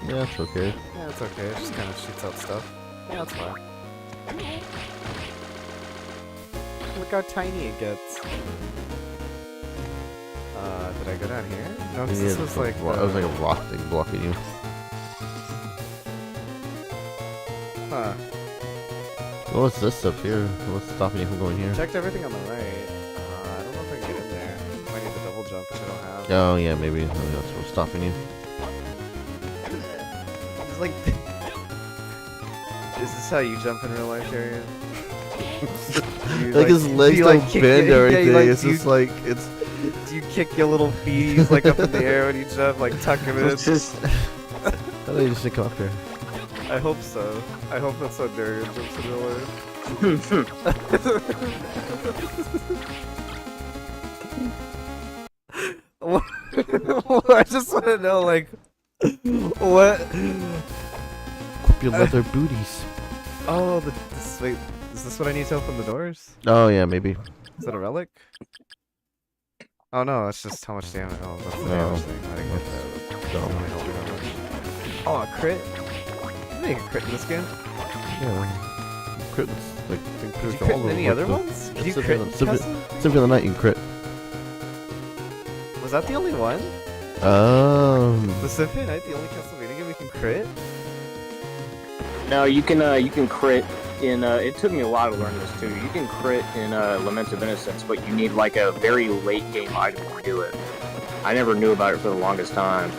Speaker 1: Yeah, it's okay.
Speaker 2: Yeah, it's okay. It just kind of shoots out stuff. Yeah, that's fine. Look how tiny it gets. Did I go down here? No, because this was like...
Speaker 1: It was like a rock thing blocking you.
Speaker 2: Huh.
Speaker 1: What's this up here? What's stopping you from going here?
Speaker 2: Checked everything on the right. I don't know if I can get in there. Might need the double jump, which I don't have.
Speaker 1: Oh, yeah, maybe. That's what's stopping you.
Speaker 2: It's like... Is this how you jump in real life, Darian?
Speaker 1: Like his legs don't bend or anything. It's just like, it's...
Speaker 2: Do you kick your little feeties like up in the air when you jump, like tuck them in?
Speaker 3: It's just
Speaker 1: I thought you just come up here.
Speaker 2: I hope so. I hope that's how Darian jumps in real life. I just want to know, like, what?
Speaker 1: Your leather booties.
Speaker 2: Oh, wait, is this what I need to open the doors?
Speaker 1: Oh, yeah, maybe.
Speaker 2: Is that a relic? Oh no, it's just how much damage. Oh, that's the
Speaker 1: No.
Speaker 2: damage thing. I didn't get that.
Speaker 1: No.
Speaker 2: Doesn't really help me that much. Oh, a crit? You make a crit in this game?
Speaker 1: Yeah. Crit, like,
Speaker 2: Did you crit in any other ones? Did you crit in Castle?
Speaker 1: Symphony of the Night, you can crit.
Speaker 2: Was that the only one? The Symphony of the Night, the only Castlevania game we can crit?
Speaker 3: no, you can crit in. It took me a while to learn this too. You can crit in Lament of Innocence, but you need like a very late game item to do it. I never knew about it for the longest time.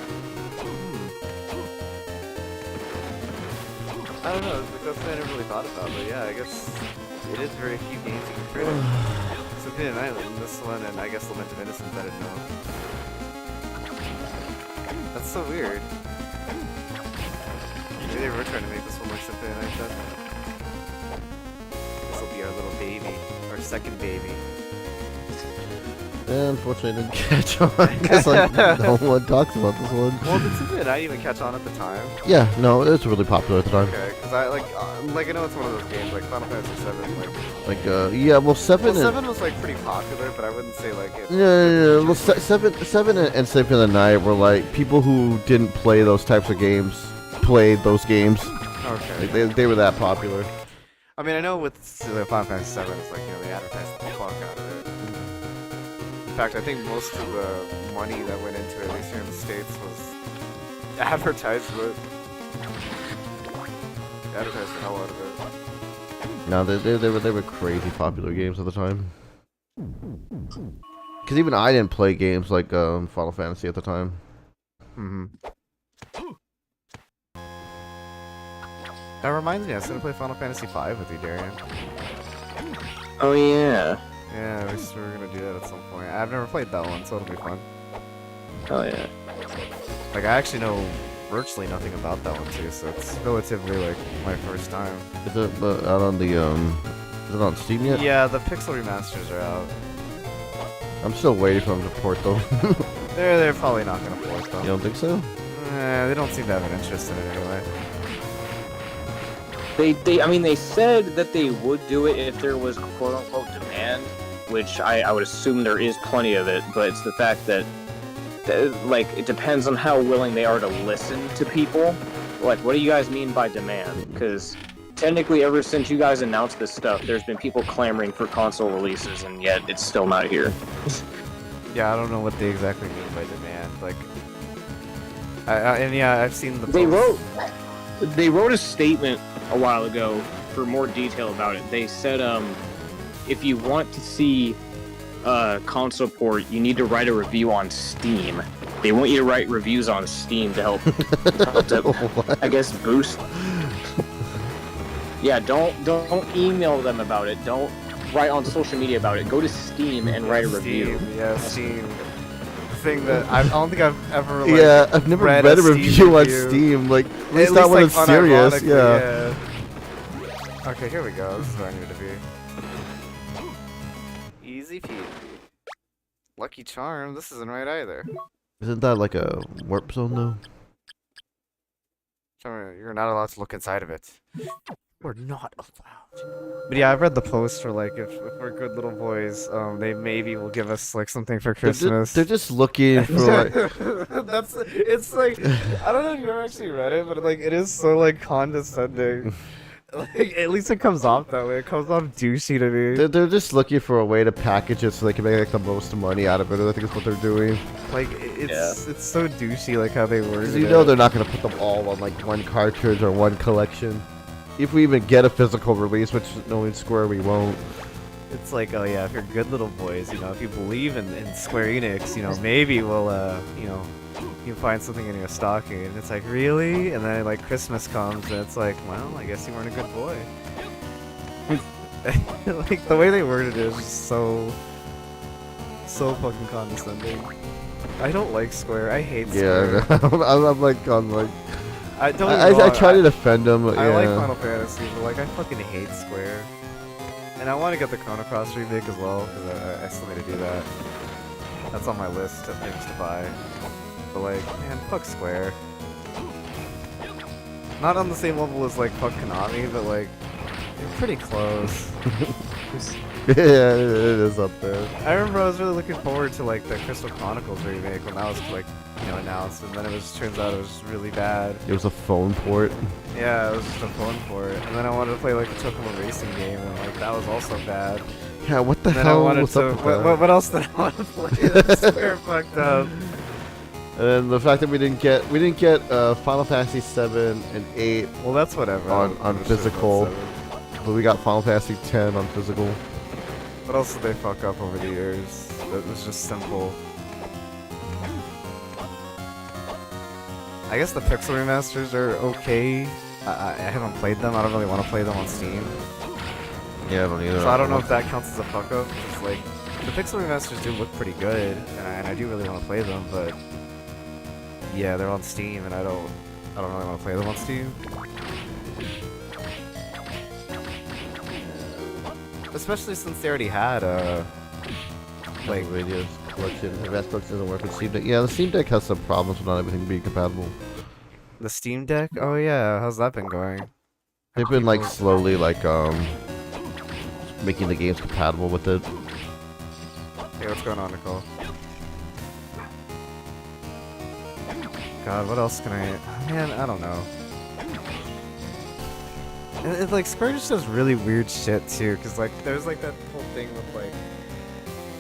Speaker 2: I don't know, that's what I never really thought about, but yeah, I guess it is very few games you can crit in. Symphony of the Night, and this one, and I guess Lament of Innocence, I didn't know. That's so weird. Maybe they were trying to make this one like Symphony of the Night then. This will be our little baby, our second baby.
Speaker 1: Yeah, unfortunately, I didn't catch on because like no one talks about this one.
Speaker 2: Well, did Symphony of the Night even catch on at the time?
Speaker 1: Yeah, no, it was really popular at the time.
Speaker 2: Okay, because I like I know it's one of those games like Final Fantasy 7. Like
Speaker 1: Yeah, well, 7
Speaker 2: well,
Speaker 1: and
Speaker 2: 7 was like pretty popular, but I wouldn't say like it.
Speaker 1: yeah. Well, 7 and Symphony of the Night were like people who didn't play those types of games played those games.
Speaker 2: Okay.
Speaker 1: Like, they were that popular.
Speaker 2: I mean, I know with Final Fantasy 7, it's like, you know, they advertised the fuck out of it. In fact, I think most of the money that went into it, at least here in the States, was advertisement. They advertised the hell out of it.
Speaker 1: No, they were crazy popular games at the time. Because even I didn't play games like Final Fantasy at the time.
Speaker 2: That reminds me, I was gonna play Final Fantasy 5 with you, Darian.
Speaker 3: Oh yeah.
Speaker 2: Yeah, we were gonna do that at some point. I've never played that one, so it'll be fun.
Speaker 3: Oh yeah.
Speaker 2: Like, I actually know virtually nothing about that one too, so it's relatively like my first time.
Speaker 1: Is it out on the is it on Steam yet?
Speaker 2: Yeah, the pixel remasters are out.
Speaker 1: I'm still waiting for them to port though.
Speaker 2: They're probably not gonna port them.
Speaker 1: You don't think so?
Speaker 2: They don't seem to have an interest in it anyway.
Speaker 3: I mean, they said that they would do it if there was quote-unquote demand, which I would assume there is plenty of it, but it's the fact that, like, it depends on how willing they are to listen to people. Like, what do you guys mean by demand? Because technically, ever since you guys announced this stuff, there's been people clamoring for console releases, and yet it's still not here.
Speaker 2: Yeah, I don't know what they exactly mean by demand. Like, and yeah, I've seen the
Speaker 3: They wrote a statement a while ago for more detail about it. They said, if you want to see console port, you need to write a review on Steam. They want you to write reviews on Steam to help, I guess, boost. Yeah, don't email them about it. Don't write on social media about it. Go to Steam and write a review.
Speaker 2: Yeah, Steam. The thing that I don't think I've ever. Like,
Speaker 1: yeah, I've never read a review on Steam. Like, at least not when
Speaker 2: like,
Speaker 1: it's serious.
Speaker 2: Yeah. Okay, here we go. This is where I need to be. Easy peasy. Lucky Charm. This isn't right either.
Speaker 1: Isn't that like a warp zone though?
Speaker 2: You're not allowed to look inside of it. We're not allowed. But yeah, I've read the post for like if we're good little boys, they maybe will give us like something for Christmas.
Speaker 1: They're just looking for like.
Speaker 2: It's like I don't know if you ever actually read it, but like it is so like condescending. Like, at least it comes off that way. It comes off douchey to me.
Speaker 1: They're just looking for a way to package it so they can make like the most money out of it. I think that's what they're doing.
Speaker 2: Like it's so douchey like how they word it.
Speaker 1: You know they're not gonna put them all on like one cartridge or one collection. If we even get a physical release, which knowing Square we won't.
Speaker 2: It's like, oh yeah, if you're good little boys, you know, if you believe in Square Enix, you know, maybe we'll you know, you find something in your stocking. And it's like, really? And then like Christmas comes and it's like, well, I guess you weren't a good boy. Like the way they worded it is just so fucking condescending. I don't like Square. I hate Square.
Speaker 1: Yeah, I'm like
Speaker 2: I
Speaker 1: try to defend them.
Speaker 2: I like Final Fantasy, but like I fucking hate Square. And I want to get the Chrono Cross remake as well, because I still need to do that. That's on my list of things to buy. But like, man, fuck Square. Not on the same level as like fuck Konami, but like, they're pretty close.
Speaker 1: Yeah, it is up there.
Speaker 2: I remember I was really looking forward to like the Crystal Chronicles remake when that was like, you know, announced, and then turns out it was just really bad.
Speaker 1: It was a phone port.
Speaker 2: Yeah, it was just a phone port. And then I wanted to play like a Chocobo racing game, and like that was also bad.
Speaker 1: Yeah, what the
Speaker 2: And then
Speaker 1: hell
Speaker 2: I wanted
Speaker 1: was
Speaker 2: to.
Speaker 1: up with that?
Speaker 2: What else did I want to play? Square fucked up.
Speaker 1: And the fact that we didn't get Final Fantasy 7 and 8
Speaker 2: Well, that's whatever.
Speaker 1: on physical, but we got Final Fantasy 10 on physical.
Speaker 2: What else did they fuck up over the years? That was just simple. I guess the Pixel remasters are okay. I haven't played them. I don't really want to play them on Steam.
Speaker 1: Yeah, I don't either.
Speaker 2: So I don't know if that counts as a fuck up. It's like the Pixel remasters do look pretty good, and I do really want to play them, but yeah, they're on Steam, and I don't really want to play them on Steam. Especially since they already had
Speaker 1: like radios collection. Advanced Books doesn't work with Steam Deck. Yeah, the Steam Deck has some problems with not everything being compatible.
Speaker 2: The Steam Deck? Oh yeah, how's that been going?
Speaker 1: They've been like slowly like making the games compatible with it.
Speaker 2: Hey, what's going on, Nicole? God, what else can I... Man, I don't know. And like Square just does really weird shit too, cause like there's like that whole thing with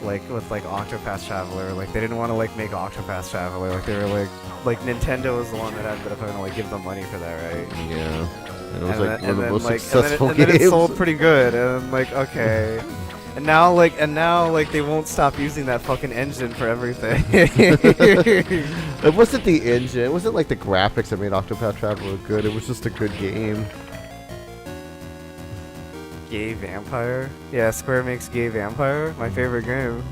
Speaker 2: with Octopath Traveler. Like they didn't want to like make Octopath Traveler. Like they were like Nintendo was the one that ended up having to like give them money for that, right?
Speaker 1: Yeah. And it was like one of the most
Speaker 2: like,
Speaker 1: successful
Speaker 2: and
Speaker 1: games.
Speaker 2: then it sold pretty good, and like okay. And now they won't stop using that fucking engine for everything.
Speaker 1: It wasn't the engine. It wasn't like the graphics that made Octopath Traveler good. It was just a good game.
Speaker 2: Gay Vampire? Yeah, Square makes Gay Vampire. My favorite game.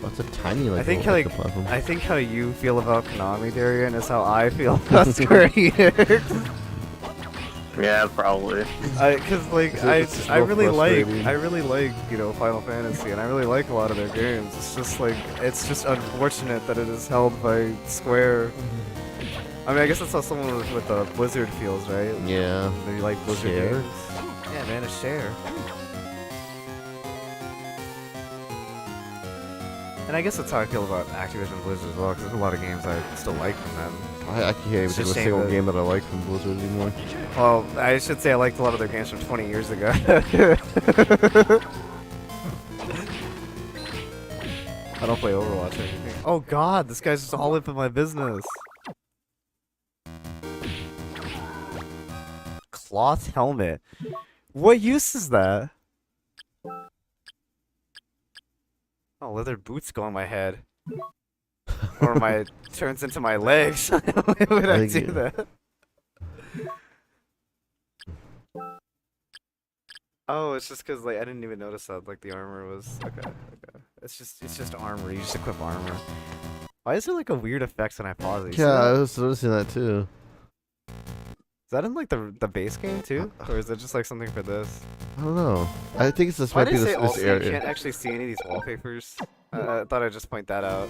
Speaker 1: That's a tiny like.
Speaker 2: I think how you feel about Konami, Darian, is how I feel about Square Enix.
Speaker 3: Yeah, probably.
Speaker 2: Cause like I really like you know Final Fantasy, and I really like a lot of their games. It's just unfortunate that it is held by Square. I mean, I guess that's how someone with Blizzard feels, right?
Speaker 1: Yeah.
Speaker 2: They like Blizzard
Speaker 1: Share.
Speaker 2: games. Yeah, man, a share. And I guess that's how I feel about Activision Blizzard as well, because there's a lot of games I still like from them.
Speaker 1: I can't even think of a single game that I like from Blizzard anymore.
Speaker 2: Well, I should say I liked a lot of their games from 20 years ago. I don't play Overwatch or anything. Oh god, this guy's just all up in my business. Cloth helmet. What use is that? Oh, leather boots go on my head. Or my turns into my legs. Why would I do that? Oh, it's just because like I didn't even notice that like the armor was okay. It's just armor. You just equip armor. Why is there like a weird effect when I pause it? You see
Speaker 1: Yeah, I
Speaker 2: that?
Speaker 1: was noticing that too.
Speaker 2: Is that in like the base game too, or is it just like something for this?
Speaker 1: I don't know. I think it's this
Speaker 2: Why
Speaker 1: might
Speaker 2: did
Speaker 1: be
Speaker 2: I say
Speaker 1: this
Speaker 2: also you
Speaker 1: area.
Speaker 2: can't actually see any of these wallpapers? I thought I'd just point that out.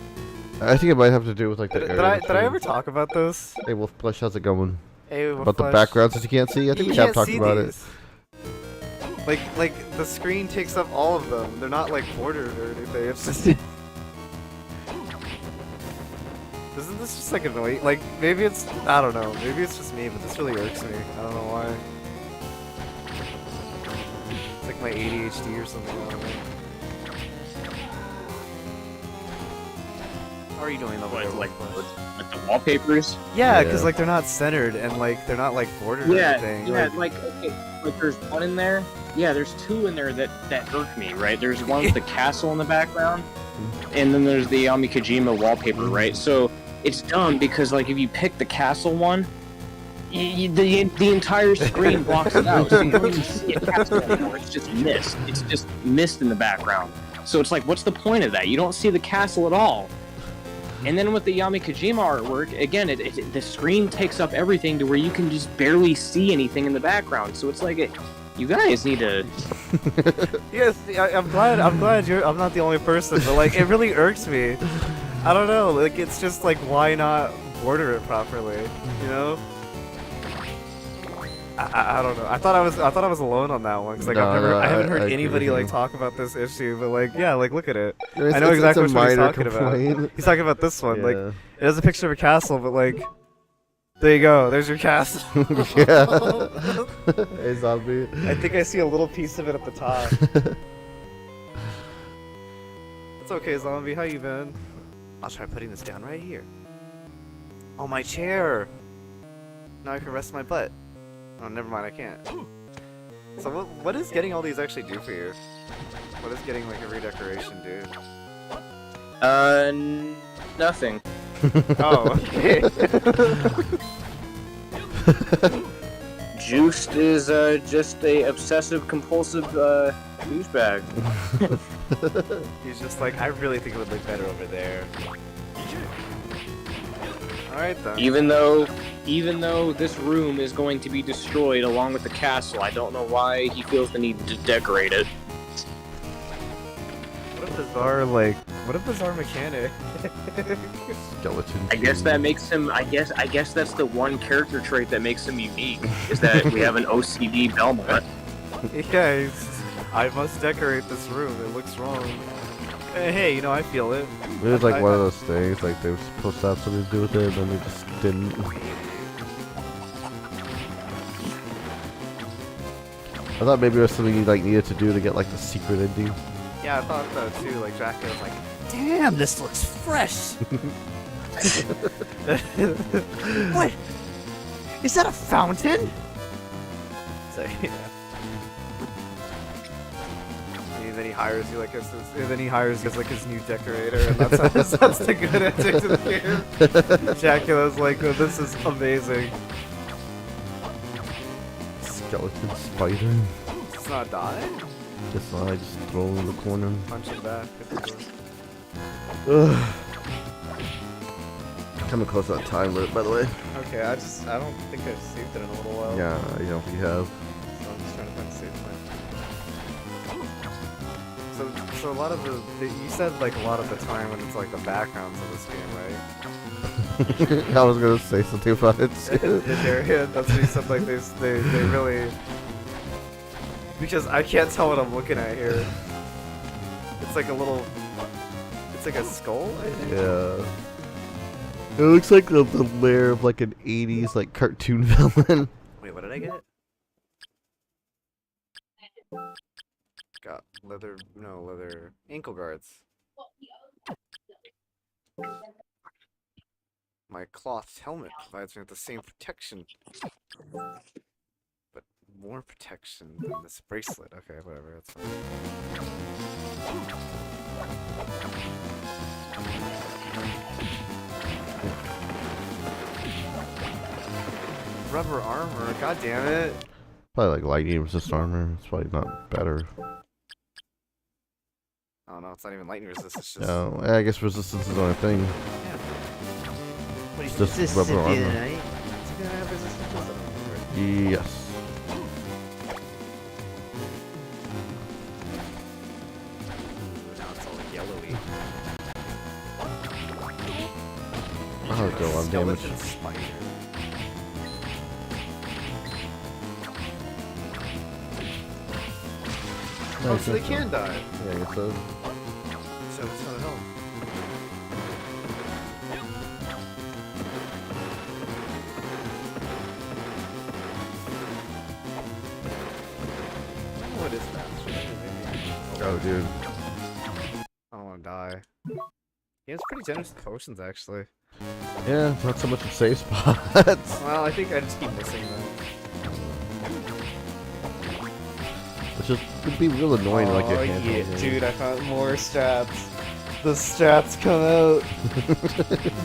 Speaker 1: I think it might have to do with like the
Speaker 2: Did
Speaker 1: area.
Speaker 2: I ever talk about this?
Speaker 1: Hey, Wolf Plush, how's it going?
Speaker 2: Hey,
Speaker 1: About the backgrounds that you can't see? I think we have talked about it.
Speaker 2: Like the screen takes up all of them. They're not like bordered or anything. It's just. Isn't this just like annoying? Like maybe it's I don't know. Maybe it's just me, but this really irks me. I don't know why. It's like my ADHD or something. I don't know. How are you doing over there?
Speaker 3: Like the wallpapers.
Speaker 2: Yeah, because
Speaker 1: Yeah.
Speaker 2: like they're not centered and like they're not like bordered or anything.
Speaker 3: Yeah, like okay, like there's one in there. Yeah, there's two in there that irk me, right? There's one with the castle in the background, and then there's the Yami Kojima wallpaper, right? So it's dumb because like if you pick the castle one, the entire screen blocks it out, so you don't even see a castle anymore. It's just mist. It's just mist in the background. So it's like, what's the point of that? You don't see the castle at all. And then with the Yami Kojima artwork, again, the screen takes up everything to where you can just barely see anything in the background. So it's like, you guys need to.
Speaker 2: Yes, I'm glad I'm not the only person, but like it really irks me. I don't know, like it's just like why not border it properly, you know? I don't know. I thought I was alone on that one because like I haven't heard
Speaker 1: I agree
Speaker 2: anybody
Speaker 1: with
Speaker 2: like
Speaker 1: you.
Speaker 2: talk about this issue, but like yeah, like look at it.
Speaker 1: It's-
Speaker 2: I know
Speaker 1: it's
Speaker 2: exactly
Speaker 1: a
Speaker 2: what he's
Speaker 1: minor
Speaker 2: talking
Speaker 1: complaint.
Speaker 2: about. He's talking about this one. Like
Speaker 1: Yeah.
Speaker 2: it has a picture of a castle, but like there you go. There's your castle.
Speaker 1: Yeah. Hey, zombie.
Speaker 2: I think I see a little piece of it at the top. It's okay, zombie. How you been? I'll try putting this down right here. Oh, my chair. Now I can rest my butt. Oh, never mind. I can't. So what does getting all these actually do for you? What does getting like a redecoration do?
Speaker 3: Nothing.
Speaker 2: Oh, okay.
Speaker 3: Juiced is just a obsessive compulsive douchebag.
Speaker 2: He's just like, I really think it would look better over there. Alright then.
Speaker 3: Even though this room is going to be destroyed along with the castle, I don't know why he feels the need to decorate it.
Speaker 2: What a bizarre mechanic.
Speaker 1: Skeleton.
Speaker 3: I guess that makes him. I guess that's the one character trait that makes him unique. Is that we have an OCD Belmont.
Speaker 2: Yeah, I must decorate this room. It looks wrong. Hey, you know, I feel it.
Speaker 1: It was like one of those things, like they were supposed to have something to do with it, and then they just didn't. I thought maybe it was something you like needed to do to get like the secret ending.
Speaker 2: Yeah, I thought so too. Like Dracula was like, "Damn, this looks fresh." What? Is that a fountain? So yeah. And then he hires you like as his new decorator, and that's the good ending to the game. Dracula's like, oh, "This is amazing."
Speaker 1: Skeleton spider.
Speaker 2: It's not die.
Speaker 1: Just I just throw him in the corner.
Speaker 2: Punch him back.
Speaker 1: Ugh. Coming close to that time limit, by the way.
Speaker 2: Okay, I don't think I've saved it in a little while.
Speaker 1: Yeah, you know, we have.
Speaker 2: So I'm just trying to find a save point. So a lot of you said like a lot of the time when it's like the backgrounds of this game, right?
Speaker 1: I was gonna say something about it. Too.
Speaker 2: Darian, that's what you said. Like they really, because I can't tell what I'm looking at here. It's like a little, it's like a skull, I think.
Speaker 1: Yeah. It looks like the lair of like an 80s like cartoon villain.
Speaker 2: Wait, what did I get? Got leather ankle guards. My cloth helmet provides me with the same protection. But more protection than this bracelet. Okay, whatever. That's fine. Rubber armor. God damn it.
Speaker 1: Probably like lightning resist armor. It's probably not better.
Speaker 2: Oh no, it's not even lightning resist. It's just.
Speaker 1: No, I guess resistance is the only thing.
Speaker 2: Yeah. What
Speaker 1: It's just rubber armor.
Speaker 2: It's gonna have resistance to something.
Speaker 1: Yes.
Speaker 2: Now it's all yellowy.
Speaker 1: Oh, go on damage.
Speaker 2: Skeleton spider. Oh, so they can die.
Speaker 1: Yeah, I guess so.
Speaker 2: So it's not a help. What is that?
Speaker 1: Oh, dude.
Speaker 2: I don't want to die. Yeah, it's pretty generous with potions, actually.
Speaker 1: Yeah, not so much of safe spots.
Speaker 2: Well, I think I just keep missing them.
Speaker 1: Which is, would be real annoying, like a handheld game.
Speaker 2: Dude, I found more strats. The strats come out.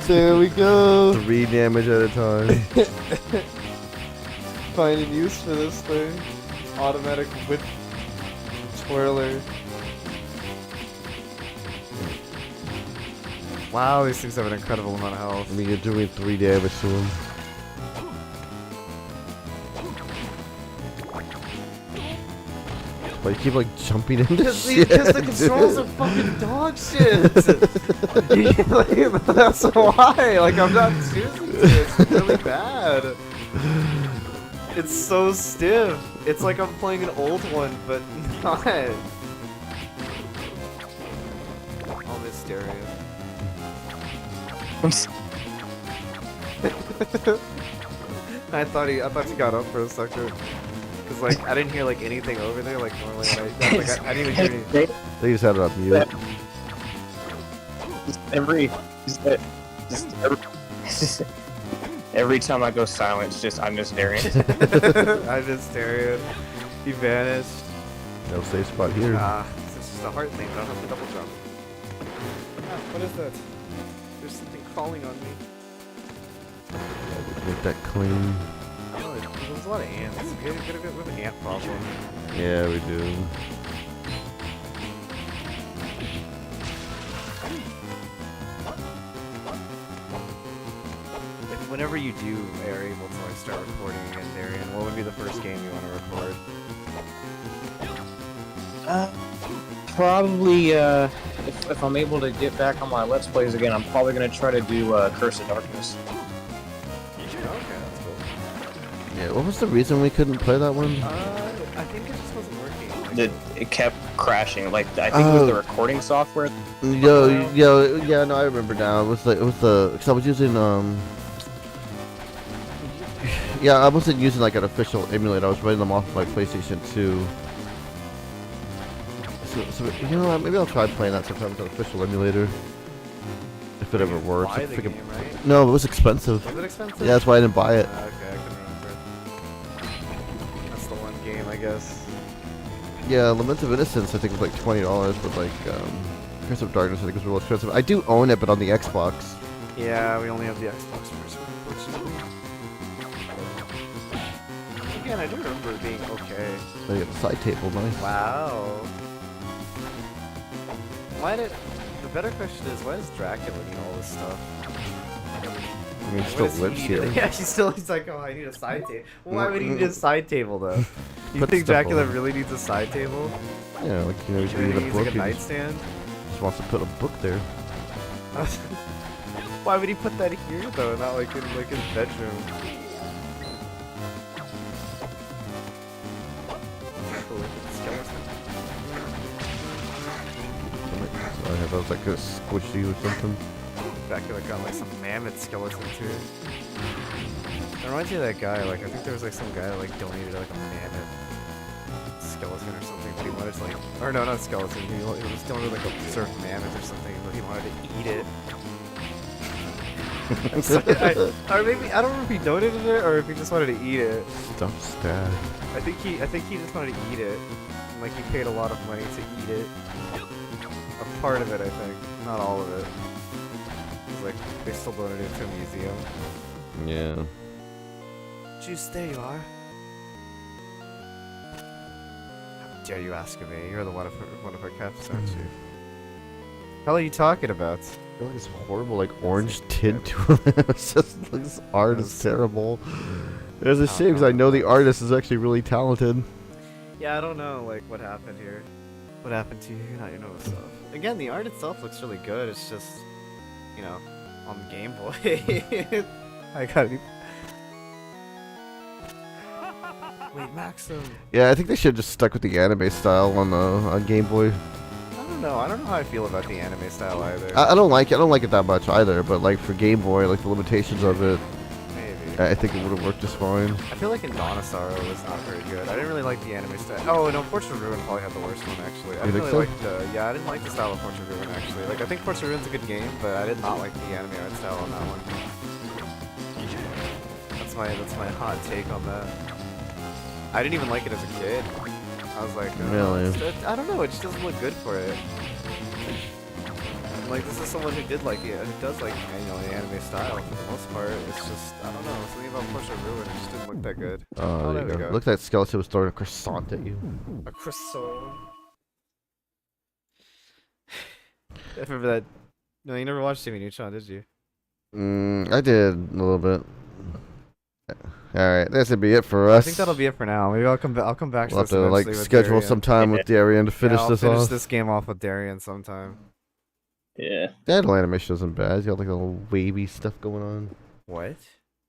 Speaker 2: There we go.
Speaker 1: 3 damage at a time.
Speaker 2: Finding use for this thing. Automatic whip twirler. Wow, these things have an incredible amount of health.
Speaker 1: I mean, you're doing 3 damage to him. But you keep like jumping into shit.
Speaker 2: Because the controls are fucking dog shit. That's why. Like, I'm not choosing to. It's really bad. It's so stiff. It's like I'm playing an old one, but not. I'll miss Darian. I thought he got up for a second. Cause like I didn't hear like anything over there like normally when I didn't even hear anything.
Speaker 1: They just had it on mute.
Speaker 3: Every time I go silent, it's just I'm just Darian.
Speaker 2: I just Darian. He vanished.
Speaker 1: No safe spot here.
Speaker 2: It's just a heart thing. I don't have to double jump. What is that? There's something crawling on me.
Speaker 1: Make that clean.
Speaker 2: Oh, there's a lot of ants. We have an ant problem.
Speaker 1: Yeah, we do.
Speaker 2: Whenever you do are able to like start recording again, Darian, what would be the first game you want to record?
Speaker 3: Probably, if I'm able to get back on my Let's Plays again, I'm probably going to try to do Curse of Darkness.
Speaker 2: Okay, that's cool.
Speaker 1: Yeah, what was the reason we couldn't play that one?
Speaker 2: I think it just wasn't working.
Speaker 3: It kept crashing. Like, I think it was the recording software.
Speaker 1: Yeah, no, I remember now. It was the, because I was using, yeah, I wasn't using like an official emulator. I was running them off of my PlayStation 2. So you know what, maybe I'll try playing that sometime with an official emulator. If it ever works.
Speaker 2: Buy the game, right?
Speaker 1: No, it was expensive.
Speaker 2: Was it expensive?
Speaker 1: Yeah, that's why I didn't buy it.
Speaker 2: Okay, I can remember. That's the one game, I guess.
Speaker 1: Yeah, Lament of Innocence I think was like $20, but like Curse of Darkness I think was real expensive. I do own it, but on the Xbox.
Speaker 2: Yeah, we only have the Xbox version, unfortunately. Again, I do remember it being okay.
Speaker 1: So you got the side table, nice.
Speaker 2: Wow. The better question is, why does Dracula need all this stuff?
Speaker 1: I mean, he
Speaker 2: What
Speaker 1: still
Speaker 2: does he
Speaker 1: lives
Speaker 2: need?
Speaker 1: here.
Speaker 2: Yeah, he's like, oh, I need a side table. Why would he need a side table, though? You
Speaker 1: Put
Speaker 2: think
Speaker 1: stuff
Speaker 2: Dracula
Speaker 1: on.
Speaker 2: really needs a side table?
Speaker 1: Yeah, like, you know, he's
Speaker 2: He
Speaker 1: reading a
Speaker 2: needs
Speaker 1: book.
Speaker 2: like a
Speaker 1: He
Speaker 2: nightstand?
Speaker 1: just wants to put a book there.
Speaker 2: Why would he put that here, though, not like in his bedroom?
Speaker 1: I have those like a squishy or something.
Speaker 2: Dracula got like some mammoth skeleton too. It reminds me of that guy, like I think there was like some guy that like donated like a mammoth skeleton or something, but he wanted to like, or no, not skeleton, he was donated like a surf mammoth or something, but he wanted to eat it. Or maybe I don't know if he donated it or if he just wanted to eat it.
Speaker 1: Dump stat.
Speaker 2: I think he just wanted to eat it. And, like he paid a lot of money to eat it. A part of it, I think, not all of it. He's like they still donated it to a museum.
Speaker 1: Yeah.
Speaker 2: Juice, there you are. How dare you ask me? You're the one of her cats, aren't you? What are you talking about?
Speaker 1: I feel like it's horrible, like orange tint to it. It's just this art is terrible. It's a shame because I know the artist is actually really talented.
Speaker 2: Yeah, I don't know, like what happened here. What happened to you? Not your nose stuff. Again, the art itself looks really good. It's just, you know, on the Game Boy. I gotta. Wait, Maxim.
Speaker 1: Yeah, I think they should have just stuck with the anime style on Game Boy.
Speaker 2: I don't know how I feel about the anime style either.
Speaker 1: I don't like it. I don't like it that much either. But like for Game Boy, like the limitations of it,
Speaker 2: Maybe.
Speaker 1: I think it would have worked just fine.
Speaker 2: I feel like Indonesaur was not very good. I didn't really like the anime style. Oh, no, Portrait of Ruin probably had the worst one actually. I
Speaker 1: You
Speaker 2: didn't
Speaker 1: think
Speaker 2: really
Speaker 1: so?
Speaker 2: like the I didn't like the style of Portrait of Ruin actually. Like I think Portrait of Ruin's a good game, but I did not like the anime art style on that one. That's my hot take on that. I didn't even like it as a kid. I was like,
Speaker 1: Really?
Speaker 2: I don't know, it just doesn't look good for it. Like this is someone who did like it, who does like the anime style for the most part. It's just I don't know, something about Portrait of Ruin, it just didn't look that good.
Speaker 1: Oh, there
Speaker 2: we
Speaker 1: you go. Look, that skeleton was throwing a croissant at you.
Speaker 2: A croissant. I remember that. No, you never watched Jimmy Neutron, did you?
Speaker 1: I did a little bit. Alright, this would be it for us.
Speaker 2: I think that'll be it for now. Maybe I'll come back. I'll come back to
Speaker 1: We'll
Speaker 2: this
Speaker 1: have to like
Speaker 2: eventually with
Speaker 1: schedule
Speaker 2: Darian.
Speaker 1: some time with Darian to finish
Speaker 2: I'll
Speaker 1: this
Speaker 2: finish
Speaker 1: off.
Speaker 2: this game off with Darian sometime.
Speaker 3: Yeah.
Speaker 1: The idle animation isn't bad. You got like a little wavy stuff going on.
Speaker 2: What?
Speaker 1: Like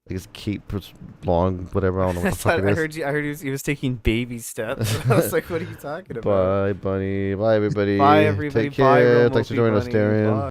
Speaker 1: his cape was long, whatever. I don't know what the fuck it
Speaker 2: I
Speaker 1: is.
Speaker 2: heard you. I heard he was taking baby steps. I was like, what are you talking about?
Speaker 1: Bye, bunny. Bye, everybody.
Speaker 2: Bye, everybody.
Speaker 1: Take
Speaker 2: Bye,
Speaker 1: care.
Speaker 2: real
Speaker 1: Thanks for
Speaker 2: mopey
Speaker 1: joining us,
Speaker 2: bunny.
Speaker 1: Darian.
Speaker 2: Bye.